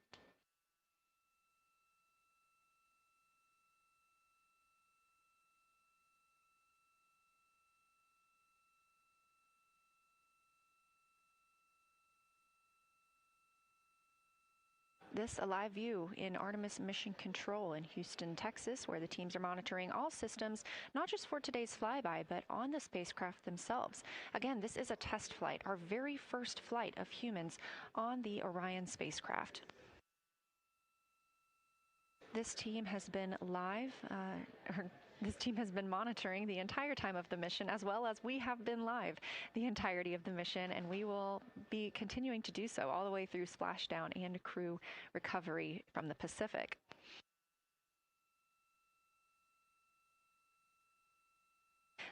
This a live view in Artemis Mission Control in Houston, Texas, where the teams are monitoring all systems, not just for today's flyby, but on the spacecraft themselves. Again, this is a test flight, our very first flight of humans on the Orion spacecraft. This team has been This team has been monitoring the entire time of the mission, as well as we have been live the entirety of the mission, and we will be continuing to do so all the way through splashdown and crew recovery from the Pacific.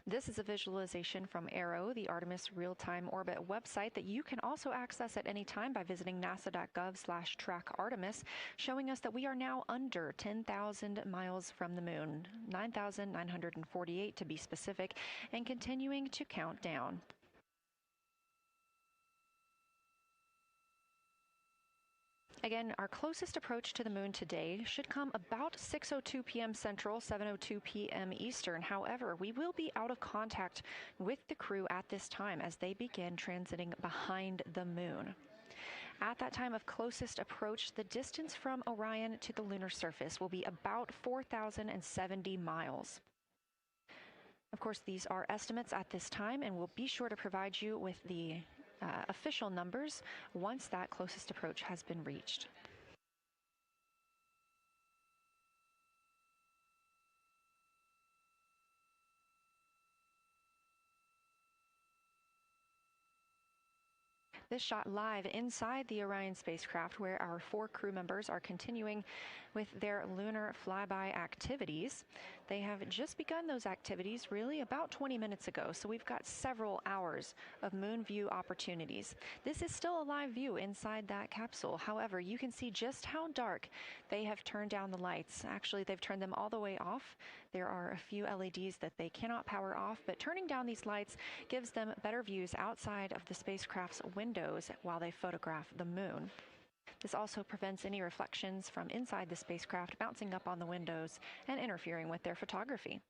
This is a visualization from ARROW, the Artemis Real-Time Orbit website that you can also access at any time by visiting nasa.gov/trackartemis, showing us that we are now under 10,000 miles from the moon, 9,948 to be specific, and continuing to count down. Again, our closest approach to the moon today should come about 6:02 p.m. Central, 7:02 p.m. Eastern. However, we will be out of contact with the crew at this time as they begin transiting behind the moon. At that time of closest approach, the distance from Orion to the lunar surface will be about 4,070 miles. Of course, these are estimates at this time, and we'll be sure to provide you with the official numbers once that closest approach has been reached. This shot live inside the Orion spacecraft, where our 4 crew members are continuing with their lunar flyby activities. They have just begun those activities really about 20 minutes ago, so we've got several hours of moon view opportunities. This is still a live view inside that capsule. However, you can see just how dark they have turned down the lights. Actually, they've turned them all the way off. There are a few LEDs that they cannot power off, but turning down these lights gives them better views outside of the spacecraft's windows while they photograph the moon. This also prevents any reflections from inside the spacecraft bouncing up on the windows and interfering with their photography.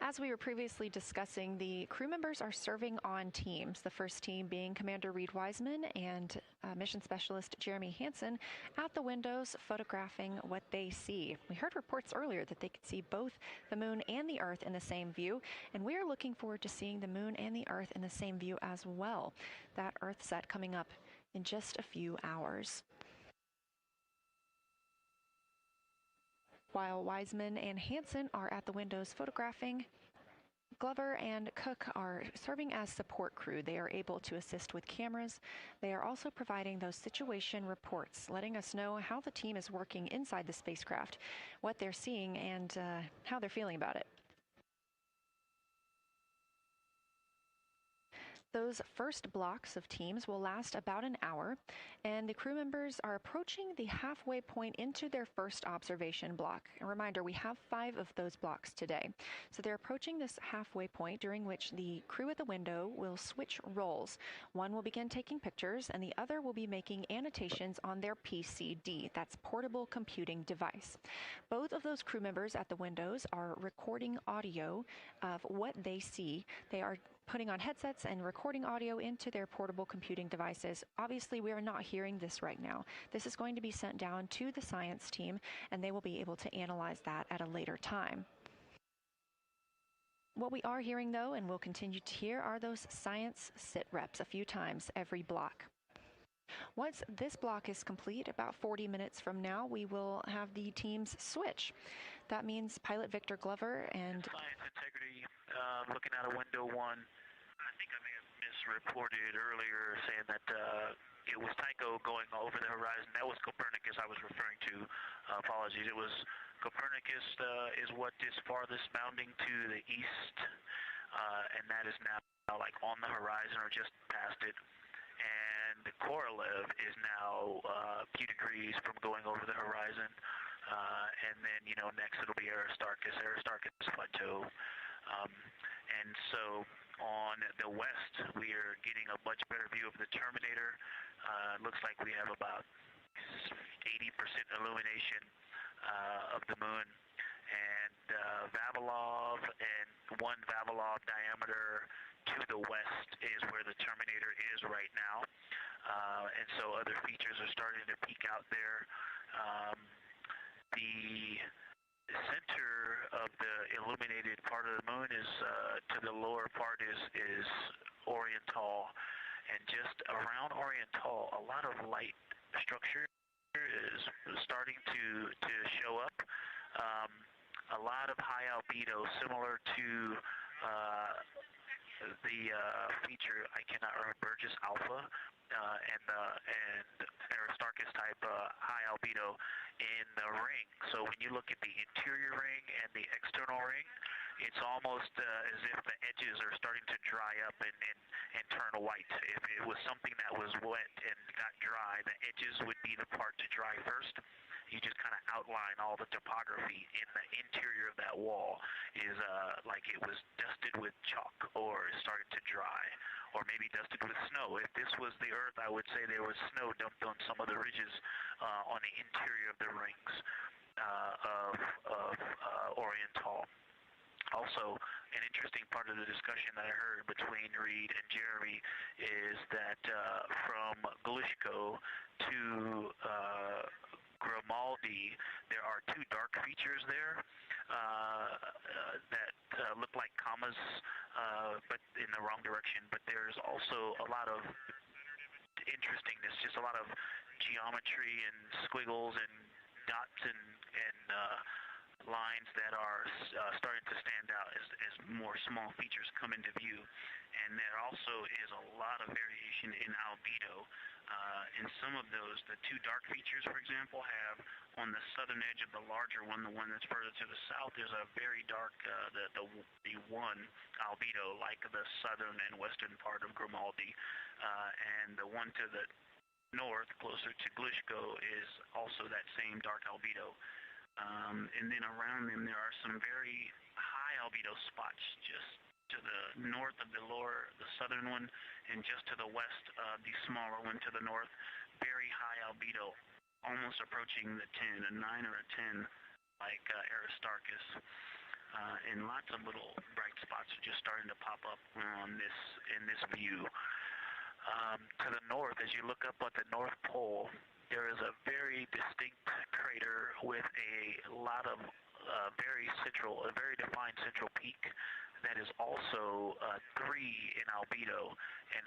As we were previously discussing, the crew members are serving on teams, the first team being Commander Reed Wiseman and Mission Specialist Jeremy Hansen at the windows photographing what they see. We heard reports earlier that they could see both the moon and the Earth in the same view, and we are looking forward to seeing the moon and the Earth in the same view as well. That Earth set coming up in just a few hours. While Wiseman and Hansen are at the windows photographing, Glover and Cook are serving as support crew. They are able to assist with cameras. They are also providing those situation reports, letting us know how the team is working inside the spacecraft, what they're seeing, and how they're feeling about it. Those first blocks of teams will last about an hour, and the crew members are approaching the halfway point into their first observation block. A reminder, we have 5 of those blocks today. So they're approaching this halfway point during which the crew at the window will switch roles. One will begin taking pictures, and the other will be making annotations on their PCD, that's portable computing device. Both of those crew members at the windows are recording audio of what they see. They are putting on headsets and recording audio into their portable computing devices. Obviously, we are not hearing this right now. This is going to be sent down to the science team, and they will be able to analyze that at a later time. What we are hearing, though, and will continue to hear, are those science sit reps a few times every block. Once this block is complete, about 40 minutes from now, we will have the teams switch. That means pilot Victor Glover and science integrity, looking out of window 1. I think I may have misreported earlier saying that it was Tycho going over the horizon. That was Copernicus I was referring to. Apologies. It was Copernicus is what is farthest bounding to the east, and that is now like on the horizon or just past it. And Korolev is now a few degrees from going over the horizon. And then, next it'll be Aristarchus Plateau. And so on the west, we are getting a much better view of the Terminator. It looks like we have about 80% illumination of the moon. And Vavilov and 1 Vavilov diameter to the west is where the Terminator is right now. And so other features are starting to peek out there. The center of the illuminated part of the moon is to the lower part is Oriental, and just around Oriental, a lot of light structure is starting to show up. A lot of high albedo, similar to the feature I cannot remember, Burgess Alpha and Aristarchus type high albedo in the ring. So when you look at the interior ring and the external ring, it's almost as if the edges are starting to dry up and turn white. If it was something that was wet and got dry, the edges would be the part to dry first. You just kind of outline all the topography in the interior of that wall is like it was dusted with chalk or is starting to dry, or maybe dusted with snow. If this was the Earth, I would say there was snow dumped on some of the ridges on the interior of the rings of Oriental. Also, an interesting part of the discussion that I heard between Reed and Jeremy is that from Glushko to Grimaldi, there are 2 dark features there that look like commas, but in the wrong direction. But there's also a lot of interestingness, just a lot of geometry and squiggles and dots and lines that are starting to stand out as more small features come into view. And there also is a lot of variation in albedo. In some of those, the 2 dark features, for example, have on the southern edge of the larger one, the one that's further to the south, there's a very dark, the 1 albedo, like the southern and western part of Grimaldi. And the one to the north, closer to Glushko, is also that same dark albedo. And then around them, there are some very high albedo spots just to the north of the southern one, and just to the west of the smaller one to the north. Very high albedo, almost approaching the 10, a 9 or a 10, like Aristarchus. and lots of little bright spots are just starting to pop up on in this view. To the north, as you look up at the North Pole, there is a very distinct crater with a lot of very defined central peak that is also 3 in albedo, and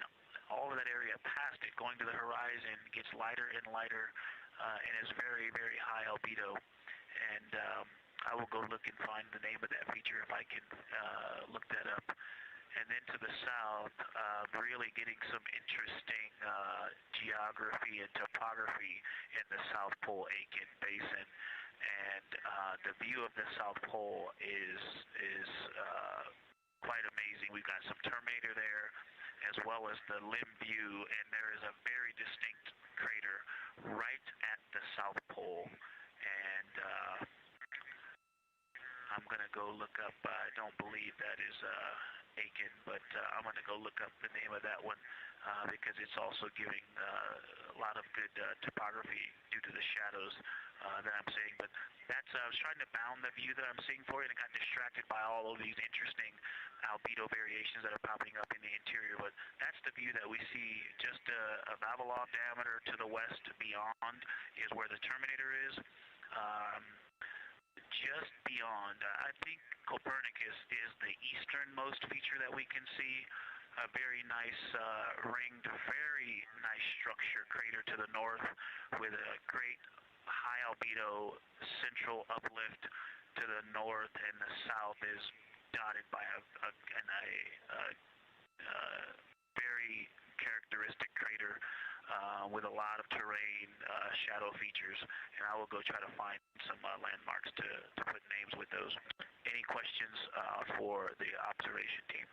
all of that area past it, going to the horizon, gets lighter and lighter, and is very, very high albedo. And I will go look and find the name of that feature if I can look that up. And then to the south, really getting some interesting geography and topography in the South Pole Aitken Basin. And the view of the South Pole is quite amazing. We've got some Terminator there, as well as the limb view, and there is a very distinct crater right at the South Pole. And I'm going to go look up, I don't believe that is Aiken, but I'm going to go look up the name of that one because it's also giving a lot of good topography due to the shadows that I'm seeing. But that's, I was trying to bound the view that I'm seeing for it and got distracted by all of these interesting albedo variations that are popping up in the interior. But that's the view that we see just a Vavilov diameter to the west beyond is where the Terminator is. Just beyond, I think Copernicus is the easternmost feature that we can see. A very nice ringed, very nice structure crater to the north with a great high albedo central uplift to the north, and the south is dotted by a very characteristic crater with a lot of terrain, shadow features, and I will go try to find some landmarks to put names with those. Any questions for the observation team?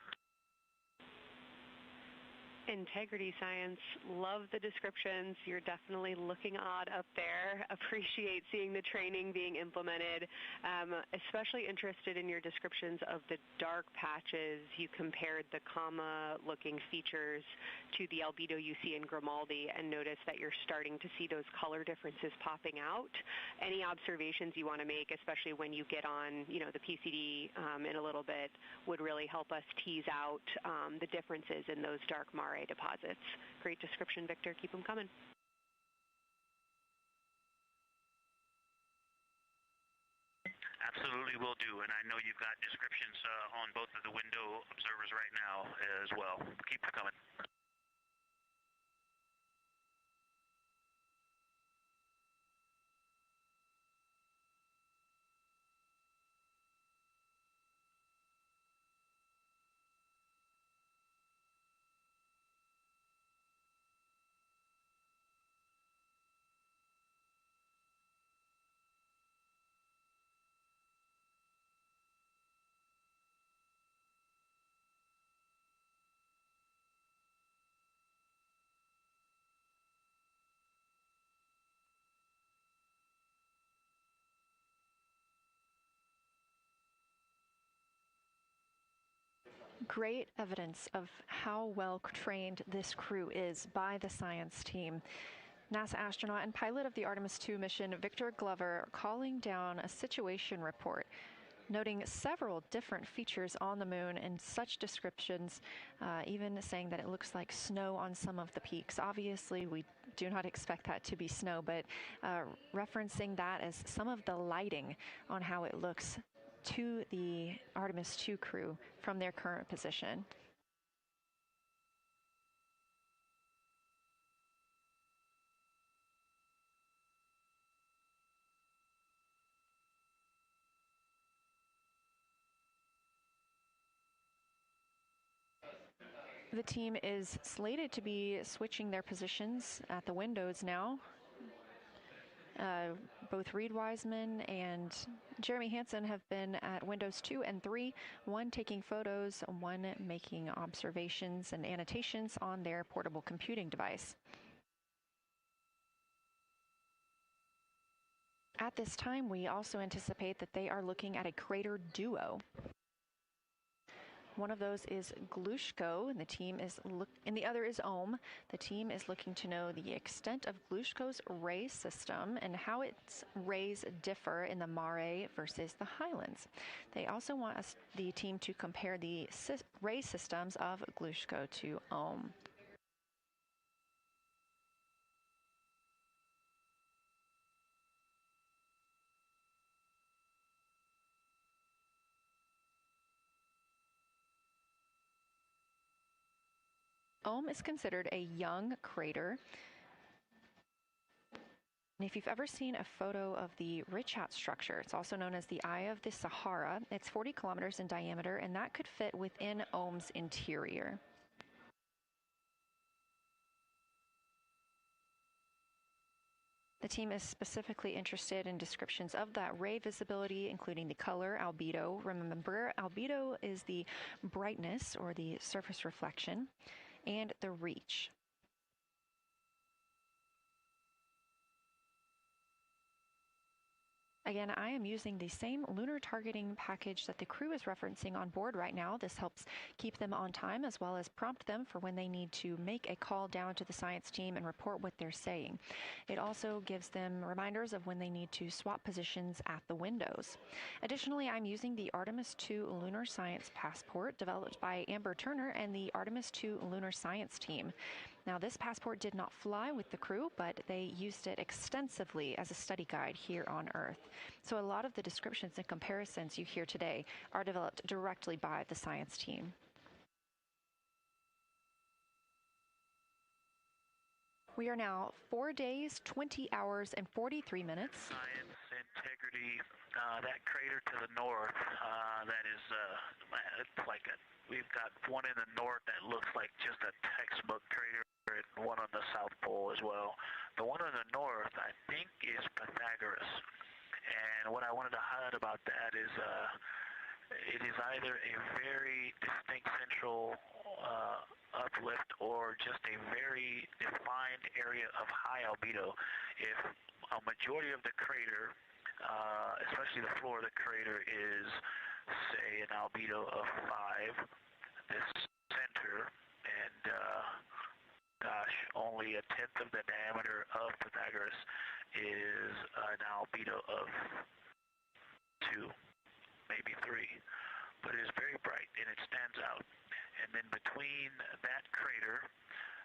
Integrity Science, love the descriptions. You're definitely looking odd up there. Appreciate seeing the training being implemented. Especially interested in your descriptions of the dark patches. You compared the comma-looking features to the albedo you see in Grimaldi and noticed that you're starting to see those color differences popping out. Any observations you want to make, especially when you get on, the PCD in a little bit, would really help us tease out the differences in those dark mare deposits. Great description, Victor. Keep them coming. Absolutely will do, and I know you've got descriptions on both of the window observers right now as well. Keep them coming. Great evidence of how well trained this crew is by the science team. NASA astronaut and pilot of the Artemis II mission, Victor Glover, calling down a situation report, noting several different features on the moon and such descriptions, even saying that it looks like snow on some of the peaks. Obviously, we do not expect that to be snow, but referencing that as some of the lighting on how it looks to the Artemis II crew from their current position. The team is slated to be switching their positions at the windows now. Both Reed Wiseman and Jeremy Hansen have been at windows 2 and 3, one taking photos, one making observations and annotations on their portable computing device. At this time, we also anticipate that they are looking at a crater duo. One of those is Glushko, and the other is Ohm. The team is looking to know the extent of Glushko's ray system and how its rays differ in the mare versus the highlands. They also want the team to compare the ray systems of Glushko to Ohm. Ohm is considered a young crater. And if you've ever seen a photo of the Richat structure, it's also known as the Eye of the Sahara. It's 40 kilometers in diameter, and that could fit within Ohm's interior. The team is specifically interested in descriptions of that ray visibility, including the color, albedo. Remember, albedo is the brightness or the surface reflection, and the reach. Again, I am using the same lunar targeting package that the crew is referencing on board right now. This helps keep them on time as well as prompt them for when they need to make a call down to the science team and report what they're saying. It also gives them reminders of when they need to swap positions at the windows. Additionally, I'm using the Artemis II Lunar Science Passport developed by Amber Turner and the Artemis II Lunar Science team. Now, this passport did not fly with the crew, but they used it extensively as a study guide here on Earth. So a lot of the descriptions and comparisons you hear today are developed directly by the science team. We are now 4 days, 20 hours, and 43 minutes. Science, integrity, that crater to the north, that is, it's like we've got one in the north that looks like just a textbook crater, and one on the South Pole as well. The one on the north, I think, is Pythagoras. And what I wanted to highlight about that is it is either a very distinct central uplift or just a very defined area of high albedo. If a majority of the crater, especially the floor of the crater, is, say, an albedo of 5, this center, and only a tenth of the diameter of Pythagoras is an albedo of 2, maybe 3, but it is very bright and it stands out. And then between that crater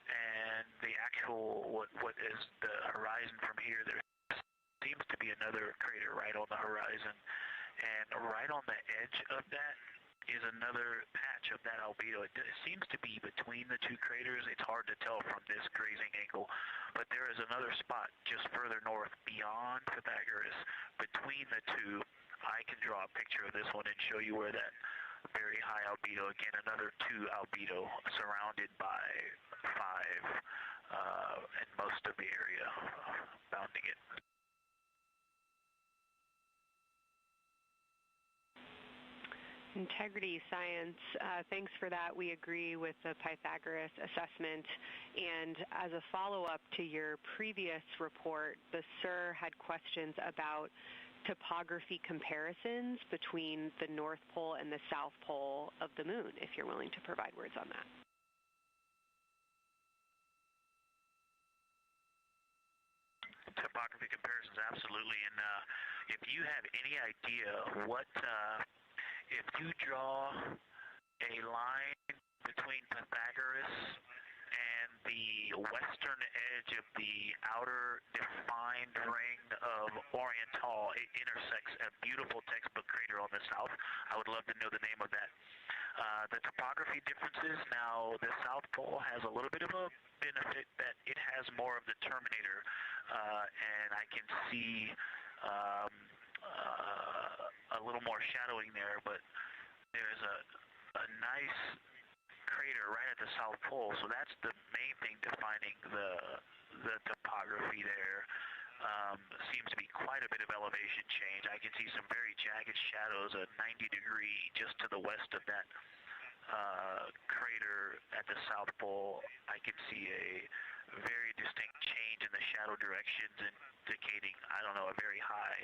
and the actual what is the horizon from here, there seems to be another crater right on the horizon, and right on the edge of that is another patch of that albedo. It seems to be between the two craters. It's hard to tell from this grazing angle, but there is another spot just further north beyond Pythagoras. Between the two, I can draw a picture of this one and show you where that very high albedo, again another 2 albedo surrounded by 5 and most of the area bounding it. Integrity science, thanks for that. We agree with the Pythagoras assessment. And as a follow-up to your previous report, the SIR had questions about topography comparisons between the North Pole and the South Pole of the Moon, if you're willing to provide words on that. Topography comparisons, absolutely. And if you have any idea what... if you draw a line between Pythagoras and the western edge of the outer defined ring of Orion, it intersects a beautiful textbook crater on the south. I would love to know the name of that. The topography differences, now the South Pole has a little bit of a benefit that it has more of the terminator, and I can see a little more shadowing there, but there's a nice crater right at the South Pole, so that's the main thing defining the topography there. Seems to be quite a bit of elevation change. I can see some very jagged shadows, a 90-degree just to the west of that crater at the South Pole. I can see a very distinct change in the shadow directions, indicating, I don't know, a very high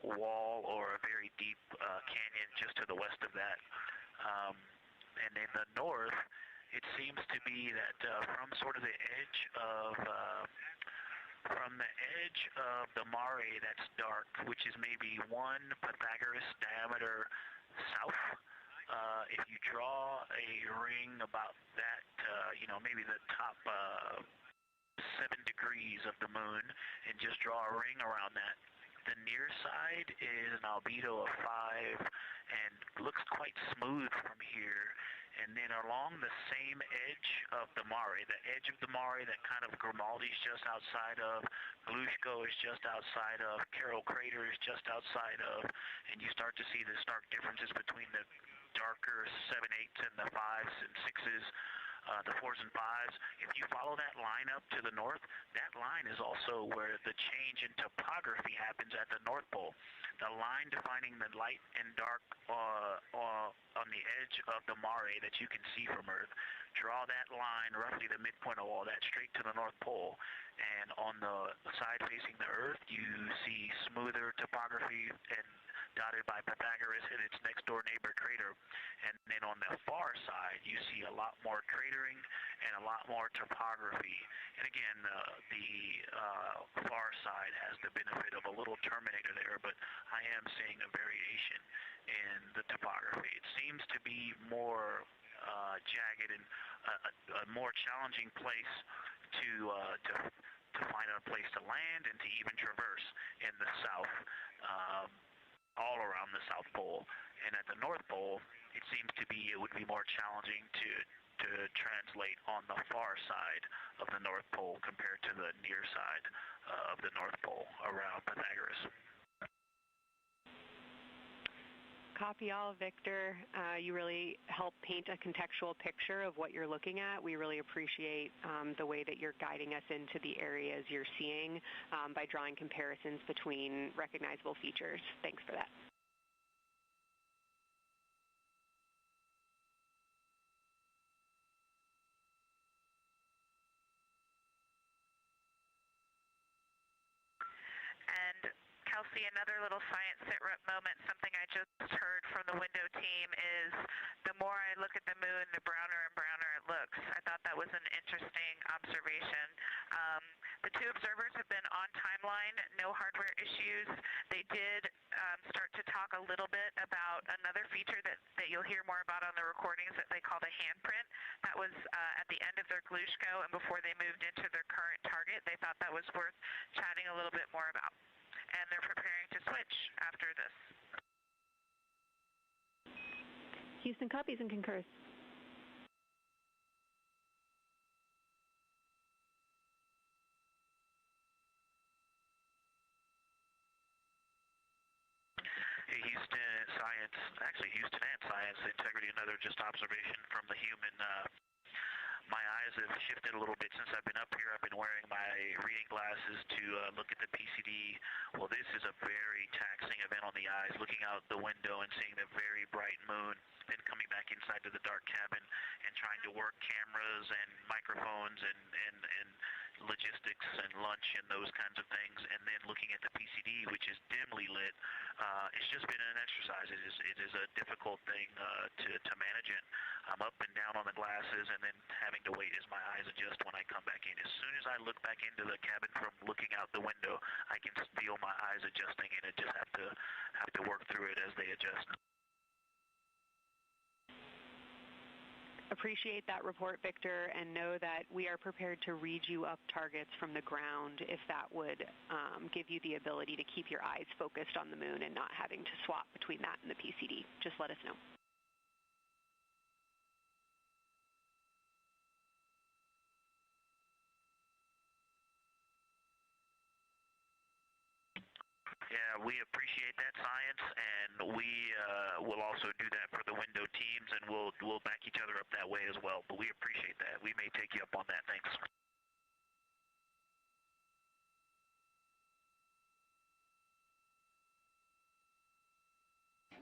wall or a very deep canyon just to the west of that. And in the north, it seems to be that from sort of the edge of the mare that's dark, which is maybe 1 Pythagoras diameter south, if you draw a ring about that, maybe the top 7 degrees of the moon, and just draw a ring around that, the near side is an albedo of 5 and looks quite smooth from here. And then along the same edge of the mare, the edge of the mare that kind of Grimaldi's just outside of, Glushko is just outside of, Carroll Crater is just outside of, and you start to see the stark differences between the darker 7/8 and the 5s and 6s, the 4s and 5s. If you follow that line up to the north, that line is also where the change in topography happens at the North Pole. The line defining the light and dark on the edge of the mare that you can see from Earth. Draw that line, roughly the midpoint of all that, straight to the North Pole. And on the side facing the Earth, you see smoother topography and dotted by Pythagoras and its next door neighbor crater. And then on the far side, you see a lot more cratering and a lot more topography. And again, the far side has the benefit of a little terminator there, but I am seeing a variation in the topography. It seems to be more jagged and a more challenging place to find a place to land and to even traverse in the south, all around the South Pole. And at the North Pole, it would be more challenging to translate on the far side of the North Pole compared to the near side of the North Pole around Pythagoras. Copy all, Victor. You really help paint a contextual picture of what you're looking at. We really appreciate the way that you're guiding us into the areas you're seeing by drawing comparisons between recognizable features. Thanks for that. Kelsey, another little science sit-rep moment, something I just heard from the window team is the more I look at the moon, the browner and browner it looks. I thought that was an interesting observation. The two observers have been on timeline, no hardware issues. They did start to talk a little bit about another feature that you'll hear more about on the recordings that they call the handprint. That was at the end of their Glushko and before they moved into their current target. They thought that was worth chatting a little bit more about. And they're preparing to switch after this. Houston copies and concurs. Hey, Houston and science, integrity, another just observation from the human. My eyes have shifted a little bit since I've been up here. I've been wearing my reading glasses to look at the PCD. Well, this is a very taxing event on the eyes, looking out the window and seeing the very bright moon, then coming back inside to the dark cabin and trying to work cameras and microphones and logistics and lunch and those kinds of things, and then looking at the PCD, which is dimly lit. It's just been an exercise. It is a difficult thing to manage it. I'm up and down on the glasses and then having to wait as my eyes adjust when I come back in. As soon as I look back into the cabin from looking out the window, I can feel my eyes adjusting, and I just have to work through it as they adjust. Appreciate that report, Victor, and know that we are prepared to read you up targets from the ground if that would give you the ability to keep your eyes focused on the moon and not having to swap between that and the PCD. Just let us know. Yeah, we appreciate that, science, and we will also do that for the window teams, and we'll back each other up that way as well. But we appreciate that. We may take you up on that. Thanks.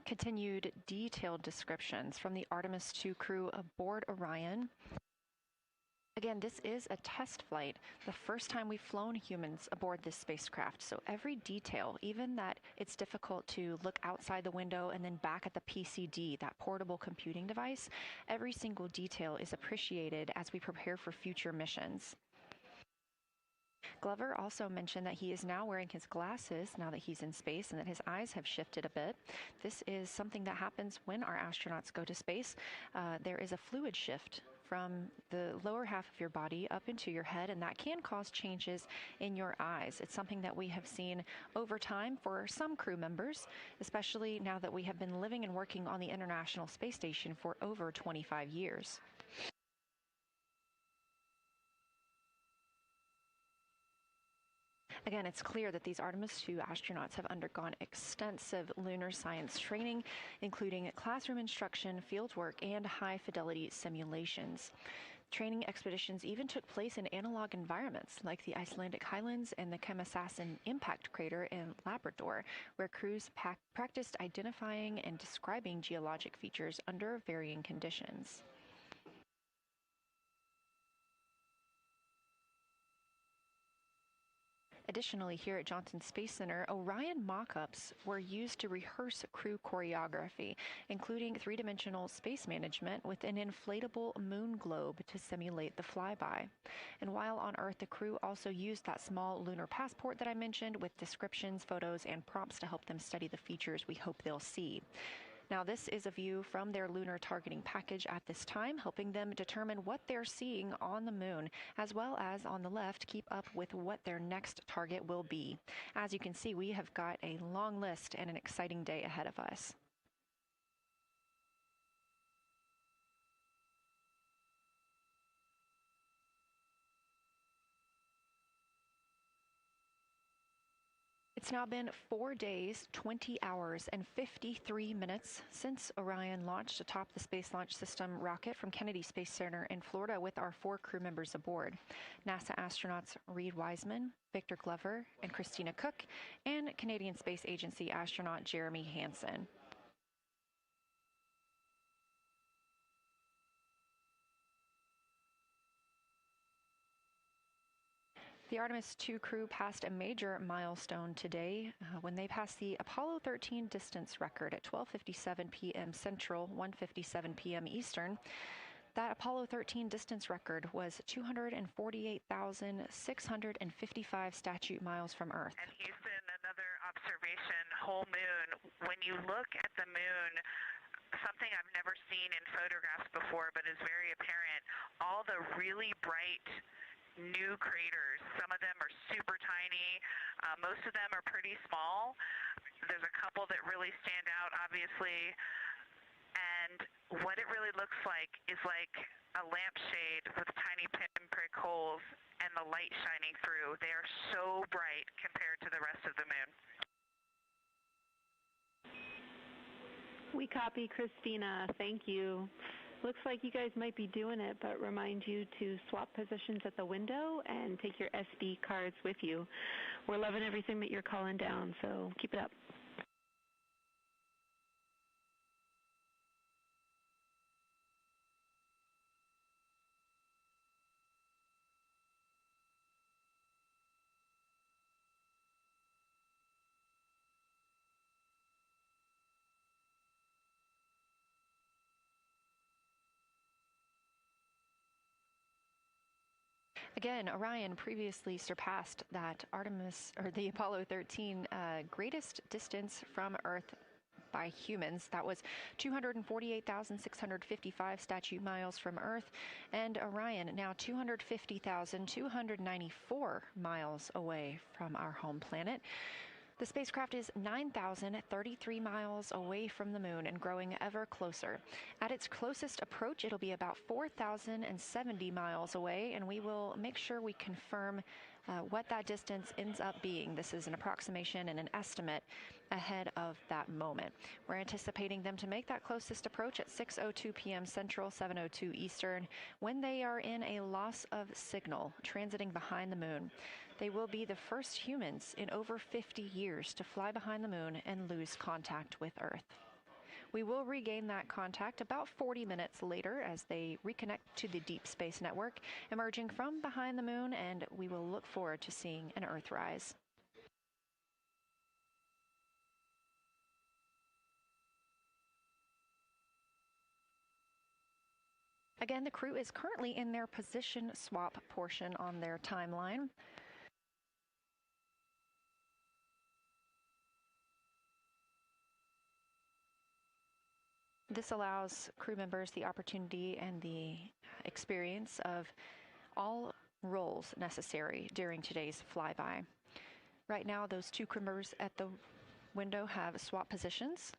Continued detailed descriptions from the Artemis II crew aboard Orion. Again, this is a test flight, the first time we've flown humans aboard this spacecraft, so every detail, even that it's difficult to look outside the window and then back at the PCD, that portable computing device, every single detail is appreciated as we prepare for future missions. Glover also mentioned that he is now wearing his glasses now that he's in space and that his eyes have shifted a bit. This is something that happens when our astronauts go to space. There is a fluid shift from the lower half of your body up into your head, and that can cause changes in your eyes. It's something that we have seen over time for some crew members, especially now that we have been living and working on the International Space Station for over 25 years. Again, it's clear that these Artemis II astronauts have undergone extensive lunar science training, including classroom instruction, fieldwork, and high-fidelity simulations. Training expeditions even took place in analog environments like the Icelandic Highlands and the Kemasasin impact crater in Labrador, where crews practiced identifying and describing geologic features under varying conditions. Additionally, here at Johnson Space Center, Orion mock-ups were used to rehearse crew choreography, including three-dimensional space management with an inflatable moon globe to simulate the flyby. And while on Earth, the crew also used that small lunar passport that I mentioned with descriptions, photos, and prompts to help them study the features we hope they'll see. Now, this is a view from their lunar targeting package at this time, helping them determine what they're seeing on the moon, as well as on the left, keep up with what their next target will be. As you can see, we have got a long list and an exciting day ahead of us. It's now been 4 days, 20 hours, and 53 minutes since Orion launched atop the Space Launch System rocket from Kennedy Space Center in Florida with our 4 crew members aboard. NASA astronauts Reed Wiseman, Victor Glover, and Christina Cook, and Canadian Space Agency astronaut Jeremy Hansen. The Artemis II crew passed a major milestone today when they passed the Apollo 13 distance record at 12:57 p.m. Central, 1:57 p.m. Eastern. That Apollo 13 distance record was 248,655 statute miles from Earth. And Houston, another observation, whole moon. When you look at the moon, something I've never seen in photographs before but is very apparent, all the really bright new craters. Some of them are super tiny. Most of them are pretty small. There's a couple that really stand out, obviously. And what it really looks like is like a lampshade with tiny pinprick holes and the light shining through. They are so bright compared to the rest of the moon. We copy, Christina. Thank you. Looks like you guys might be doing it, but remind you to swap positions at the window and take your SD cards with you. We're loving everything that you're calling down, so keep it up. Again, Orion previously surpassed that the Apollo 13 greatest distance from Earth by humans. That was 248,655 statute miles from Earth, and Orion now 250,294 miles away from our home planet. The spacecraft is 9,033 miles away from the moon and growing ever closer. At its closest approach, it'll be about 4,070 miles away, and we will make sure we confirm what that distance ends up being. This is an approximation and an estimate ahead of that moment. We're anticipating them to make that closest approach at 6:02 p.m. Central, 7:02 Eastern, when they are in a loss of signal, transiting behind the moon. They will be the first humans in over 50 years to fly behind the moon and lose contact with Earth. We will regain that contact about 40 minutes later as they reconnect to the deep space network, emerging from behind the moon, and we will look forward to seeing an Earthrise. Again, the crew is currently in their position swap portion on their timeline. This allows crew members the opportunity and the experience of all roles necessary during today's flyby. Right now, those two crew members at the window have swap positions.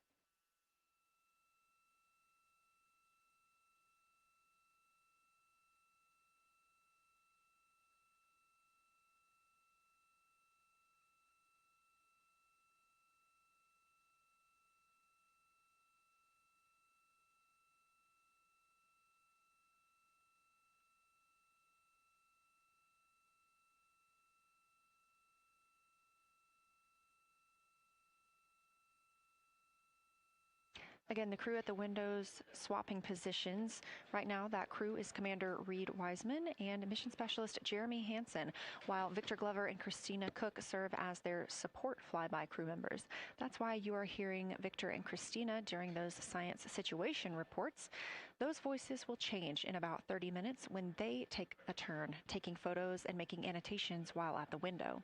Again, the crew at the windows swapping positions. Right now, that crew is Commander Reed Wiseman and Mission Specialist Jeremy Hansen, while Victor Glover and Christina Cook serve as their support flyby crew members. That's why you are hearing Victor and Christina during those science situation reports. Those voices will change in about 30 minutes when they take a turn taking photos and making annotations while at the window.